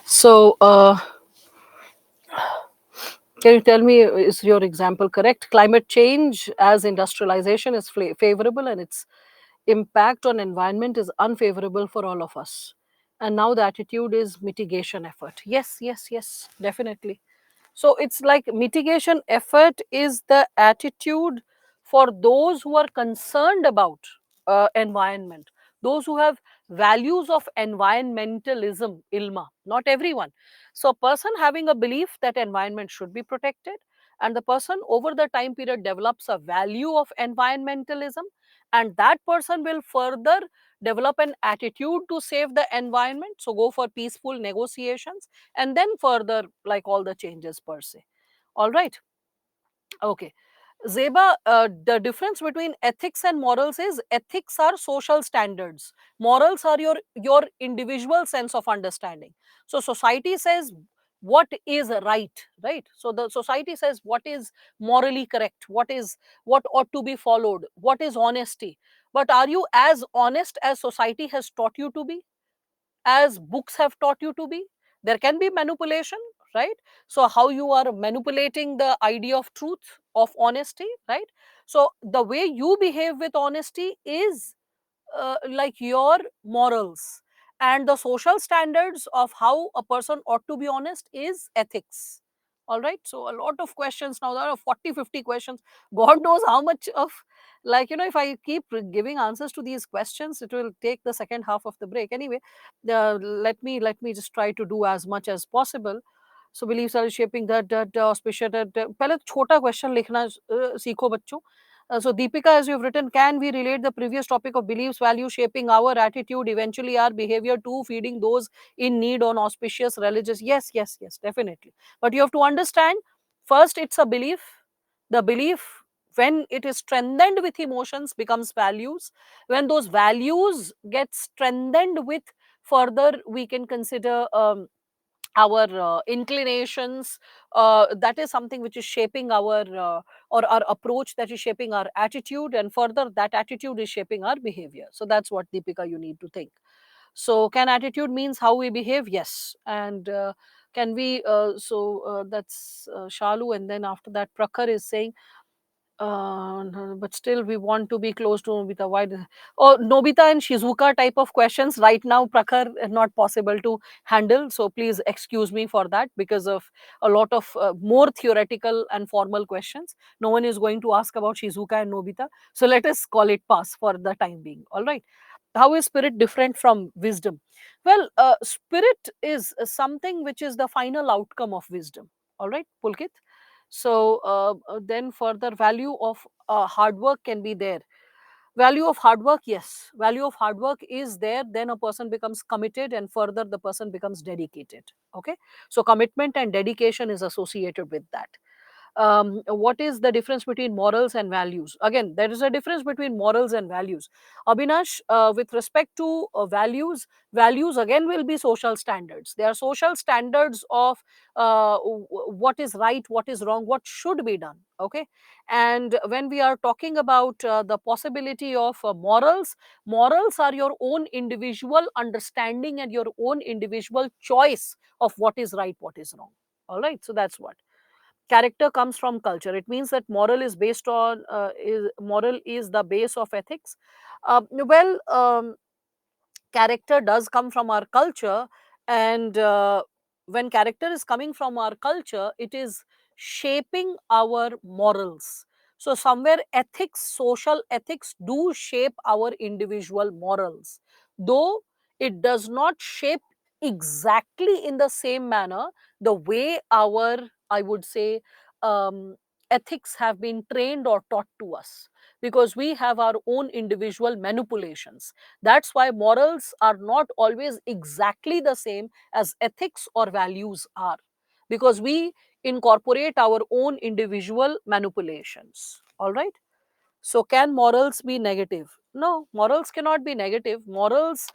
So, can you tell me, is your example correct? Climate change as industrialization is favorable and its impact on environment is unfavorable for all of us. And now the attitude is mitigation effort. Yes, yes, yes, definitely. So it's like mitigation effort is the attitude for those who are concerned about environment, those who have values of environmentalism, ilma, not everyone. So a person having a belief that environment should be protected, and the person over the time period develops a value of environmentalism, and that person will further develop an attitude to save the environment, so go for peaceful negotiations, and then further like all the changes per se. All right. Okay. Zeba, the difference between ethics and morals is ethics are social standards. Morals are your individual sense of understanding. So society says what is right? So the society says what is morally correct, what ought to be followed, what is honesty. But are you as honest as society has taught you to be? As books have taught you to be? There can be manipulation, right? So how you are manipulating the idea of truth, of honesty, right? So the way you behave with honesty is like your morals, and the social standards of how a person ought to be honest is ethics. All right, so a lot of questions now. There are 40, 50 questions. God knows how much of, like, if I keep giving answers to these questions, it will take the second half of the break anyway. Let me just try to do as much as possible. So beliefs are shaping that auspicious that पहले छोटा question लिखना सीखो बच्चों. So Deepika, as you've written, can we relate the previous topic of beliefs, values shaping our attitude, eventually our behavior to feeding those in need on auspicious religious? Yes, yes, yes, definitely. But you have to understand, first it's a belief. The belief, when it is strengthened with emotions, becomes values. When those values get strengthened with, further we can consider our inclinations, that is something which is shaping our or our approach, that is shaping our attitude, and further that attitude is shaping our behavior. So that's what, Deepika, you need to think. So can attitude means how we behave? Yes. And can we that's Shalu, and then after that Prakhar is saying, no, but still we want to be close to Nobita. Why? Oh, Nobita and Shizuka type of questions right now, Prakhar, not possible to handle. So please excuse me for that, because of a lot of more theoretical and formal questions. No one is going to ask about Shizuka and Nobita. So let us call it pass for the time being. All right. How is spirit different from wisdom? Well, spirit is something which is the final outcome of wisdom. All right, Pulkit. So then further value of hard work can be there. Value of hard work, yes, value of hard work is there. Then a person becomes committed, and further the person becomes dedicated. Okay, so commitment and dedication is associated with that. What is the difference between morals and values? Again, there is a difference between morals and values. Abhinash, with respect to values again will be social standards. They are social standards of what is right, what is wrong, what should be done. Okay, and when we are talking about the possibility of morals are your own individual understanding and your own individual choice of what is right, what is wrong. All right, so that's what. Character comes from culture. It means that moral is based on moral is the base of ethics. Well, character does come from our culture, and when character is coming from our culture, it is shaping our morals. So somewhere ethics, social ethics do shape our individual morals, though it does not shape exactly in the same manner the way our, I would say, um, ethics have been trained or taught to us, because we have our own individual manipulations. That's why morals are not always exactly the same as ethics or values are, because we incorporate our own individual manipulations. All right. So, can morals be negative? No, morals cannot be negative. Morals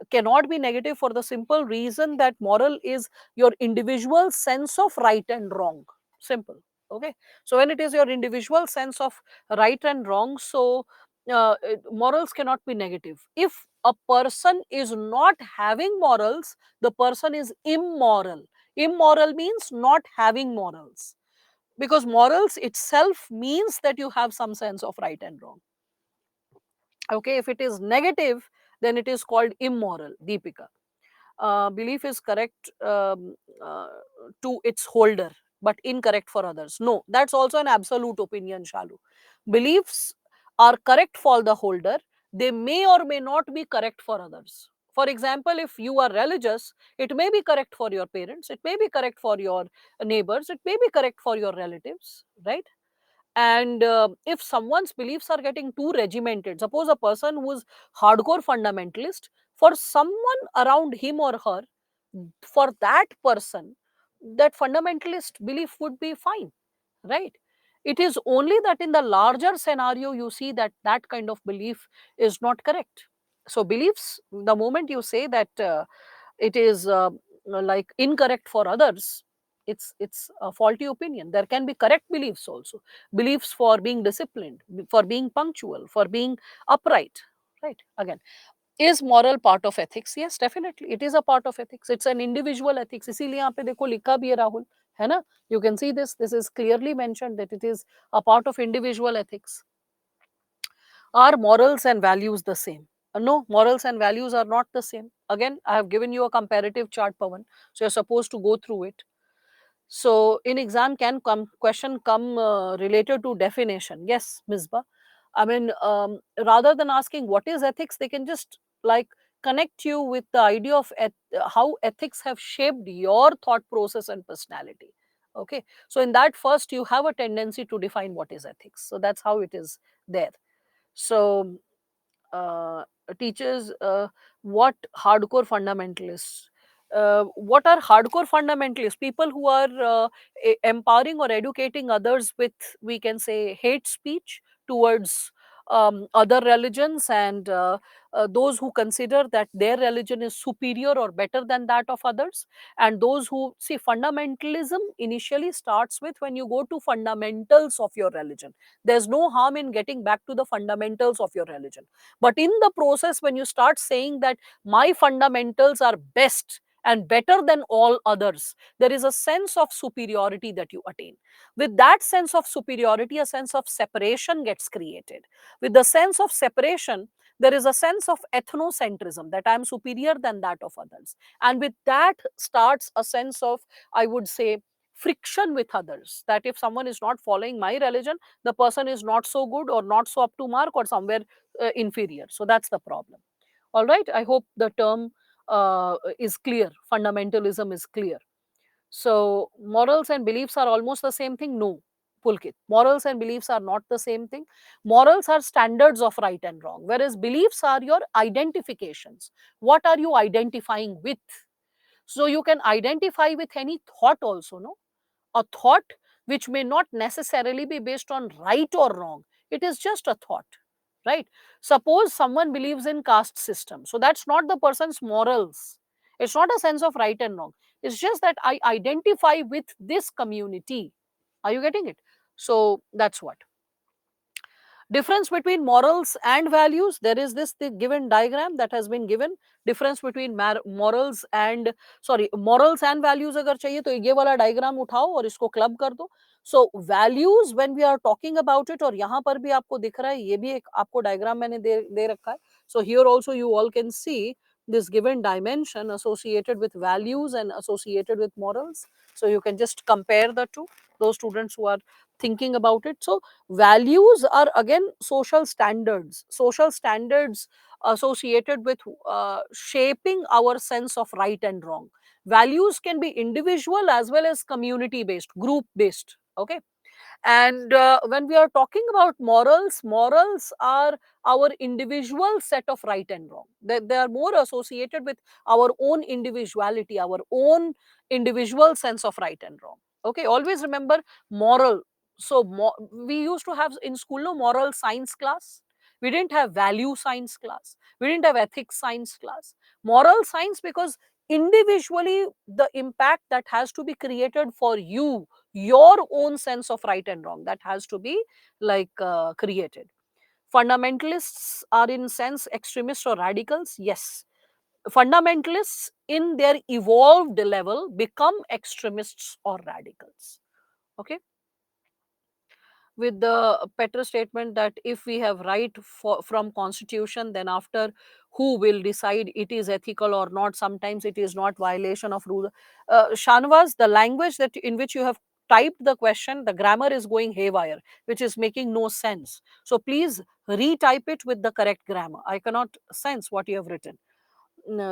cannot be negative for the simple reason that moral is your individual sense of right and wrong. Simple. Okay. So, when it is your individual sense of right and wrong, so morals cannot be negative. If a person is not having morals, the person is immoral. Immoral means not having morals, because morals itself means that you have some sense of right and wrong. Okay, if it is negative, then it is called immoral. Deepika, belief is correct to its holder, but incorrect for others. No, that's also an absolute opinion, Shalu. Beliefs are correct for the holder, they may or may not be correct for others. For example, if you are religious, it may be correct for your parents, it may be correct for your neighbors, it may be correct for your relatives, right? And if someone's beliefs are getting too regimented, suppose a person who's hardcore fundamentalist, for someone around him or her, for that person, that fundamentalist belief would be fine, right? It is only that in the larger scenario you see that that kind of belief is not correct. So beliefs, the moment you say that it is like incorrect for others, it's a faulty opinion. There can be correct beliefs also, beliefs for being disciplined, for being punctual, for being upright, right? Again, is moral part of ethics? Yes, definitely it is a part of ethics. It's an individual ethics. इसीलिए यहाँ पे देखो लिखा भी है राहुल, है ना? You can see this is clearly mentioned that it is a part of individual ethics. Are morals and values the same? No, morals and values are not the same. Again, I have given you a comparative chart, Pawan, so you're supposed to go through it. So in exam, can come question come related to definition? Yes, Misbah. I mean, rather than asking what is ethics, they can just like connect you with the idea of how ethics have shaped your thought process and personality. Okay, so in that first you have a tendency to define what is ethics. So that's how it is there. So uh, teaches what hardcore fundamentalists, what are hardcore fundamentalists? People who are empowering or educating others with, we can say, hate speech towards other religions, and those who consider that their religion is superior or better than that of others, and those who see fundamentalism initially starts with when you go to fundamentals of your religion. There's no harm in getting back to the fundamentals of your religion, but in the process, when you start saying that my fundamentals are best and better than all others, there is a sense of superiority that you attain. With that sense of superiority, a sense of separation gets created. With the sense of separation, there is a sense of ethnocentrism, that I am superior than that of others. And with that starts a sense of, I would say, friction with others, that if someone is not following my religion, the person is not so good or not so up to mark or somewhere inferior. So that's the problem. All right. I hope the term is clear. Fundamentalism is clear. So morals and beliefs are almost the same thing. No, Pulkit. Morals and beliefs are not the same thing. Morals are standards of right and wrong, whereas beliefs are your identifications. What are you identifying with? So you can identify with any thought also, no? A thought which may not necessarily be based on right or wrong. It is just a thought, right? Suppose someone believes in caste system, so that's not the person's morals. It's not a sense of right and wrong. It's just that I identify with this community. Are you getting it? So that's what. Difference between morals and values, there is this the given diagram that has been given. Difference between morals and, sorry, morals and values अगर चाहिए तो ये वाला diagram उठाओ और इसको club कर दो. So values, when we are talking about it, और यहाँ पर भी आपको दिख रहा है, ये भी एक आपको diagram मैंने दे रखा है. So here also you all can see this given dimension associated with values and associated with morals. So you can just compare the two, those students who are thinking about it. So values are again social standards associated with shaping our sense of right and wrong. Values can be individual as well as community based, group based. Okay. And when we are talking about morals, morals are our individual set of right and wrong. They are more associated with our own individuality, our own individual sense of right and wrong. Okay, always remember moral. So we used to have in school no moral science class. We didn't have value science class. We didn't have ethics science class. Moral science, because individually the impact that has to be created for you, your own sense of right and wrong, that has to be like created. Fundamentalists are in sense extremists or radicals? Yes. Fundamentalists in their evolved level become extremists or radicals. Okay. With the Petter statement that if we have right from constitution, then after who will decide it is ethical or not, sometimes it is not violation of rule. Shanvas, the language that in which you have typed the question, the grammar is going haywire, which is making no sense. So please retype it with the correct grammar. I cannot sense what you have written.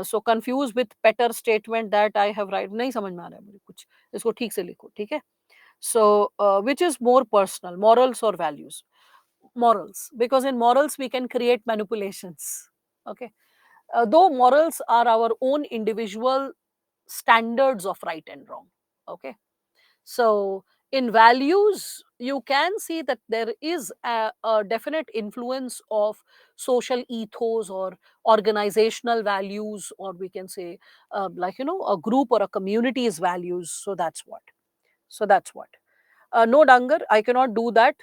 So confused with Petter statement that I have right, नहीं समझ में आ रहा है मुझे कुछ, इसको ठीक से लिखो, ठीक है. So, which is more personal, morals or values? Morals, because in morals we can create manipulations. Okay, though morals are our own individual standards of right and wrong. Okay, so in values you can see that there is a definite influence of social ethos or organizational values, or we can say like a group or a community's values. So that's what. So that's what. No, Dangar, I cannot do that.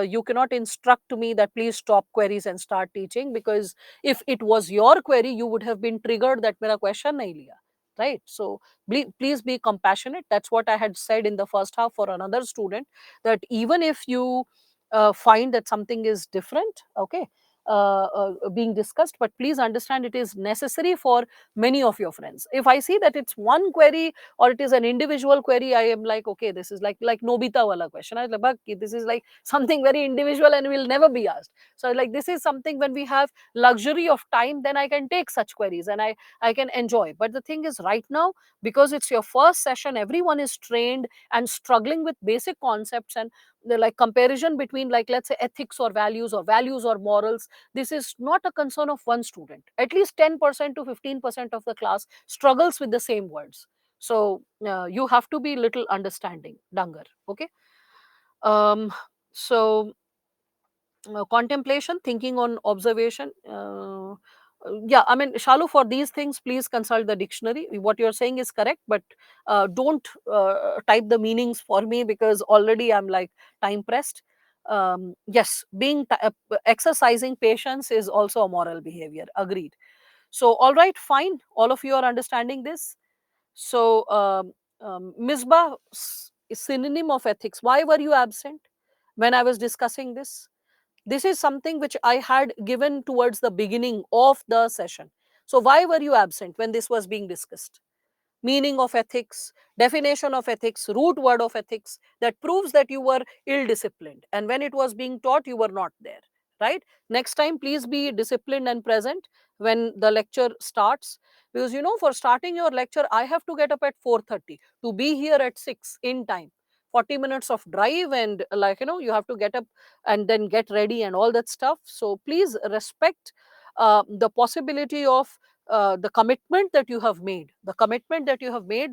You cannot instruct me that please stop queries and start teaching, because if it was your query, you would have been triggered that mera question nahi liya. Right? So please be compassionate. That's what I had said in the first half for another student, that even if you find that something is different, okay, being discussed, but please understand it is necessary for many of your friends. If I see that it's one query or it is an individual query, I am like, okay, this is like Nobita wala question. I was like, "Bhag, this is like something very individual and will never be asked." So like this is something when we have luxury of time, then I can take such queries and I can enjoy. But the thing is right now, because it's your first session, everyone is trained and struggling with basic concepts, and the like comparison between, like, let's say ethics or values or morals, this is not a concern of one student. At least 10% to 15% of the class struggles with the same words. So you have to be little understanding, Dangar. Okay. um so contemplation, thinking on observation. Yeah, I mean, Shalu, for these things please consult the dictionary. What you're saying is correct, but don't type the meanings for me, because already I'm like time pressed. Yes, exercising patience is also a moral behavior, agreed. So all right, fine, all of you are understanding this. So, Misbah, synonym of ethics. Why were you absent when I was discussing this? This is something which I had given towards the beginning of the session. So, why were you absent when this was being discussed? Meaning of ethics, definition of ethics, root word of ethics, that proves that you were ill disciplined. And when it was being taught, you were not there, right? Next time, please be disciplined and present when the lecture starts. Because, for starting your lecture, I have to get up at 4:30 to be here at 6 in time. 40 minutes of drive, and like, you have to get up and then get ready and all that stuff. So please respect the possibility of the commitment that you have made,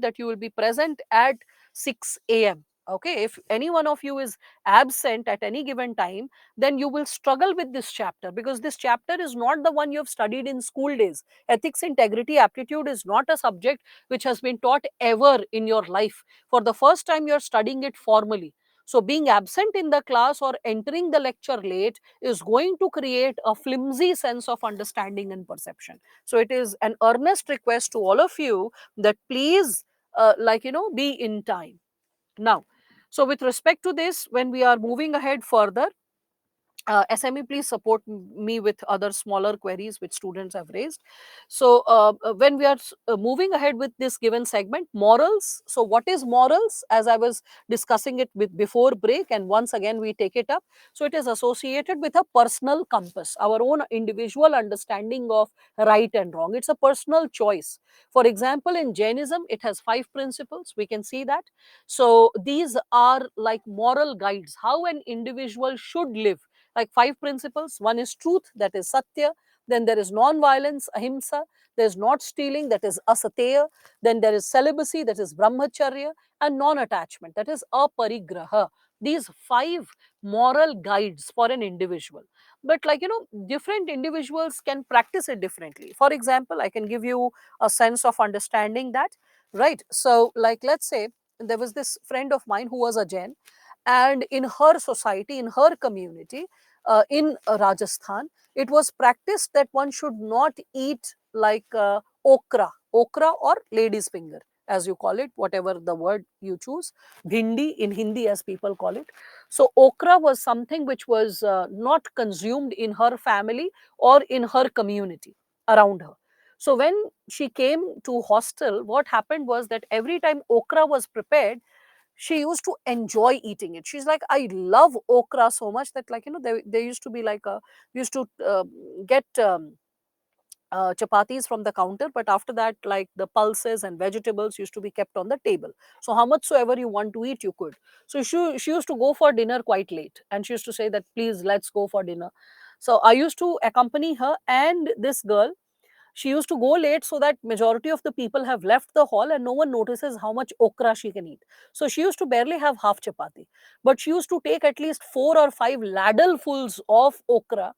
that you will be present at 6 a.m. Okay, if any one of you is absent at any given time, then you will struggle with this chapter, because this chapter is not the one you have studied in school days. Ethics, integrity, aptitude is not a subject which has been taught ever in your life. For the first time, you are studying it formally. So, being absent in the class or entering the lecture late is going to create a flimsy sense of understanding and perception. So it is an earnest request to all of you that please, be in time. Now, so with respect to this, when we are moving ahead further, SME, please support me with other smaller queries which students have raised. So, when we are moving ahead with this given segment, morals. So, what is morals? As I was discussing it with before break, and once again we take it up. So, it is associated with a personal compass, our own individual understanding of right and wrong. It's a personal choice. For example, in Jainism, it has 5 principles. We can see that. So, these are like moral guides, how an individual should live, like 5 principles. One is truth, that is satya. Then there is non-violence, ahimsa. There is not stealing, that is asateya. Then there is celibacy, that is brahmacharya. And non-attachment, that is aparigraha. These 5 moral guides for an individual. But different individuals can practice it differently. For example, I can give you a sense of understanding that, right? So like, let's say there was this friend of mine who was a Jain, and in her society, in her community, in Rajasthan, it was practiced that one should not eat like okra or lady's finger, as you call it, whatever the word you choose, bhindi in Hindi, as people call it. So okra was something which was not consumed in her family or in her community around her. So when she came to hostel, what happened was that every time okra was prepared, she used to enjoy eating it. She's like, I love okra so much that, like, there used to be like a, used to get chapatis from the counter, but after that, like, the pulses and vegetables used to be kept on the table. So how much so ever you want to eat, you could. So she used to go for dinner quite late, and she used to say that, please, let's go for dinner. So I used to accompany her and this girl. She used to go late so that majority of the people have left the hall and no one notices how much okra she can eat. So she used to barely have half chapati, but she used to take at least 4 or 5 ladlefuls of okra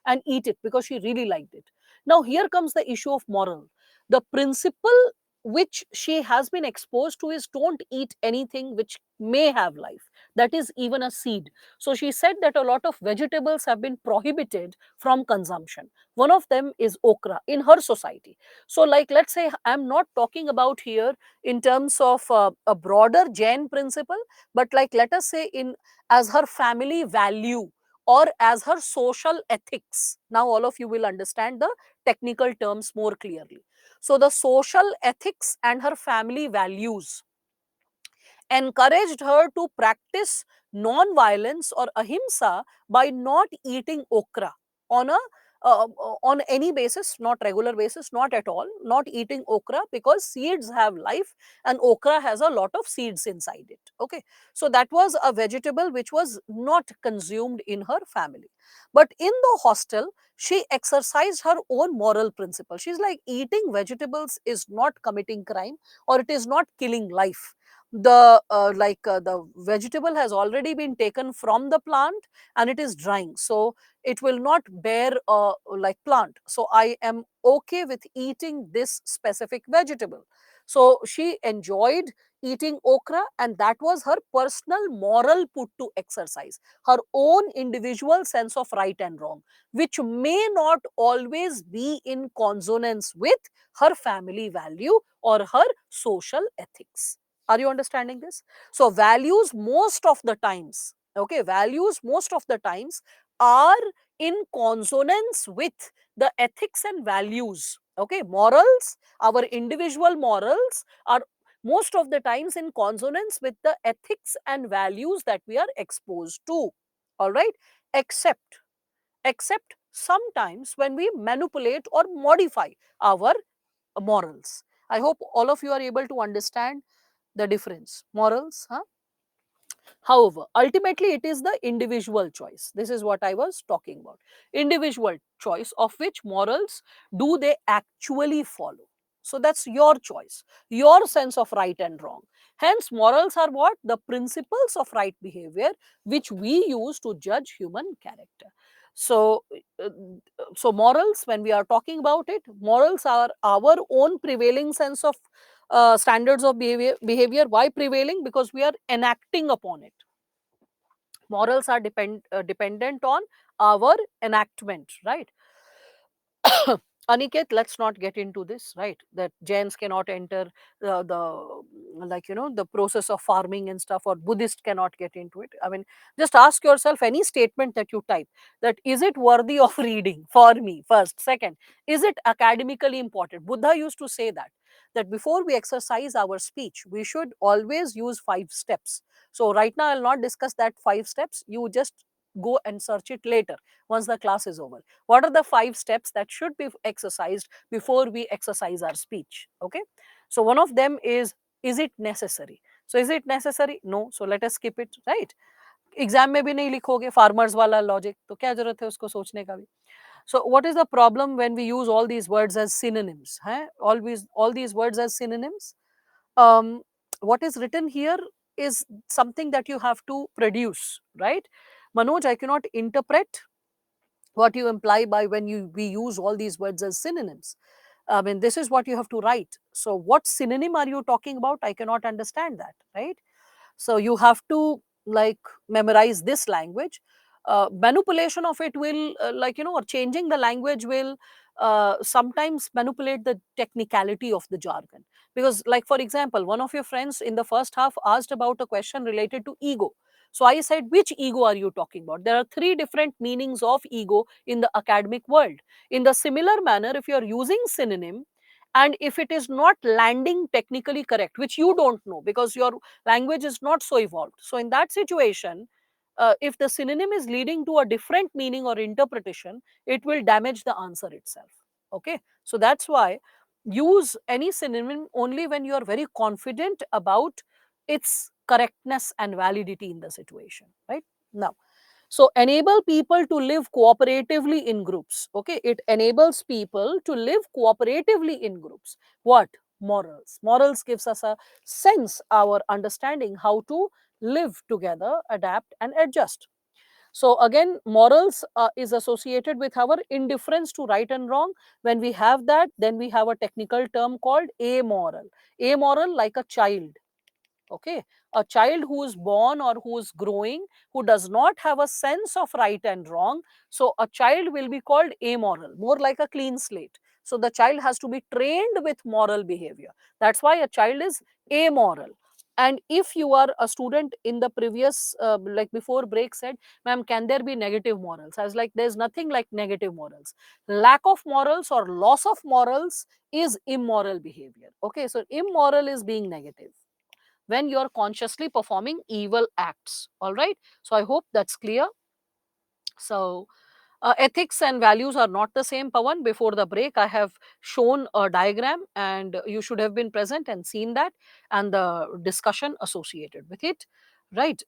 and eat it because she really liked it. Now here comes the issue of moral. The principle which she has been exposed to is, don't eat anything which may have life, that is even a seed. So she said that a lot of vegetables have been prohibited from consumption. One of them is okra in her society. So, like, let's say, I'm not talking about here in terms of a broader Jain principle, but, like, let us say, in as her family value or as her social ethics. Now all of you will understand the technical terms more clearly. So the social ethics and her family values encouraged her to practice non-violence or ahimsa by not eating okra on a on any basis, not regular basis, not at all, not eating okra, because seeds have life and okra has a lot of seeds inside it. Okay, so that was a vegetable which was not consumed in her family. But in the hostel, she exercised her own moral principle. She's like, eating vegetables is not committing crime, or it is not killing life. The vegetable has already been taken from the plant and it is drying, so it will not bear like plant, so I am okay with eating this specific vegetable. So she enjoyed eating okra, and that was her personal moral put to exercise, her own individual sense of right and wrong, which may not always be in consonance with her family value or her social ethics. Are you understanding this? So values most of the times, okay, values most of the times are in consonance with the ethics and values. Okay, morals, our individual morals are most of the times in consonance with the ethics and values that we are exposed to. All right, except sometimes when we manipulate or modify our morals. I hope all of you are able to understand the difference. Morals, huh? However, ultimately it is the individual choice. This is what I was talking about. Individual choice of which morals do they actually follow. So that's your choice, your sense of right and wrong. Hence, morals are what? The principles of right behavior which we use to judge human character. So, morals, when we are talking about it, morals are our own prevailing sense of standards of behavior. Why prevailing? Because we are enacting upon it. Morals are dependent on our enactment, right? Aniket, let's not get into this, right? That Jains cannot enter the like, the process of farming and stuff, or Buddhist cannot get into it. I mean, just ask yourself, any statement that you type, that is it worthy of reading for me first. Second, is it academically important? Buddha used to say that before we exercise our speech, we should always use 5 steps. So right now I'll not discuss that 5 steps. You just go and search it later once the class is over. What are the 5 steps that should be exercised before we exercise our speech? Okay, so one of them is it necessary? So is it necessary? No, so let us skip it, right? Exam में भी नहीं लिखोगे farmers वाला logic, तो क्या जरूरत है उसको सोचने का भी. So what is the problem when we use all these words as synonyms? Always all these words as synonyms. um, what is written here is something that you have to produce, right? Manoj, I cannot interpret what you imply by when we use all these words as synonyms. I mean, this is what you have to write. So what synonym are you talking about? I cannot understand that, right? So you have to, like, memorize this language. manipulation of it will, like, or changing the language will sometimes manipulate the technicality of the jargon. Because, like, for example, one of your friends in the first half asked about a question related to ego. So I said, which ego are you talking about? There are three different meanings of ego in the academic world. In the similar manner, if you are using synonym, and if it is not landing technically correct, which you don't know because your language is not so evolved, so in that situation, if the synonym is leading to a different meaning or interpretation, it will damage the answer itself. Okay, so that's why use any synonym only when you are very confident about its correctness and validity in the situation, right? Now, so enable people to live cooperatively in groups. Okay, it enables people to live cooperatively in groups. What? Morals. Morals gives us a sense, our understanding how to live together, adapt and adjust. So again, morals is associated with our indifference to right and wrong. When we have that, then we have a technical term called amoral. Amoral, like a child. Okay, a child who is born or who is growing, who does not have a sense of right and wrong, so a child will be called amoral, more like a clean slate. So the child has to be trained with moral behavior. That's why a child is amoral. And if you are a student in the previous, like before break said, ma'am, can there be negative morals? I was like, there's nothing like negative morals. Lack of morals or loss of morals is immoral behavior. Okay, so immoral is being negative when you're consciously performing evil acts. All right, so I hope that's clear. So ethics and values are not the same, Pawan. Before the break, I have shown a diagram, and you should have been present and seen that, and the discussion associated with it, right?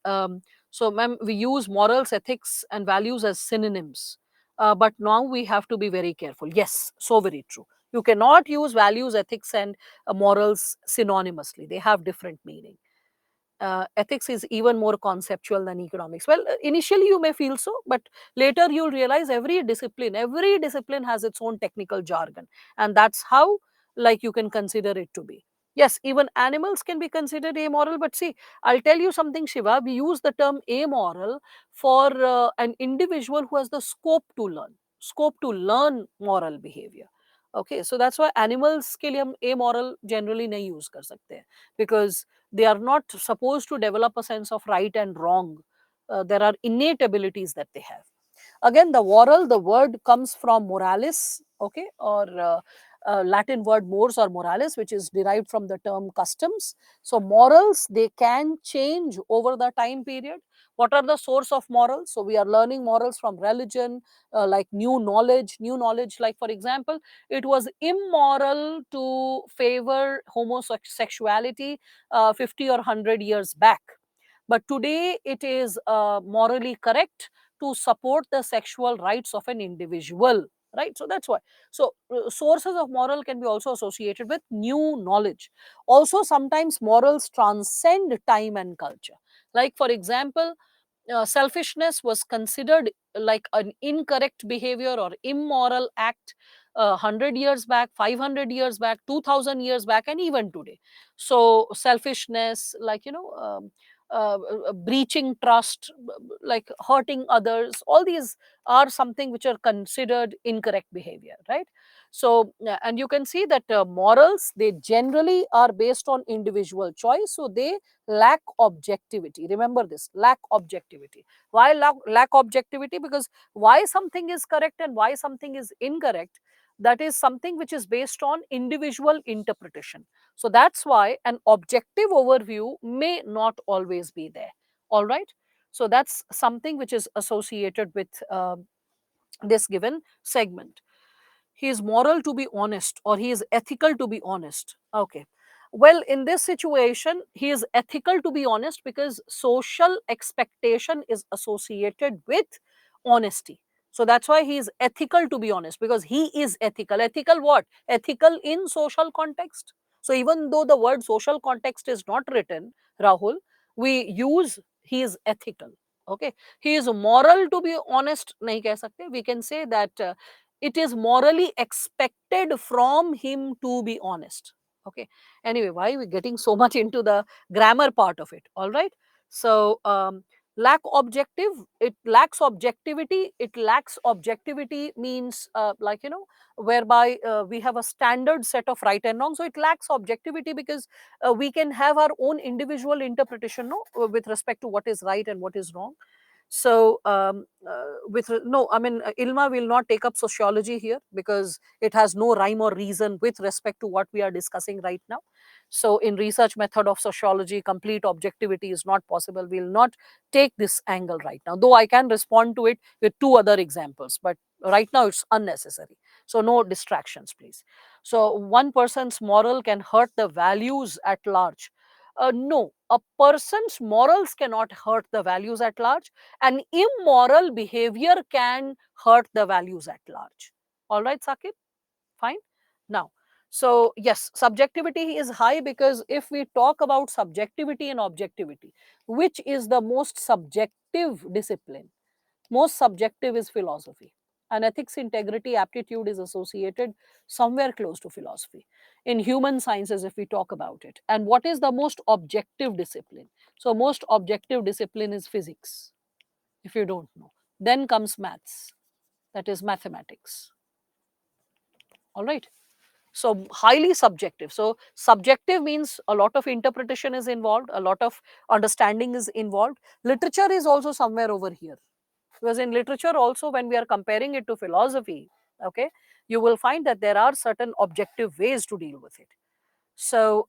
So, ma'am, we use morals, ethics, and values as synonyms, but now we have to be very careful. Yes, so very true. You cannot use values, ethics, and morals synonymously. They have different meaning. Ethics is even more conceptual than economics. Well, initially you may feel so, but later you'll realize every discipline has its own technical jargon, and that's how, like, you can consider it to be. Yes, even animals can be considered amoral, but see, I'll tell you something, Shiva. We use the term amoral for an individual who has the scope to learn moral behavior. Okay, so that's why animals के लिए हम amoral generally नहीं use कर सकते हैं, because they are not supposed to develop a sense of right and wrong. There are innate abilities that they have. Again, the moral, the word comes from moralis, okay, or Latin word mors or moralis, which is derived from the term customs. So morals, they can change over the time period. What are the source of morals? So we are learning morals from religion, like new knowledge, like for example, it was immoral to favor homosexuality 50 or 100 years back, but today it is morally correct to support the sexual rights of an individual, right? So that's why. So sources of moral can be also associated with new knowledge. Also, sometimes morals transcend time and culture. Like for example, selfishness was considered like an incorrect behavior or immoral act 100 years back, 500 years back, 2000 years back, and even today. So selfishness, like, breaching trust, like hurting others, all these are something which are considered incorrect behavior, right? So and you can see that morals, they generally are based on individual choice, so they lack objectivity. Remember this, lack objectivity. Why lack objectivity? Because why something is correct and why something is incorrect, that is something which is based on individual interpretation. So that's why an objective overview may not always be there. All right, so that's something which is associated with this given segment. He is moral to be honest, or he is ethical to be honest. Okay, well, in this situation he is ethical to be honest because social expectation is associated with honesty. So that's why he is ethical to be honest, because he is ethical. Ethical what? Ethical in social context. So even though the word social context is not written, Rahul, we use he is ethical. Okay, he is moral to be honest nahi keh sakte. We can say that it is morally expected from him to be honest. Okay, anyway, why are we getting so much into the grammar part of it? All right, so It lacks objectivity. It lacks objectivity means like, whereby we have a standard set of right and wrong. So it lacks objectivity because we can have our own individual interpretation, no, with respect to what is right and what is wrong. So no, I mean, Ilma will not take up sociology here because it has no rhyme or reason with respect to what we are discussing right now. So in research method of sociology, complete objectivity is not possible. We will not take this angle right now, though I can respond to it with two other examples, but right now it's unnecessary. So no distractions, please. So one person's moral can hurt the values at large. No, a person's morals cannot hurt the values at large. An immoral behavior can hurt the values at large. All right, Sakib? Fine. Now, so yes, subjectivity is high because if we talk about subjectivity and objectivity, which is the most subjective discipline? Most subjective is philosophy. And ethics, integrity, aptitude is associated somewhere close to philosophy. In human sciences, if we talk about it. And what is the most objective discipline? So, most objective discipline is physics, if you don't know. Then comes maths, that is mathematics. All right. So highly subjective. So subjective means a lot of interpretation is involved, a lot of understanding is involved. Literature is also somewhere over here, because in literature also, when we are comparing it to philosophy, okay, you will find that there are certain objective ways to deal with it. So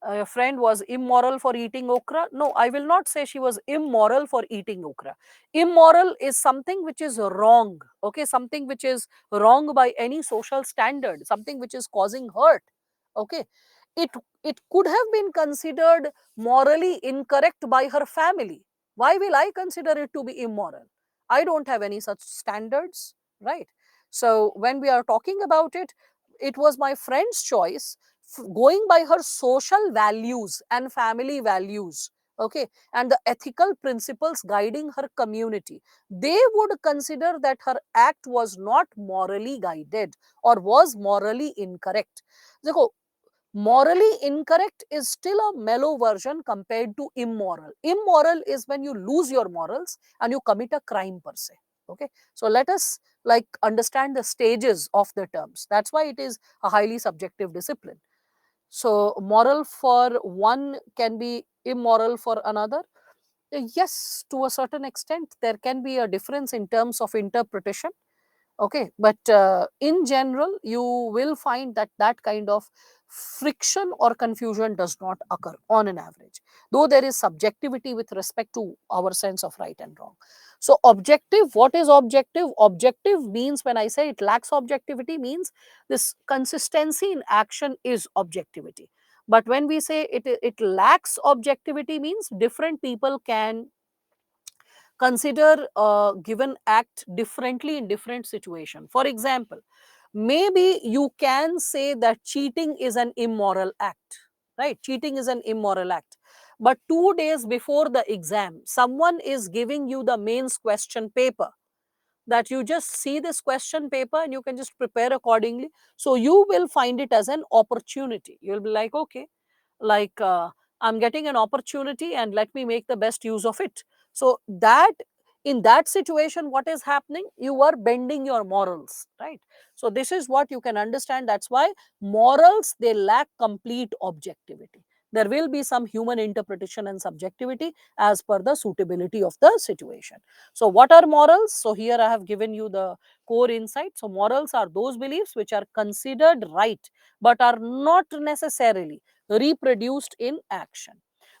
a friend was immoral for eating okra. No, I will not say she was immoral for eating okra. Immoral is something which is wrong, okay, something which is wrong by any social standard, something which is causing hurt, okay. It could have been considered morally incorrect by her family. Why will I consider it to be immoral? I don't have any such standards, right? So when we are talking about it, it was my friend's choice, going by her social values and family values, okay, and the ethical principles guiding her community. They would consider that her act was not morally guided or was morally incorrect. देखो, morally incorrect is still a mellow version compared to immoral. Immoral is when you lose your morals and you commit a crime per se, okay. So let us like understand the stages of the terms. That's why it is a highly subjective discipline. So moral for one can be immoral for another. Yes, to a certain extent, there can be a difference in terms of interpretation. Okay, but in general, you will find that that kind of friction or confusion does not occur on an average, though there is subjectivity with respect to our sense of right and wrong. So objective, what is objective? Objective means, when I say it lacks objectivity, means this consistency in action is objectivity. But when we say it lacks objectivity, means different people can consider a given act differently in different situation. For example, maybe you can say that cheating is an immoral act, right? Cheating is an immoral act. But 2 days before the exam, someone is giving you the mains question paper, that you just see this question paper and you can just prepare accordingly. So you will find it as an opportunity. You'll be like, okay, like I'm getting an opportunity and let me make the best use of it. So that, in that situation, what is happening? You are bending your morals, right? So this is what you can understand. That's why morals, they lack complete objectivity. There will be some human interpretation and subjectivity as per the suitability of the situation. So what are morals? So here I have given you the core insight. So morals are those beliefs which are considered right but are not necessarily reproduced in action.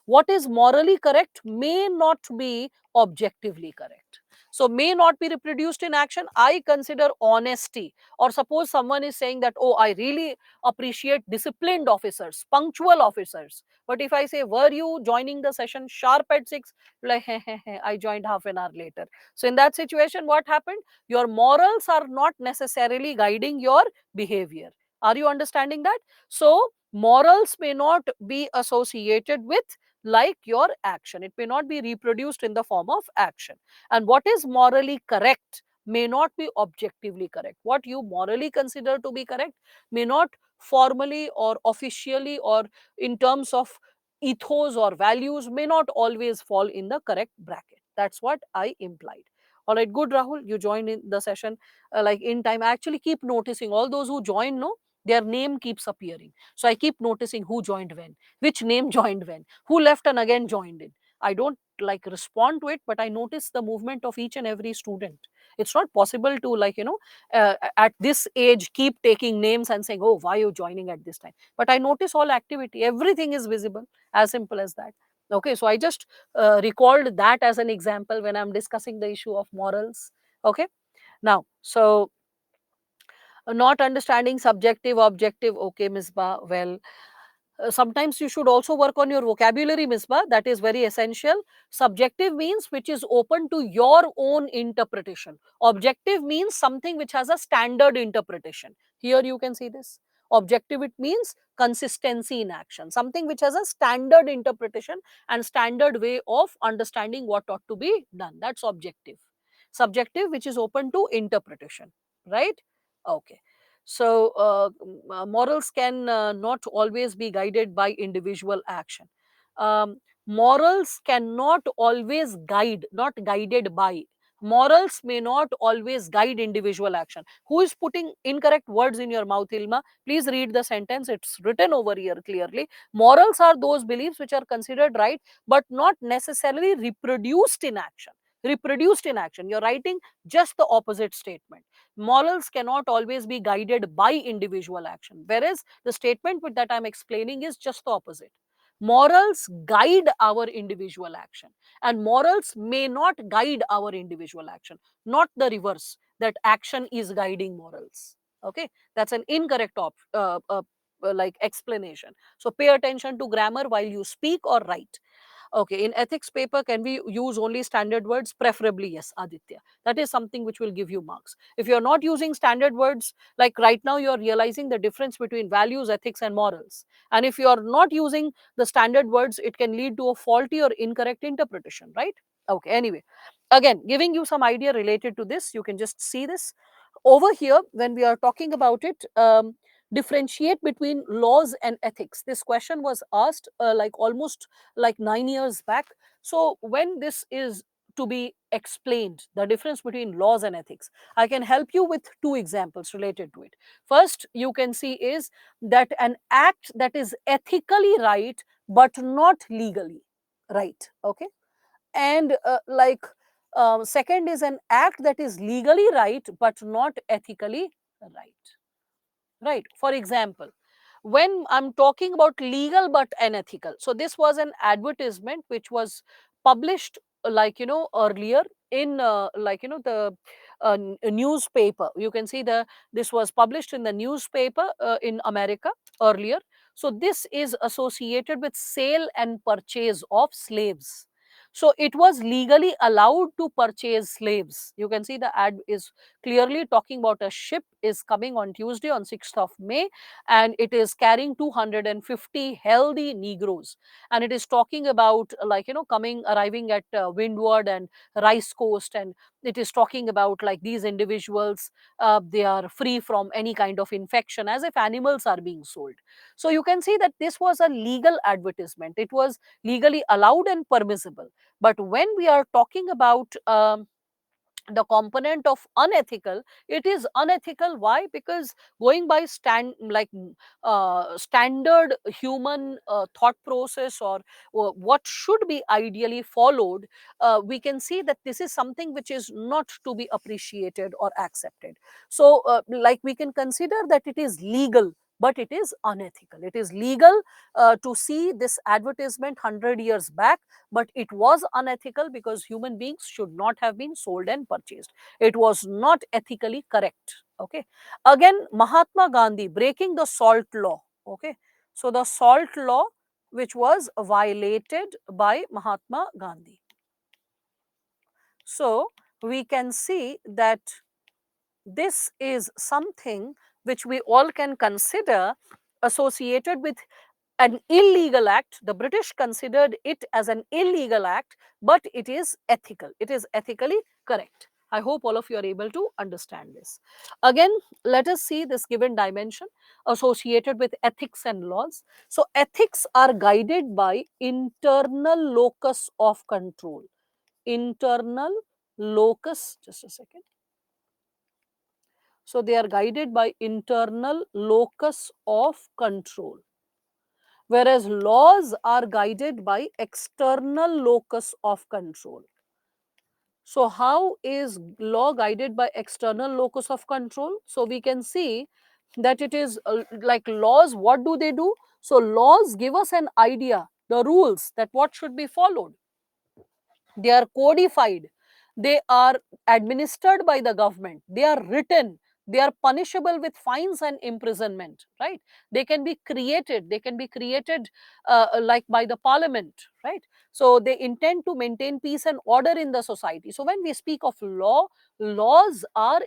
What is morally correct may not be objectively correct. So may not be reproduced in action. I consider honesty, or suppose someone is saying that, oh, I really appreciate disciplined officers, punctual officers. But if I say, were you joining the session sharp at 6? Like, I joined half an hour later. So in that situation, what happened? Your morals are not necessarily guiding your behavior. Are you understanding that? So morals may not be associated with like your action. It may not be reproduced in the form of action. And what is morally correct may not be objectively correct. What you morally consider to be correct may not formally or officially or in terms of ethos or values may not always fall in the correct bracket. That's what I implied. All right, good, Rahul, you joined in the session like in time. I actually keep noticing all those who join, no, their name keeps appearing. So I keep noticing who joined when, which name joined when, who left and again joined in. I don't like respond to it, but I notice the movement of each and every student. It's not possible to, like, at this age keep taking names and saying, oh, why are you joining at this time? But I notice all activity, everything is visible, as simple as that. Okay, so I just recalled that as an example when I'm discussing the issue of morals. Okay, now, so not understanding subjective objective. Okay, Misbah, well, sometimes you should also work on your vocabulary, Misbah. That is very essential. Subjective means which is open to your own interpretation. Objective means something which has a standard interpretation. Here you can see this. Objective, it means consistency in action, something which has a standard interpretation and standard way of understanding what ought to be done. That's objective. Subjective, which is open to interpretation, right? Okay. So, morals can not always be guided by individual action. Morals cannot always guide, not guided by. Morals may not always guide individual action. Who is putting incorrect words in your mouth, Ilma? Please read the sentence. It's written over here clearly. Morals are those beliefs which are considered right, but not necessarily reproduced in action. Reproduced in action. You're writing just the opposite statement. Morals cannot always be guided by individual action, whereas the statement with that I'm explaining is just the opposite. Morals guide our individual action, and morals may not guide our individual action, not the reverse, that action is guiding morals. Okay, that's an incorrect like explanation. So pay attention to grammar while you speak or write. Okay, in ethics paper, can we use only standard words? Preferably, yes, Aditya. That is something which will give you marks. If you're not using standard words, like right now, you're realizing the difference between values, ethics, and morals. And if you're not using the standard words, it can lead to a faulty or incorrect interpretation, right? Okay, anyway, again, giving you some idea related to this, you can just see this. Over here, when we are talking about it, differentiate between laws and ethics. This question was asked like almost like 9 years back. So when this is to be explained, the difference between laws and ethics, I can help you with two examples related to it. First, you can see is that an act that is ethically right but not legally right. Okay, and second is an act that is legally right but not ethically right. Right. For example, when I'm talking about legal but unethical, so this was an advertisement which was published earlier in the newspaper. You can see this was published in the newspaper in America earlier. So this is associated with sale and purchase of slaves. So it was legally allowed to purchase slaves. You can see the ad is clearly talking about a ship is coming on Tuesday on 6th of May, and it is carrying 250 healthy Negroes. And it is talking about arriving at Windward and Rice Coast, and it is talking about like these individuals, they are free from any kind of infection, as if animals are being sold. So you can see that this was a legal advertisement. It was legally allowed and permissible. But when we are talking about the component of unethical, it is unethical. Why? Because going by standard human thought process, or what should be ideally followed, we can see that this is something which is not to be appreciated or accepted. So like we can consider that it is legal, but it is unethical. It is legal to see this advertisement 100 years back, but it was unethical because human beings should not have been sold and purchased. It was not ethically correct. Okay, again, Mahatma Gandhi breaking the salt law. Okay, so the salt law which was violated by Mahatma Gandhi. So we can see that this is something which we all can consider associated with an illegal act. The British considered it as an illegal act, but it is ethical. It is ethically correct. I hope all of you are able to understand this. Again, let us see this given dimension associated with ethics and laws. So, ethics are guided by internal locus of control. Internal locus, just a second. So, they are guided by internal locus of control, whereas laws are guided by external locus of control. So, how is law guided by external locus of control? So, we can see that it is like laws, what do they do? So, laws give us an idea, the rules that what should be followed. They are codified, they are administered by the government, they are written, they are punishable with fines and imprisonment, right? They can be created like by the parliament, right? So they intend to maintain peace and order in the society. So when we speak of law, laws are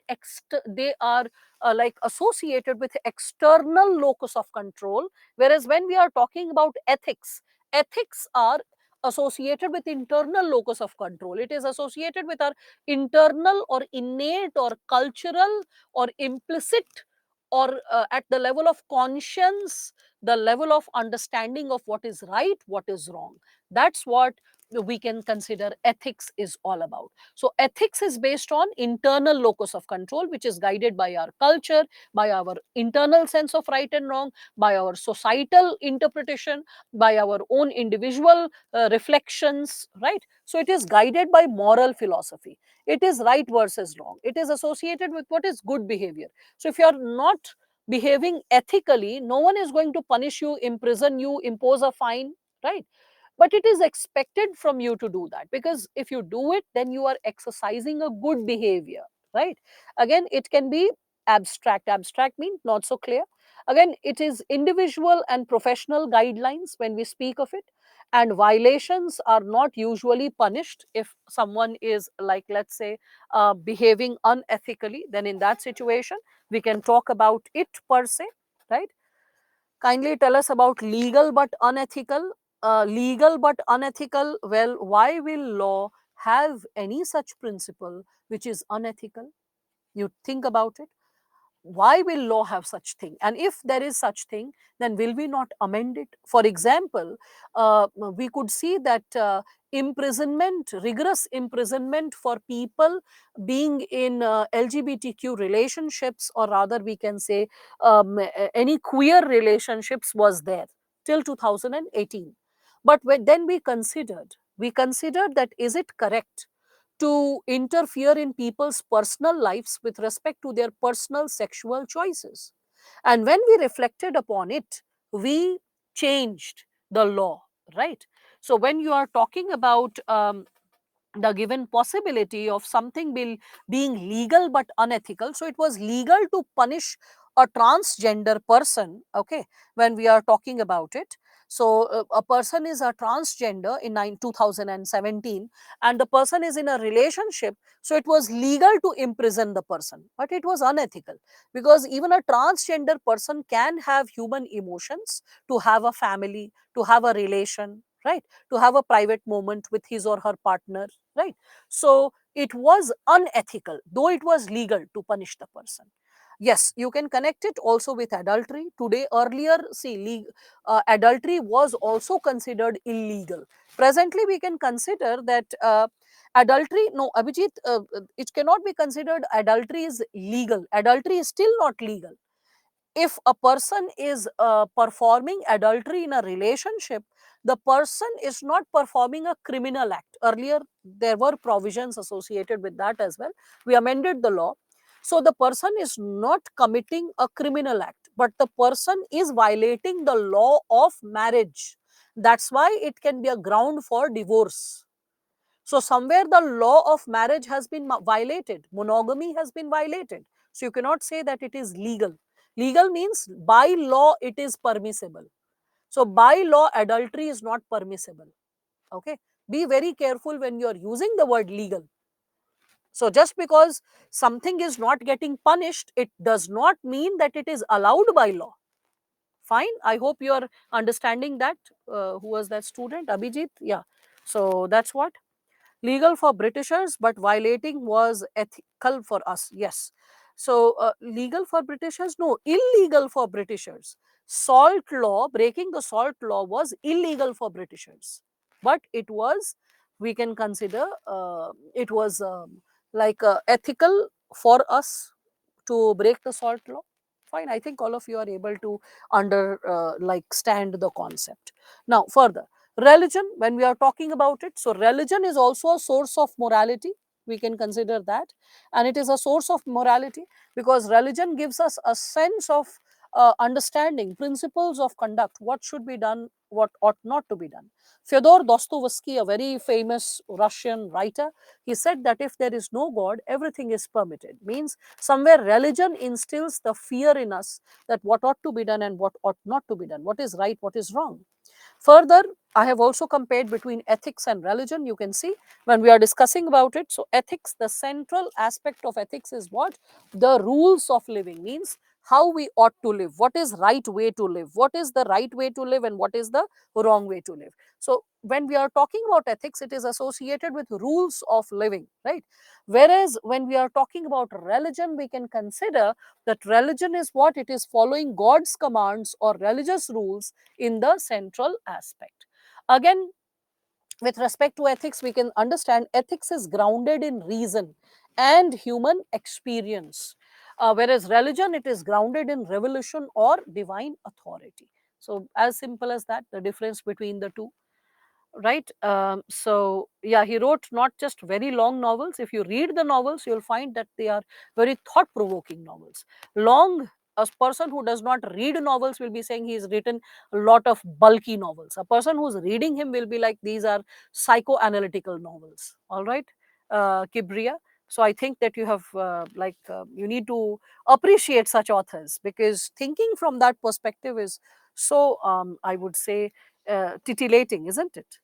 they are like associated with external locus of control, whereas when we are talking about ethics, ethics are associated with internal locus of control. It is associated with our internal or innate or cultural or implicit or at the level of conscience, the level of understanding of what is right, what is wrong. That's what we can consider ethics is all about. So ethics is based on internal locus of control, which is guided by our culture, by our internal sense of right and wrong, by our societal interpretation, by our own individual reflections, right? So it is guided by moral philosophy. It is right versus wrong. It is associated with what is good behavior. So if you are not behaving ethically, no one is going to punish you, imprison you, impose a fine, right? But it is expected from you to do that, because if you do it, then you are exercising a good behavior, right? Again, it can be abstract. Abstract means not so clear. Again, it is individual and professional guidelines when we speak of it, and violations are not usually punished. If someone is, like, let's say, behaving unethically, then in that situation we can talk about it per se, right? Kindly tell us about legal but unethical. Legal but unethical, well, why will law have any such principle which is unethical? You think about it. Why will law have such thing? And if there is such thing, then will we not amend it? For example, we could see that imprisonment, rigorous imprisonment for people being in LGBTQ relationships, or rather we can say any queer relationships, was there till 2018. But then we considered that is it correct to interfere in people's personal lives with respect to their personal sexual choices? And when we reflected upon it, we changed the law, right? So when you are talking about the given possibility of something being legal but unethical, so it was legal to punish a transgender person, okay, when we are talking about it. So a person is a transgender in 2017, and the person is in a relationship, so it was legal to imprison the person, but it was unethical, because even a transgender person can have human emotions, to have a family, to have a relation, right, to have a private moment with his or her partner, right? So it was unethical, though it was legal to punish the person. Yes, you can connect it also with adultery. Today, earlier, see, adultery was also considered illegal. Presently, we can consider that adultery, no, Abhijit, it cannot be considered adultery is legal. Adultery is still not legal. If a person is performing adultery in a relationship, the person is not performing a criminal act. Earlier, there were provisions associated with that as well. We amended the law. So the person is not committing a criminal act, but the person is violating the law of marriage. That's why it can be a ground for divorce. So somewhere the law of marriage has been violated, monogamy has been violated. So you cannot say that it is legal. Legal means by law it is permissible. So by law adultery is not permissible. Okay. Be very careful when you are using the word legal. So just because something is not getting punished, it does not mean that it is allowed by law. Fine. I hope you are understanding that. Who was that student? Abhijit? Yeah. So that's what. Legal for Britishers, but violating was ethical for us. Yes. So, legal for Britishers? No, illegal for Britishers. Salt law, breaking the salt law was illegal for Britishers. But it was, we can consider, it was like ethical for us to break the salt law. Fine, I think all of you are able to like stand the concept. Now further, religion, when we are talking about it, so religion is also a source of morality, we can consider that. And it is a source of morality because religion gives us a sense of understanding principles of conduct, what should be done, what ought not to be done. Fyodor Dostoevsky, a very famous Russian writer, he said that if there is no God, everything is permitted. Means somewhere religion instills the fear in us that what ought to be done and what ought not to be done, what is right, what is wrong. Further, I have also compared between ethics and religion. You can see when we are discussing about it. So, ethics, the central aspect of ethics is what? The rules of living, means how we ought to live, what is right way to live, what is the right way to live and what is the wrong way to live. So, when we are talking about ethics, it is associated with rules of living, right? Whereas when we are talking about religion, we can consider that religion is what? It is following God's commands or religious rules in the central aspect. Again, with respect to ethics, we can understand ethics is grounded in reason and human experience, whereas religion, it is grounded in revolution or divine authority. So, as simple as that, the difference between the two, right? So yeah, he wrote not just very long novels. If you read the novels, you'll find that they are very thought provoking novels. Long, a person who does not read novels will be saying he's written a lot of bulky novels. A person who's reading him will be like, these are psychoanalytical novels. All right, Kibria. So I think that you have you need to appreciate such authors, because thinking from that perspective is so I would say titillating, isn't it?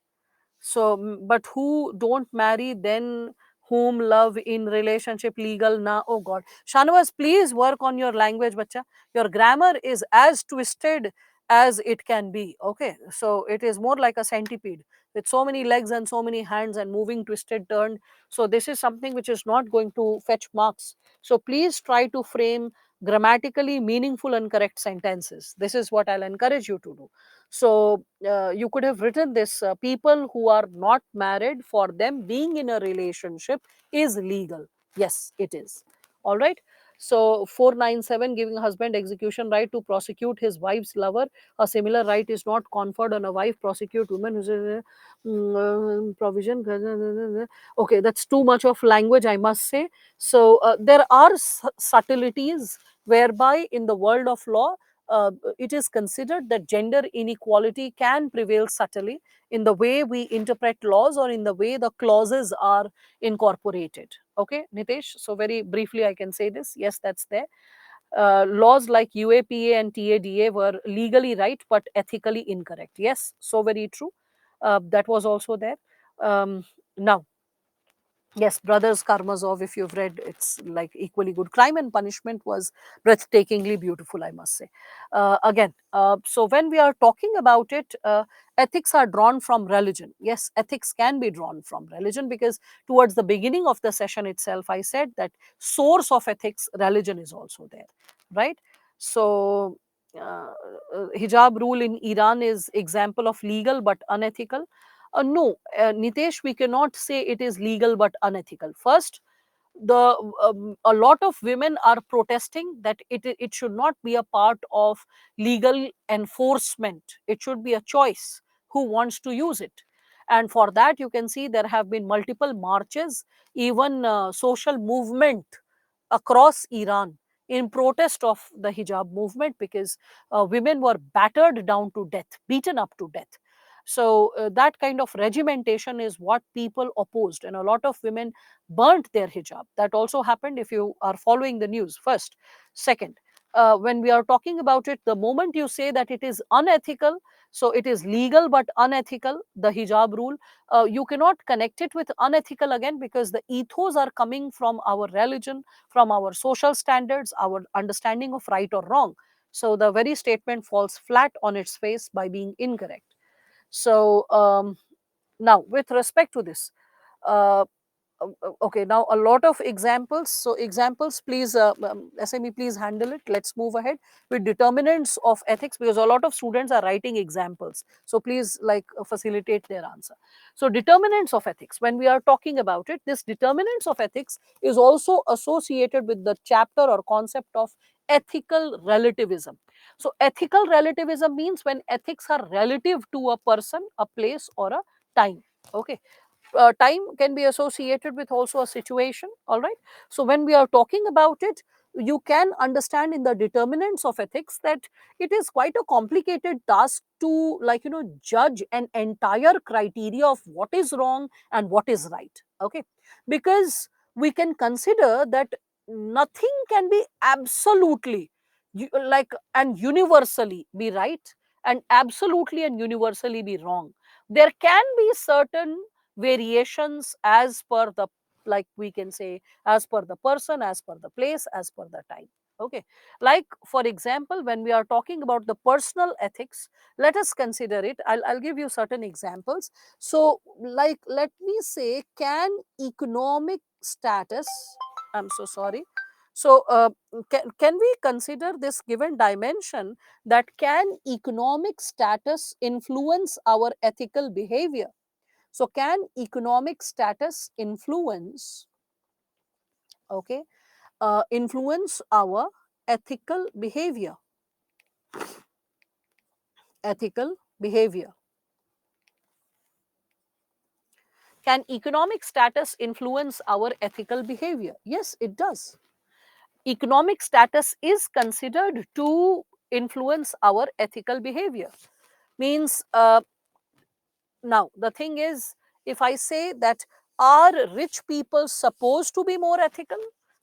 So, but who don't marry, then whom love in relationship legal na? Oh God. Shanavas, please work on your language, bacha. Your grammar is as twisted as it can be. Okay. So it is more like a centipede with so many legs and so many hands and moving, twisted, turned. So this is something which is not going to fetch marks. So please try to frame grammatically meaningful and correct sentences. This is what I'll encourage you to do. So you could have written this, people who are not married, for them being in a relationship is legal. Yes, it is. All right. So 497, giving a husband execution right to prosecute his wife's lover. A similar right is not conferred on a wife prosecute woman who's provision. Okay, that's too much of language, I must say. So there are subtleties whereby in the world of law it is considered that gender inequality can prevail subtly in the way we interpret laws or in the way the clauses are incorporated. Okay, Nitesh. So very briefly, I can say this. Yes, that's there. Laws like UAPA and TADA were legally right but ethically incorrect. Yes, so very true. That was also there. Now, yes, Brothers Karamazov, if you've read, it's like equally good. Crime and Punishment was breathtakingly beautiful, I must say. Again, so when we are talking about it, ethics are drawn from religion. Yes, ethics can be drawn from religion, because towards the beginning of the session itself, I said that source of ethics, religion is also there, right? So, hijab rule in Iran is example of legal but unethical. No, Nitesh, we cannot say it is legal but unethical. First, the a lot of women are protesting that it should not be a part of legal enforcement. It should be a choice who wants to use it. And for that, you can see there have been multiple marches, even social movement across Iran in protest of the hijab movement, because women were battered down to death, beaten up to death. So that kind of regimentation is what people opposed, and a lot of women burnt their hijab. That also happened, if you are following the news. First, second, when we are talking about it, the moment you say that it is unethical, so it is legal but unethical, the hijab rule, you cannot connect it with unethical again, because the ethos are coming from our religion, from our social standards, our understanding of right or wrong. So the very statement falls flat on its face by being incorrect. So now, with respect to this, uh, okay, now a lot of examples. So examples, please, SME, please handle it. Let's move ahead with determinants of ethics, because a lot of students are writing examples. So please, like, facilitate their answer. So determinants of ethics, when we are talking about it, this determinants of ethics is also associated with the chapter or concept of ethical relativism. So ethical relativism means when ethics are relative to a person, a place, or a time. Okay, time can be associated with also a situation. All right, so when we are talking about it, you can understand in the determinants of ethics that it is quite a complicated task to, like, judge an entire criteria of what is wrong and what is right. Okay, because we can consider that nothing can be absolutely like and universally be right, and absolutely and universally be wrong. There can be certain variations as per the, like, we can say, as per the person, as per the place, as per the time. Okay, like for example, when we are talking about the personal ethics, let us consider it. I'll give you certain examples. So, like, let me say, can economic status, I'm so sorry, so can we consider this given dimension, that can economic status influence our ethical behavior? So can economic status influence, okay, influence our ethical behavior? Ethical behavior. Can economic status influence our ethical behavior? Yes, it does. Economic status is considered to influence our ethical behavior. Means, now, the thing is, if I say that, are rich people supposed to be more ethical?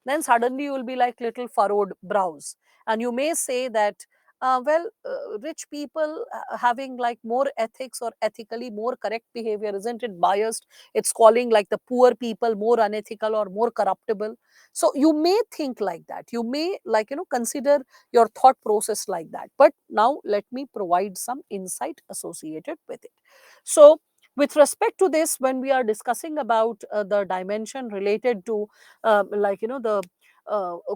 Then suddenly you will be like little furrowed brows. And you may say that, rich people having like more ethics or ethically more correct behavior, isn't it biased? It's calling like the poor people more unethical or more corruptible. So you may think like that. You may, like, consider your thought process like that. But now let me provide some insight associated with it. So, with respect to this, when we are discussing about the dimension related to, the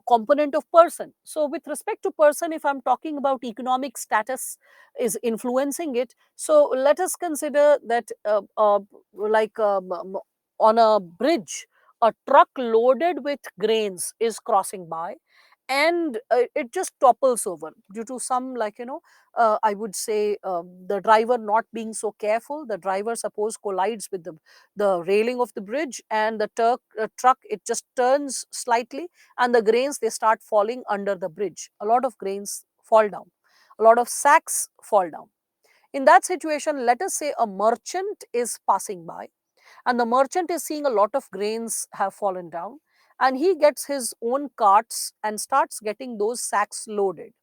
component of person. So, with respect to person, if I'm talking about economic status is influencing it, so let us consider that, like on a bridge, a truck loaded with grains is crossing by, and it just topples over due to some, like, I would say, the driver not being so careful. The driver, suppose, collides with the railing of the bridge, and the truck, it just turns slightly, and the grains, they start falling under the bridge. A lot of grains fall down, a lot of sacks fall down. In that situation, let us say a merchant is passing by, and the merchant is seeing a lot of grains have fallen down, and he gets his own carts and starts getting those sacks loaded.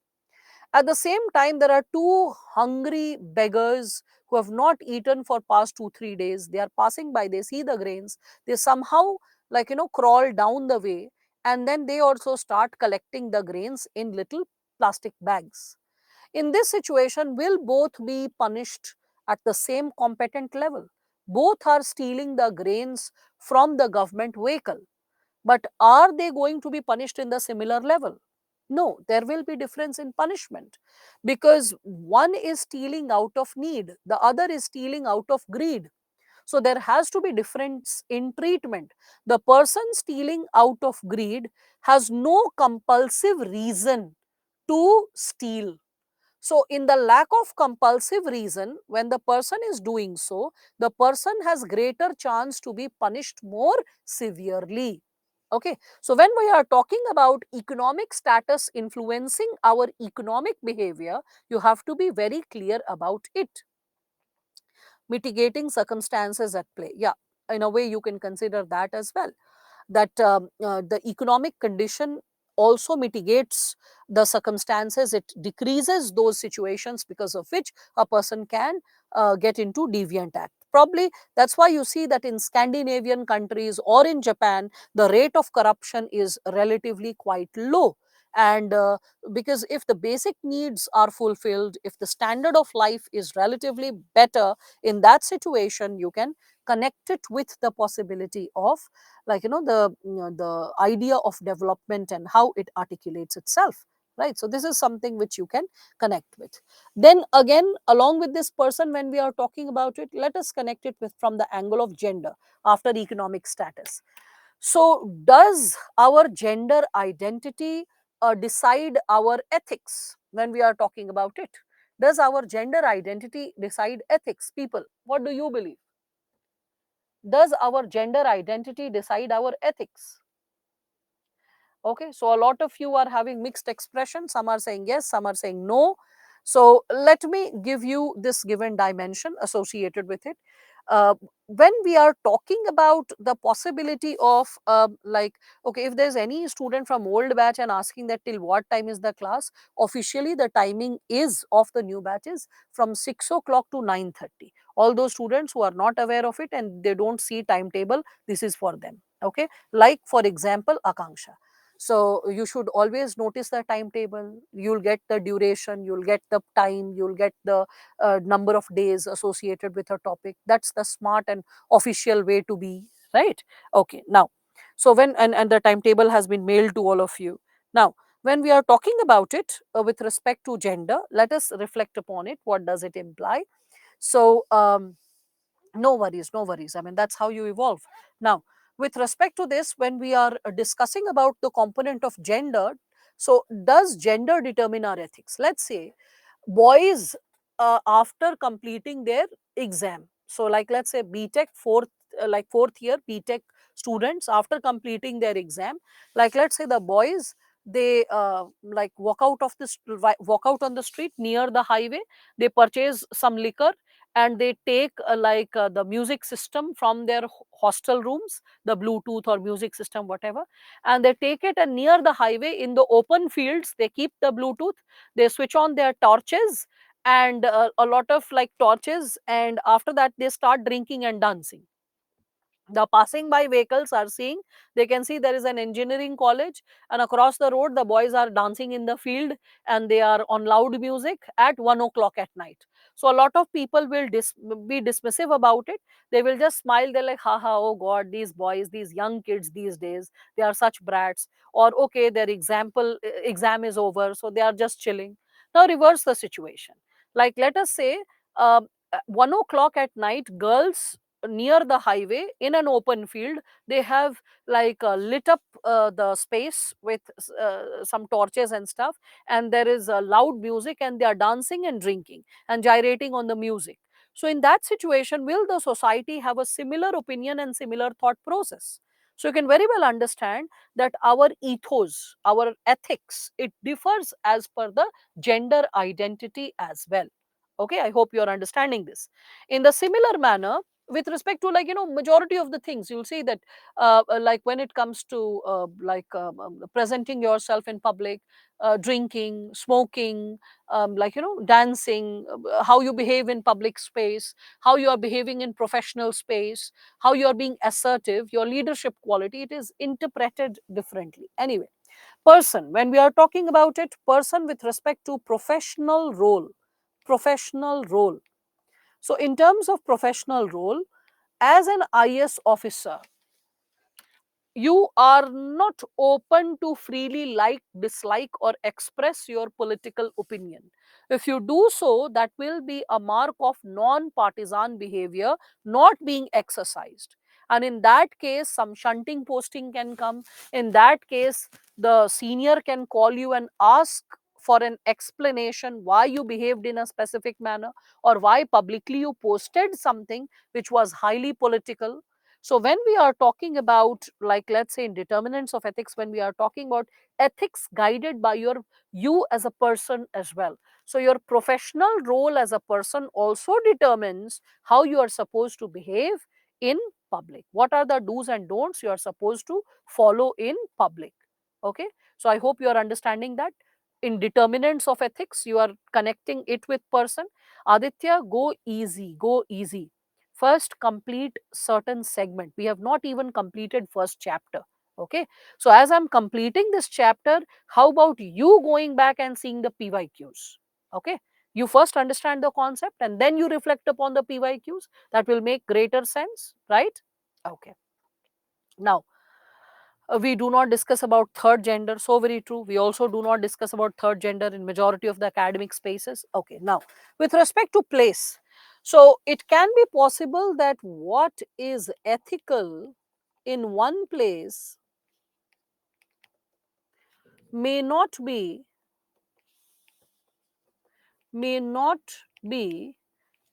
At the same time, there are two hungry beggars who have not eaten for past 2 3 days. They are passing by, they see the grains, they somehow, like, crawl down the way, and then they also start collecting the grains in little plastic bags. In this situation, will both be punished at the same competent level? Both are stealing the grains from the government vehicle, but are they going to be punished in the similar level? No, there will be difference in punishment, because one is stealing out of need, the other is stealing out of greed. So there has to be difference in treatment. The person stealing out of greed has no compulsive reason to steal. So, in the lack of compulsive reason, when the person is doing so, the person has greater chance to be punished more severely. Okay. So, when we are talking about economic status influencing our economic behavior, you have to be very clear about it. Mitigating circumstances at play. Yeah, in a way, you can consider that as well, that the economic condition also mitigates the circumstances. It decreases those situations because of which a person can get into deviant act. Probably that's why you see that in Scandinavian countries or in Japan, the rate of corruption is relatively quite low. And because if the basic needs are fulfilled, if the standard of life is relatively better, in that situation, you can connect it with the possibility of, like, the the idea of development and how it articulates itself, right? So this is something which you can connect with. Then again, along with this person, when we are talking about it, let us connect it with from the angle of gender after economic status. So does our gender identity decide our ethics when we are talking about it? Does our gender identity decide ethics? People, what do you believe? Does our gender identity decide our ethics? Okay, so a lot of you are having mixed expression. Some are saying yes, some are saying no. So let me give you this given dimension associated with it. When we are talking about the possibility of, like, okay, if there's any student from old batch and asking that till what time is the class, officially the timing is of the new batch is from 6 o'clock to 9:30. All those students who are not aware of it and they don't see timetable, this is for them. Okay, like for example, Akanksha. So you should always notice the timetable. You'll get the duration, you'll get the time, you'll get the number of days associated with a topic. That's the smart and official way to be, right? Okay, now, so when, and the timetable has been mailed to all of you. Now, when we are talking about it with respect to gender, let us reflect upon it. What does it imply? So, no worries, no worries. I mean, that's how you evolve. Now, with respect to this, when we are discussing about the component of gender, so does gender determine our ethics? Let's say boys, after completing their exam, so like let's say btech fourth, like fourth year btech students, after completing their exam, like let's say the boys, they like walk out of this, walk out on the street near the highway, they purchase some liquor, and they take like the music system from their hostel rooms, the bluetooth or music system, whatever, and they take it, and near the highway in the open fields they keep the bluetooth, they switch on their torches, and a lot of like torches, and after that they start drinking and dancing. The passing by vehicles are seeing, they can see there is an engineering college, and across the road the boys are dancing in the field, and they are on loud music at 1 o'clock at night. So a lot of people will be dismissive about it. They will just smile, they're like, haha, oh god, these boys, these young kids these days, they are such brats. Or okay, their exam is over, so they are just chilling. Now reverse the situation. Like let us say, 1 o'clock at night, girls near the highway in an open field, they have like lit up the space with some torches and stuff, and there is loud music, and they are dancing and drinking and gyrating on the music. So in that situation, will the society have a similar opinion and similar thought process? So you can very well understand that our ethos, our ethics, it differs as per the gender identity as well. Okay, I hope you are understanding this. In the similar manner, with respect to, like, majority of the things, you'll see that like when it comes to presenting yourself in public, drinking, smoking, like, dancing, how you behave in public space, how you are behaving in professional space, how you are being assertive, your leadership quality, it is interpreted differently. Anyway, person, when we are talking about it, person with respect to professional role, professional role. So in terms of professional role, as an IS officer, you are not open to freely like, dislike, or express your political opinion. If you do so, that will be a mark of non-partisan behavior not being exercised. And in that case, some shunting posting can come. In that case, the senior can call you and ask for an explanation why you behaved in a specific manner, or why publicly you posted something which was highly political. So when we are talking about, like, let's say in determinants of ethics, when we are talking about ethics guided by you as a person as well. So your professional role as a person also determines how you are supposed to behave in public. What are the do's and don'ts you are supposed to follow in public? Okay, so I hope you are understanding that. In determinants of ethics, you are connecting it with person. Aditya, go easy, go easy. First, complete certain segment. We have not even completed first chapter. Okay, so as I'm completing this chapter, how about you going back and seeing the PYQs? Okay, You first understand the concept and then you reflect upon the PYQs. That will make greater sense, right? Okay. Now, we do not discuss about third gender. So very true. We also do not discuss about third gender in majority of the academic spaces. Okay. Now, with respect to place, so it can be possible that what is ethical in one place may not be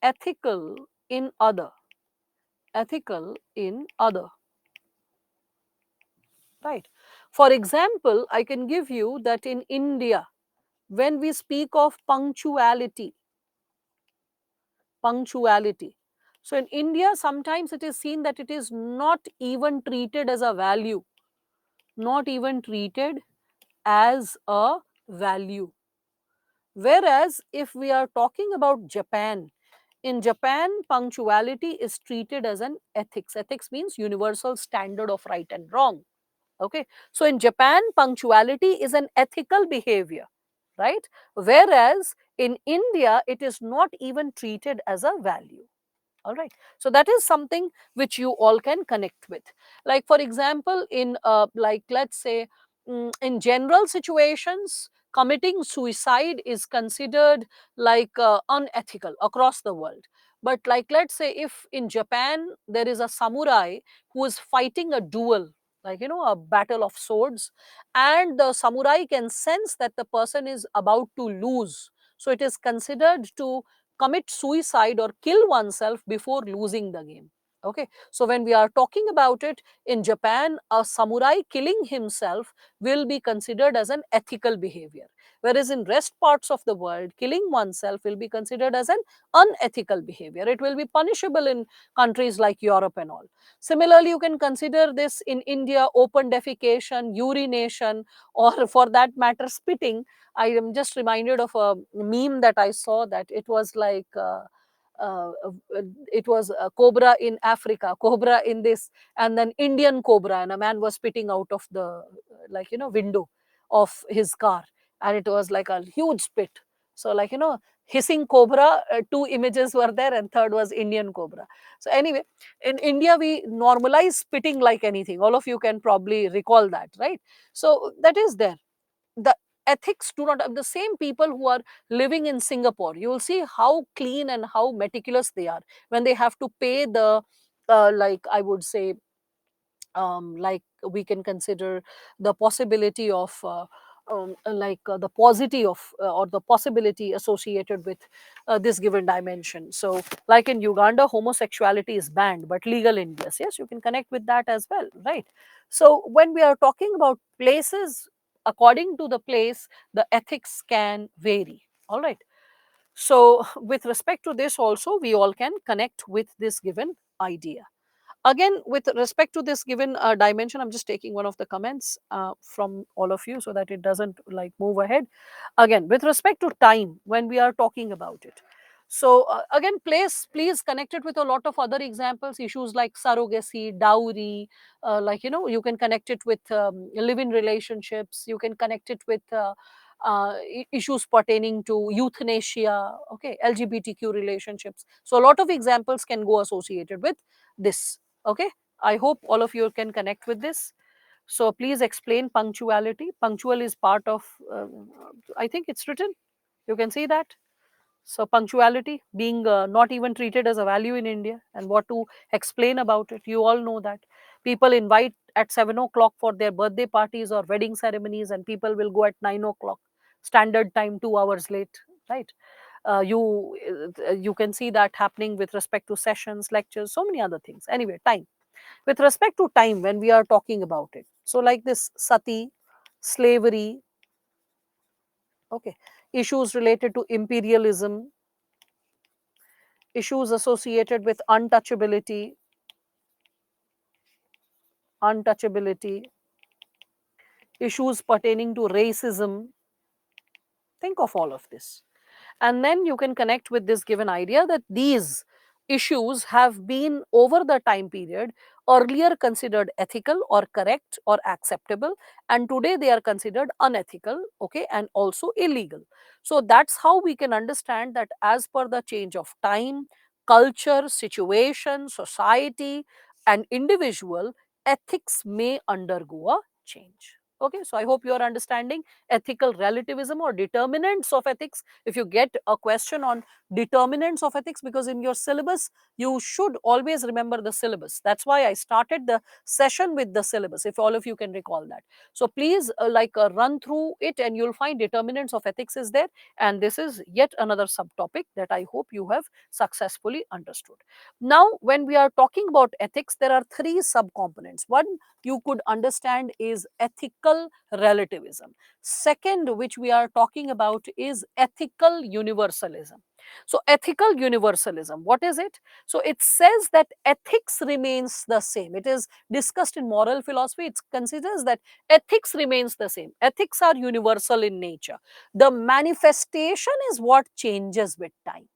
ethical in other, right? For example, I can give you that in India, when we speak of punctuality, so in India sometimes it is seen that it is not even treated as a value, not even treated as a value. Whereas if we are talking about Japan, in Japan, punctuality is treated as an ethics. Ethics means universal standard of right and wrong. Okay. So in Japan, punctuality is an ethical behavior, right? Whereas in India, it is not even treated as a value. All right. So that is something which you all can connect with. Like for example, in like let's say in general situations, committing suicide is considered like unethical across the world. But like let's say if in Japan there is a samurai who is fighting a duel, like a battle of swords, and the samurai can sense that the person is about to lose, so it is considered to commit suicide or kill oneself before losing the game. Okay, so when we are talking about it in Japan, a samurai killing himself will be considered as an ethical behavior, whereas in rest parts of the world, killing oneself will be considered as an unethical behavior. It will be punishable in countries like Europe and all. Similarly, you can consider this in India: open defecation, urination, or for that matter spitting. I am just reminded of a meme that I saw, that it was like uh, uh, it was a cobra in Africa, cobra in this, and then Indian cobra, and a man was spitting out of the window of his car, and it was like a huge spit. So hissing cobra, two images were there, and third was Indian cobra. So anyway, in India we normalize spitting like anything. All of you can probably recall that, right? So that is there. The ethics do not have the same. People who are living in Singapore, you will see how clean and how meticulous they are when they have to pay the like I would say, like we can consider the possibility of the paucity of or the possibility associated with this given dimension. So like in Uganda, homosexuality is banned but legal in US. Yes, you can connect with that as well, right? So when we are talking about places, according to the place, the ethics can vary. All right. So with respect to this also, we all can connect with this given idea. Again, with respect to this given dimension, I'm just taking one of the comments from all of you so that it doesn't like move ahead. Again, with respect to time, when we are talking about it, so again, please connect it with a lot of other examples, issues like surrogacy, dowry, you can connect it with live-in relationships, you can connect it with issues pertaining to euthanasia, okay, LGBTQ relationships. So a lot of examples can go associated with this. Okay, I hope all of you can connect with this. So please explain punctuality. Punctual is part of, I think it's written, you can see that. So punctuality being not even treated as a value in India, and what to explain about it. You all know that people invite at 7 o'clock for their birthday parties or wedding ceremonies, and people will go at 9 o'clock, standard time, 2 hours late, right? You can see that happening with respect to sessions, lectures, so many other things. Anyway, time. With respect to time, when we are talking about it, so like this sati, slavery, okay, issues related to imperialism, issues associated with untouchability, issues pertaining to racism. Think of all of this. And then you can connect with this given idea that these issues have been over the time period earlier considered ethical or correct or acceptable, and today they are considered unethical, okay, and also illegal. So that's how we can understand that as per the change of time, culture, situation, society, and individual, ethics may undergo a change. Okay, so I hope you are understanding ethical relativism or determinants of ethics. If you get a question on determinants of ethics, because in your syllabus you should always remember the syllabus. That's why I started the session with the syllabus, if all of you can recall that. So please run through it, and you'll find determinants of ethics is there, and this is yet another subtopic that I hope you have successfully understood. Now, when we are talking about ethics, there are three subcomponents. One you could understand is ethical relativism. Second, which we are talking about, is ethical universalism. So, ethical universalism, what is it? So, it says that ethics remains the same. It is discussed in moral philosophy. It considers that ethics remains the same. Ethics are universal in nature. The manifestation is what changes with time.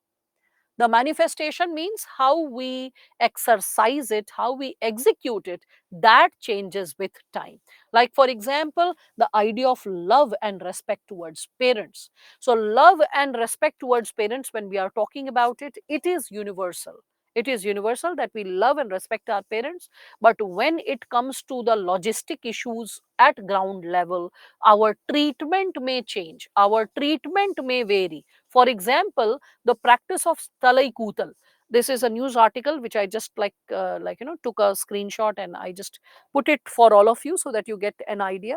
The manifestation means how we exercise it, how we execute it, that changes with time. Like, for example, the idea of love and respect towards parents. So, love and respect towards parents, when we are talking about it, it is universal. It is universal that we love and respect our parents. But when it comes to the logistic issues at ground level, our treatment may change, our treatment may vary. For example, the practice of talai kutal. This is a news article which I just took a screenshot, and I just put it for all of you so that you get an idea.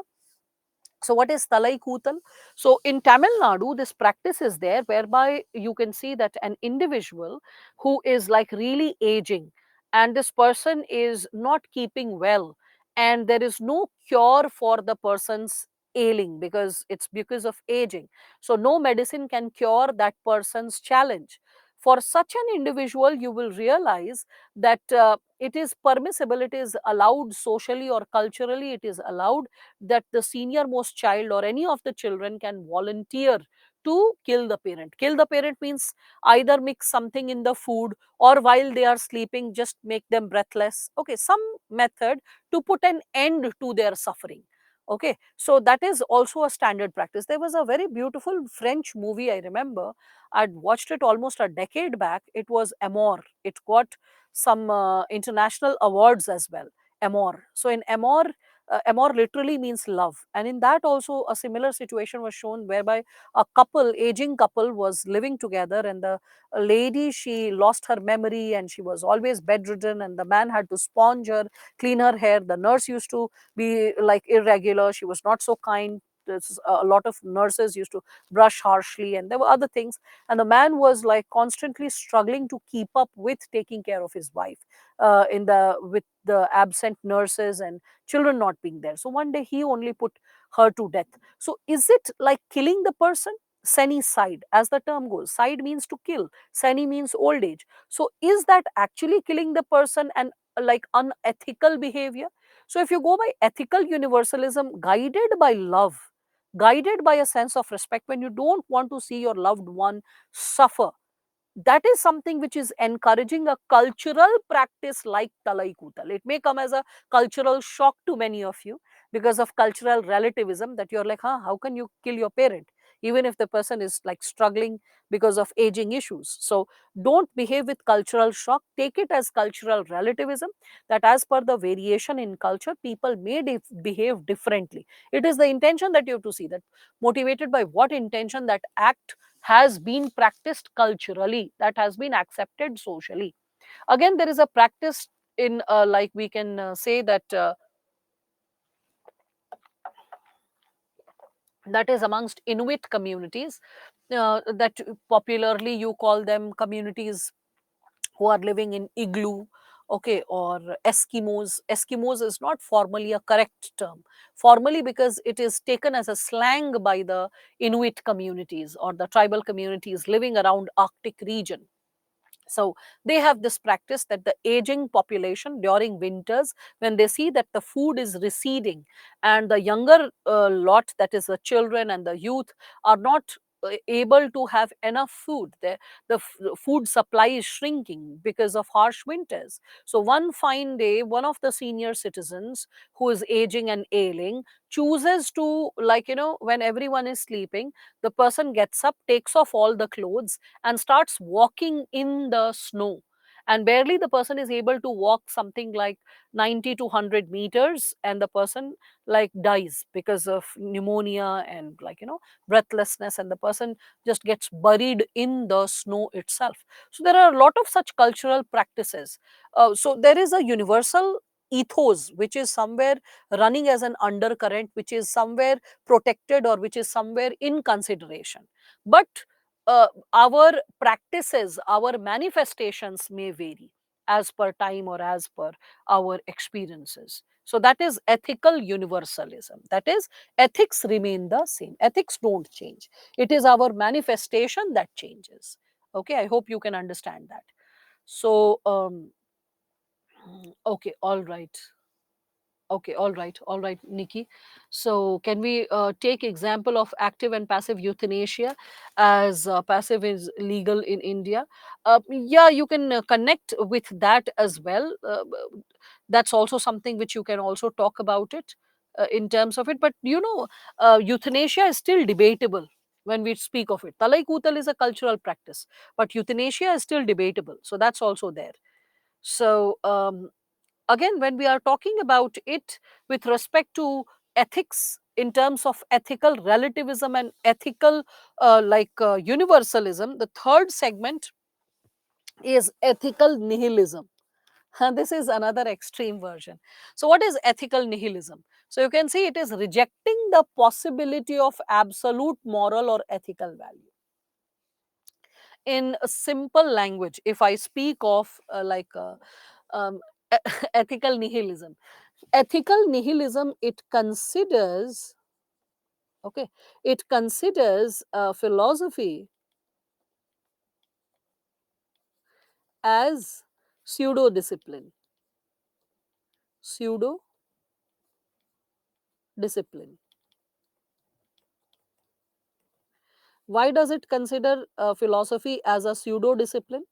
So what is talai kutal? So in Tamil Nadu, this practice is there whereby you can see that an individual who is like really aging, and this person is not keeping well, and there is no cure for the person's ailing because it's because of aging. So no medicine can cure that person's challenge. For such an individual, you will realize that it is permissible, it is allowed socially or culturally, it is allowed that the senior most child or any of the children can volunteer to kill the parent. Kill the parent means either mix something in the food, or while they are sleeping just make them breathless. Okay, some method to put an end to their suffering. Okay, so that is also a standard practice. There was a very beautiful French movie, I remember. I'd watched it almost a decade back. It was Amour. It got some international awards as well. Amour. So in Amour, amor literally means love, and in that also a similar situation was shown whereby a couple, aging couple, was living together, and the lady, she lost her memory and she was always bedridden, and the man had to sponge her, clean her hair. The nurse used to be like irregular, she was not so kind. A lot of nurses used to brush harshly, and there were other things, and the man was like constantly struggling to keep up with taking care of his wife in the with the absent nurses and children not being there. So one day he only put her to death. So is it like killing the person? Seni side, as the term goes. Side means to kill. Seni means old age. So is that actually killing the person and like unethical behavior? So if you go by ethical universalism, guided by love, guided by a sense of respect, when you don't want to see your loved one suffer, that is something which is encouraging a cultural practice like talai kutal. It may come as a cultural shock to many of you because of cultural relativism, that you're like, huh, how can you kill your parent even if the person is like struggling because of aging issues? So don't behave with cultural shock, take it as cultural relativism, that as per the variation in culture, people may behave differently. It is the intention that you have to see, that motivated by what intention that act has been practiced culturally, that has been accepted socially. Again, there is a practice in like we can say that that is amongst Inuit communities, that popularly you call them communities who are living in igloo, okay, or Eskimos. Eskimos is not formally a correct term, formally, because it is taken as a slang by the Inuit communities or the tribal communities living around Arctic region. So they have this practice that the aging population during winters, when they see that the food is receding and the younger lot, that is the children and the youth, are not able to have enough food. The food supply is shrinking because of harsh winters. So one fine day, one of the senior citizens who is aging and ailing chooses to, like, when everyone is sleeping, the person gets up, takes off all the clothes, and starts walking in the snow. And barely the person is able to walk something like 90 to 100 meters, and the person like dies because of pneumonia and, like, breathlessness, and the person just gets buried in the snow itself. So there are a lot of such cultural practices. So there is a universal ethos which is somewhere running as an undercurrent, which is somewhere protected, or which is somewhere in consideration. But our practices, our manifestations may vary as per time or as per our experiences. So that is ethical universalism. That is, ethics remain the same. Ethics don't change. It is our manifestation that changes. Okay, I hope you can understand that. So, okay, all right. Okay, all right, Nikki. So, can we take example of active and passive euthanasia, as passive is legal in India? Yeah, you can connect with that as well. That's also something which you can also talk about it in terms of it. But euthanasia is still debatable when we speak of it. Talai Kutal is a cultural practice, but euthanasia is still debatable. So that's also there. So again, when we are talking about it with respect to ethics in terms of ethical relativism and ethical universalism, the third segment is ethical nihilism. This is another extreme version. So what is ethical nihilism? So you can see it is rejecting the possibility of absolute moral or ethical value. In a simple language, if I speak of um, ethical nihilism, ethical nihilism, it considers, okay, it considers philosophy as pseudo discipline. Pseudo discipline. Why does it consider philosophy as a pseudo discipline?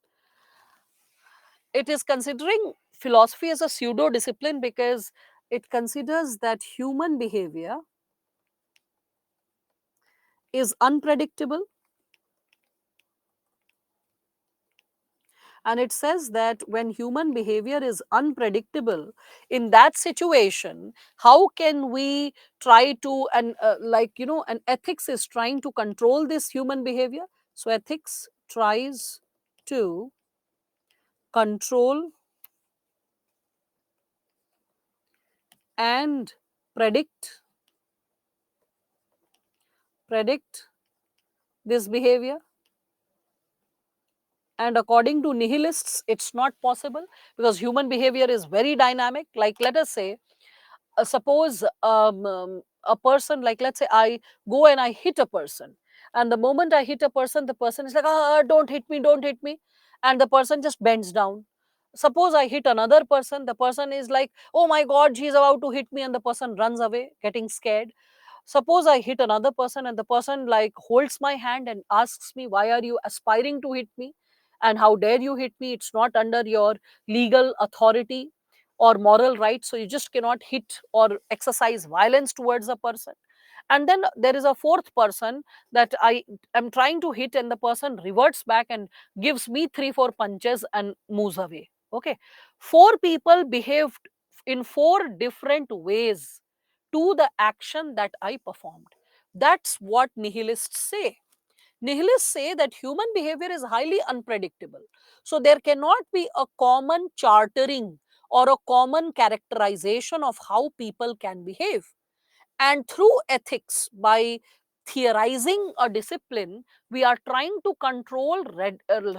It is considering philosophy as a pseudo discipline because it considers that human behavior is unpredictable, and it says that when human behavior is unpredictable, in that situation, how can we try to, and and ethics is trying to control this human behavior. So ethics tries to control and predict this behavior. And according to nihilists, it's not possible because human behavior is very dynamic. Like, let us say, suppose a person, like, let's say I go and I hit a person, and the moment I hit a person, the person is like, don't hit me, don't hit me, and the person just bends down. Suppose I hit another person, the person is like, oh my god, she's about to hit me, and the person runs away getting scared. Suppose I hit another person and the person like holds my hand and asks me, why are you aspiring to hit me, and how dare you hit me, it's not under your legal authority or moral right, so you just cannot hit or exercise violence towards a person. And then there is a fourth person that I am trying to hit, and the person reverts back and gives me 3 4 punches and moves away. Okay, four people behaved in four different ways to the action that I performed. That's what nihilists say. Nihilists say that human behavior is highly unpredictable. So there cannot be a common chartering or a common characterization of how people can behave. And through ethics, by theorizing a discipline, we are trying to control,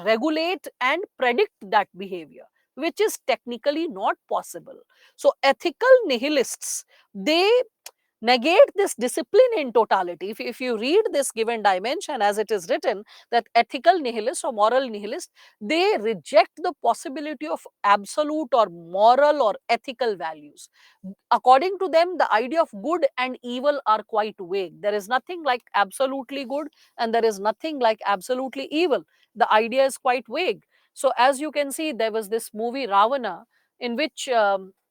regulate, and predict that behavior, which is technically not possible. So ethical nihilists, they negate this discipline in totality. If you read this given dimension as it is written, that ethical nihilist or moral nihilist, they reject the possibility of absolute or moral or ethical values. According to them, the idea of good and evil are quite vague. There is nothing like absolutely good and there is nothing like absolutely evil. The idea is quite vague. So as you can see, there was this movie Ravana, in which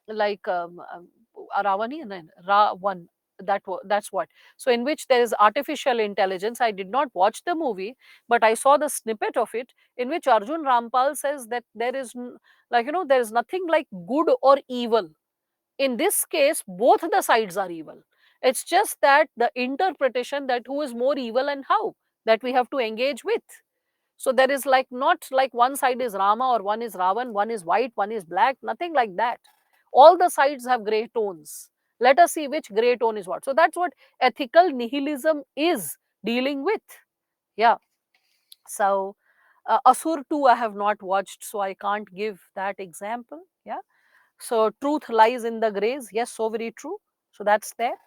like Ravani and Ravan, that's what. So in which there is artificial intelligence. I did not watch the movie, but I saw the snippet of it, in which Arjun Rampal says that there is like, there is nothing like good or evil. In this case, both the sides are evil. It's just that the interpretation, that who is more evil and how, that we have to engage with. So there is like, not like one side is Rama or one is Ravan, one is white, one is black, nothing like that. All the sides have gray tones. Let us see which gray tone is what. So that's what ethical nihilism is dealing with. Yeah. So Asur 2 I have not watched, so I can't give that example. Yeah. So truth lies in the grays. Yes, so very true. So that's there.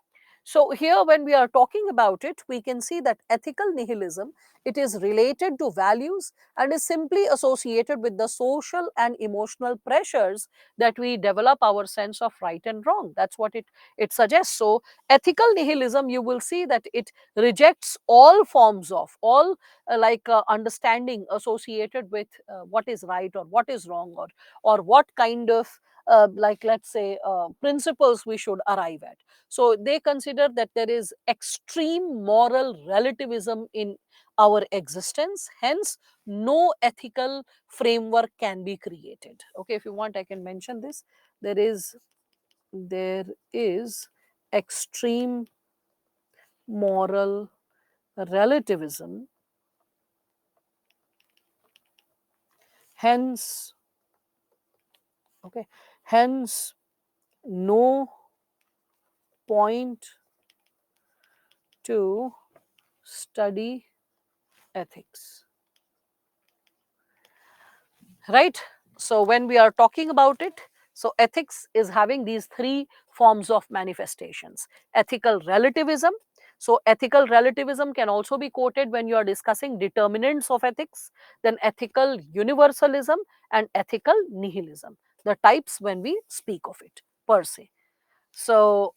So here, when we are talking about it, we can see that ethical nihilism, it is related to values and is simply associated with the social and emotional pressures that we develop our sense of right and wrong. That's what it suggests. So ethical nihilism, you will see that it rejects all forms of, all understanding associated with what is right or what is wrong, or what kind of let's say principles we should arrive at. So they consider that there is extreme moral relativism in our existence, hence no ethical framework can be created. Okay, if you want, I can mention this. There is extreme moral relativism, hence, okay, hence no point to study ethics. Right? So when we are talking about it, so ethics is having these three forms of manifestations. Ethical relativism. So ethical relativism can also be quoted when you are discussing determinants of ethics. Then ethical universalism and ethical nihilism, the types when we speak of it per se. So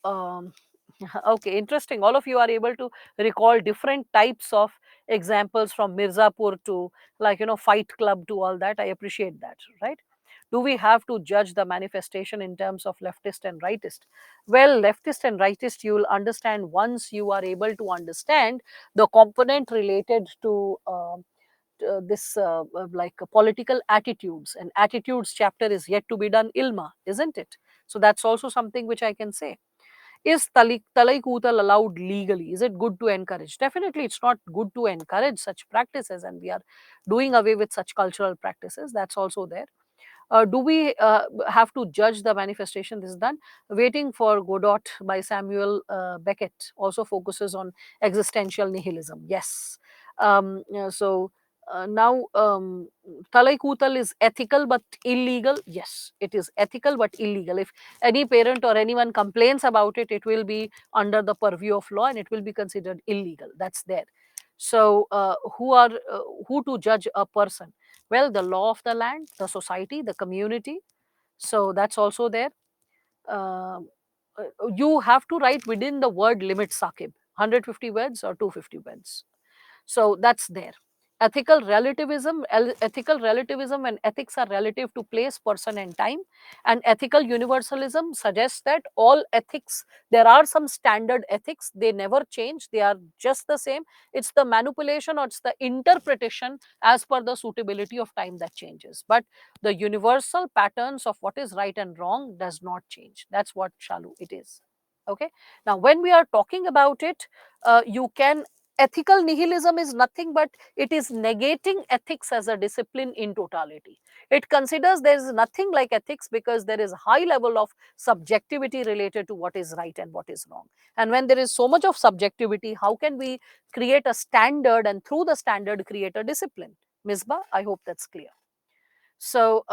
okay, interesting. All of you are able to recall different types of examples, from Mirzapur to, like, Fight Club to all that. I appreciate that, right? Do we have to judge the manifestation in terms of leftist and rightist? Well, leftist and rightist, you will understand once you are able to understand the component related to this political attitudes, and attitudes chapter is yet to be done, Ilma, isn't it? So that's also something which I can say. Is talai kutal allowed legally? Is it good to encourage? Definitely, it's not good to encourage such practices, and we are doing away with such cultural practices. That's also there. Do we have to judge the manifestation? This is done. Waiting for Godot by Samuel Beckett also focuses on existential nihilism. Yes. So now, Talai Kutal is ethical but illegal. Yes, it is ethical but illegal. If any parent or anyone complains about it, it will be under the purview of law and it will be considered illegal. That's there. So who to judge a person? Well, the law of the land, the society, the community. So that's also there. Um, you have to write within the word limit, Saqib, 150 words or 250 words. So that's there. Ethical relativism and ethics are relative to place, person, and time. And ethical universalism suggests that all ethics, there are some standard ethics, they never change, they are just the same. It's the manipulation or it's the interpretation as per the suitability of time that changes. But the universal patterns of what is right and wrong does not change. That's what Shalu it is. Okay. Now, when we are talking about it, you can ethical nihilism is nothing but it is negating ethics as a discipline in totality. It considers there is nothing like ethics because there is high level of subjectivity related to what is right and what is wrong. And when there is so much of subjectivity, how can we create a standard and through the standard create a discipline? Misbah, I hope that's clear. So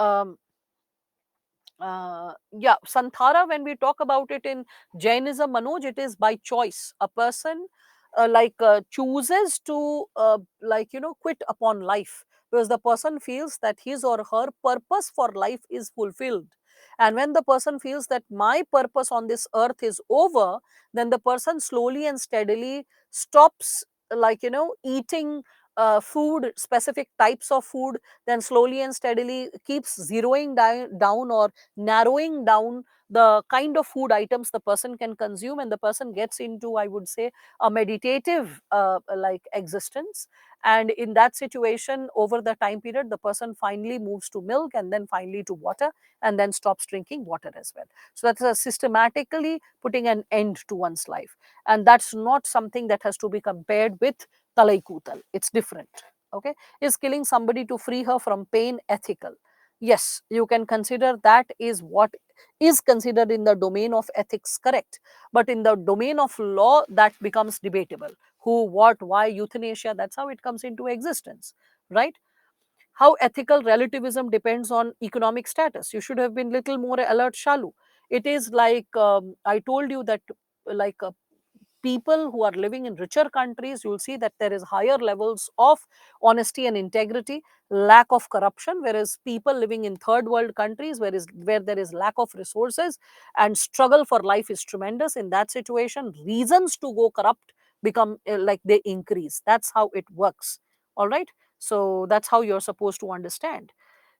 Yeah, Santhara, when we talk about it in Jainism, Manoj, it is by choice. A person chooses to quit upon life, because the person feels that his or her purpose for life is fulfilled. And when the person feels that my purpose on this earth is over, then the person slowly and steadily stops, eating food, specific types of food, then slowly and steadily keeps zeroing down or narrowing down the kind of food items the person can consume, and the person gets into, I would say, a meditative existence. And in that situation, over the time period, the person finally moves to milk, and then finally to water, and then stops drinking water as well. So that's a systematically putting an end to one's life, and that's not something that has to be compared with talai kutal. It's different. Okay, is killing somebody to free her from pain ethical? Yes, you can consider that is what is considered in the domain of ethics, correct. But in the domain of law, that becomes debatable. Who, what, why, euthanasia, that's how it comes into existence, right? How ethical relativism depends on economic status. You should have been little more alert, Shalu. It is like, I told you that, like people who are living in richer countries, you'll see that there is higher levels of honesty and integrity, lack of corruption, whereas people living in third world countries, where there is lack of resources and struggle for life is tremendous. In that situation, reasons to go corrupt become they increase. That's how it works. All right, so that's how you're supposed to understand.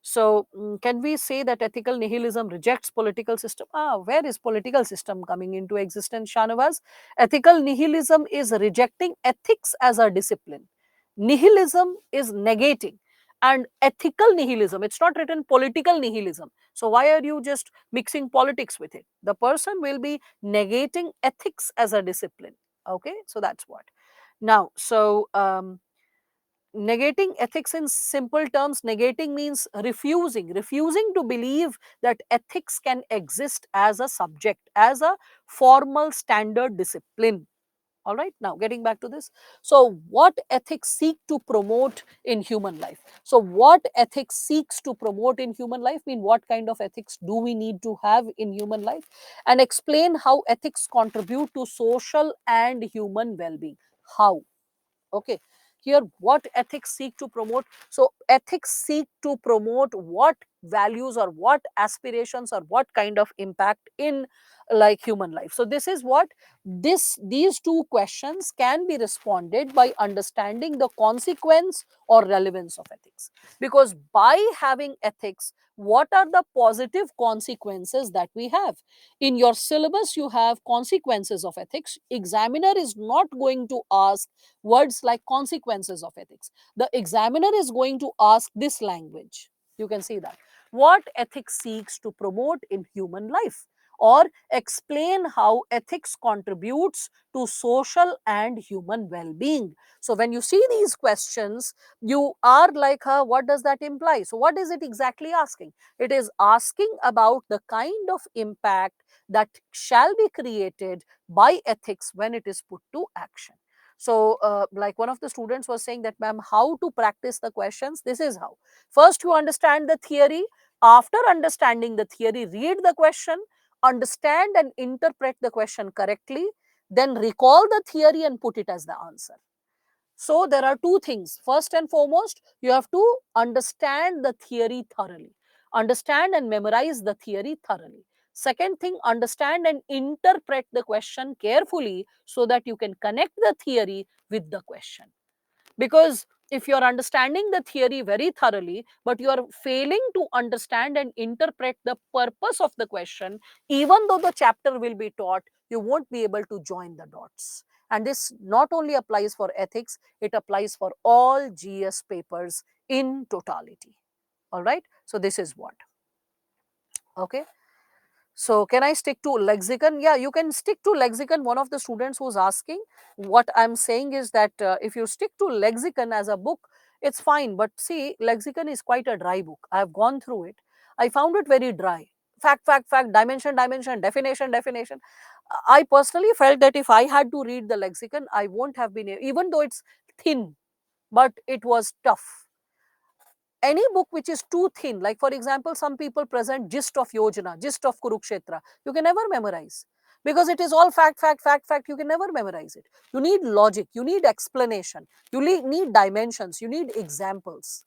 So, can we say that ethical nihilism rejects political system? Where is political system coming into existence, Shanavas? Ethical nihilism is rejecting ethics as a discipline. Nihilism is negating. And ethical nihilism, it's not written political nihilism. So, why are you just mixing politics with it? The person will be negating ethics as a discipline. Okay, so that's what. Now, so negating ethics in simple terms, negating means refusing to believe that ethics can exist as a subject, as a formal standard discipline. All right, now getting back to this. So what ethics seek to promote in human life? So what ethics seeks to promote in human life mean, what kind of ethics do we need to have in human life, and explain how ethics contribute to social and human well-being. How? Okay, here what ethics seek to promote? So ethics seek to promote what values or what aspirations or what kind of impact in human life. So this is what these two questions can be responded by understanding the consequence or relevance of ethics. Because by having ethics, what are the positive consequences that we have? In your syllabus you have consequences of ethics. Examiner is not going to ask words like consequences of ethics. The examiner is going to ask this language. You can see that. What ethics seeks to promote in human life, or explain how ethics contributes to social and human well-being. So when you see these questions, you are like, what does that imply? So what is it exactly asking? It is asking about the kind of impact that shall be created by ethics when it is put to action. So, like one of the students was saying that, ma'am, how to practice the questions? This is how. First, you understand the theory. After understanding the theory, read the question, understand and interpret the question correctly, then recall the theory and put it as the answer. So, there are two things. First and foremost, you have to understand the theory thoroughly, understand and memorize the theory thoroughly. Second thing, understand and interpret the question carefully so that you can connect the theory with the question. Because if you are understanding the theory very thoroughly, but you are failing to understand and interpret the purpose of the question, even though the chapter will be taught, you won't be able to join the dots. And this not only applies for ethics, it applies for all GS papers in totality. All right. So this is what. Okay. So can I stick to lexicon? Yeah, you can stick to lexicon. One of the students who's asking, what I'm saying is that if you stick to lexicon as a book, it's fine. But see, lexicon is quite a dry book. I've gone through it. I found it very dry. Fact, dimension, dimension, definition, definition. I personally felt that if I had to read the lexicon, I won't have been, even though it's thin, but it was tough. any book which is too thin, like for example, some people present gist of Yojana, gist of Kurukshetra, you can never memorize, because it is all fact, fact, fact, fact. You can never memorize it. You need logic, you need explanation, you need dimensions, you need examples,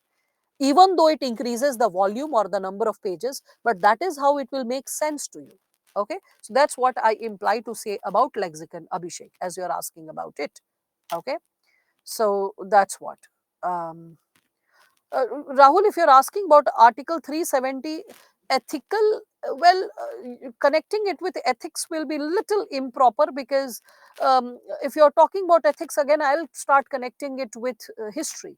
even though it increases the volume or the number of pages, but that is how it will make sense to you. Okay, so that's what I imply to say about lexicon, Abhishek, as you're asking about it. Okay, so that's what. um, Rahul, if you're asking about Article 370 ethical, connecting it with ethics will be little improper, because if you're talking about ethics again, I'll start connecting it with history,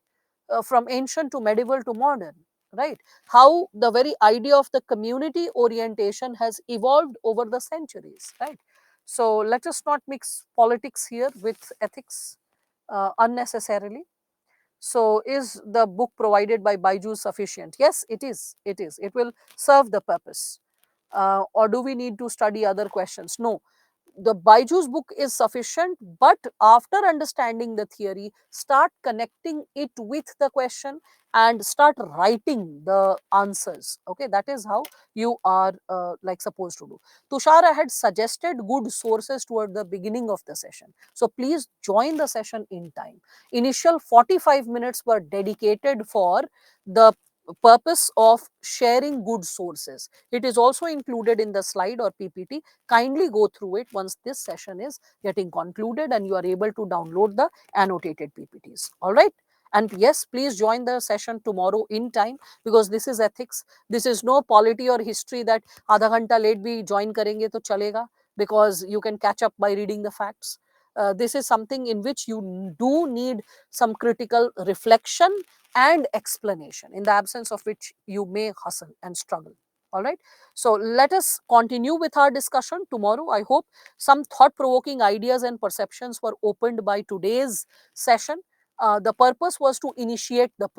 from ancient to medieval to modern, right? How the very idea of the community orientation has evolved over the centuries, right? So let us not mix politics here with ethics unnecessarily. So is the book provided by Byju's sufficient? Yes, it is. It is. It will serve the purpose. Or do we need to study other questions? No, the Byju's book is sufficient, but after understanding the theory, start connecting it with the question and start writing the answers. Okay, that is how you are like supposed to do. Tushara had suggested good sources toward the beginning of the session, so please join the session in time. Initial 45 minutes were dedicated for the purpose of sharing good sources. It is also included in the slide or PPT. Kindly go through it once this session is getting concluded and you are able to download the annotated PPTs. All right. And yes, please join the session tomorrow in time, because this is ethics. This is no polity or history that आधा घंटा late भी join करेंगे तो चलेगा, because you can catch up by reading the facts. This is something in which you do need some critical reflection and explanation, in the absence of which you may hustle and struggle. All right. So let us continue with our discussion tomorrow. I hope some thought-provoking ideas and perceptions were opened by today's session. The purpose was to initiate the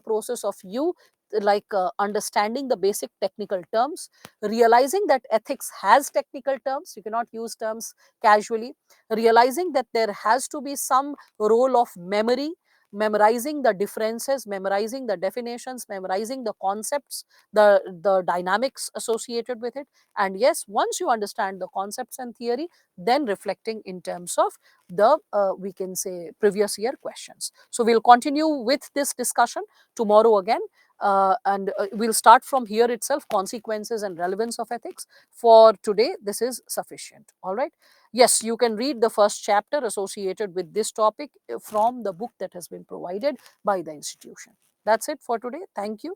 process of you, like understanding the basic technical terms, realizing that ethics has technical terms, you cannot use terms casually, realizing that there has to be some role of memory, memorizing the differences, memorizing the definitions, memorizing the concepts, the dynamics associated with it. And yes, once you understand the concepts and theory, then reflecting in terms of the we can say previous year questions. So we'll continue with this discussion tomorrow again. And we'll start from here itself, consequences and relevance of ethics. For today, this is sufficient. All right. Yes, you can read the first chapter associated with this topic from the book that has been provided by the institution. That's it for today. Thank you.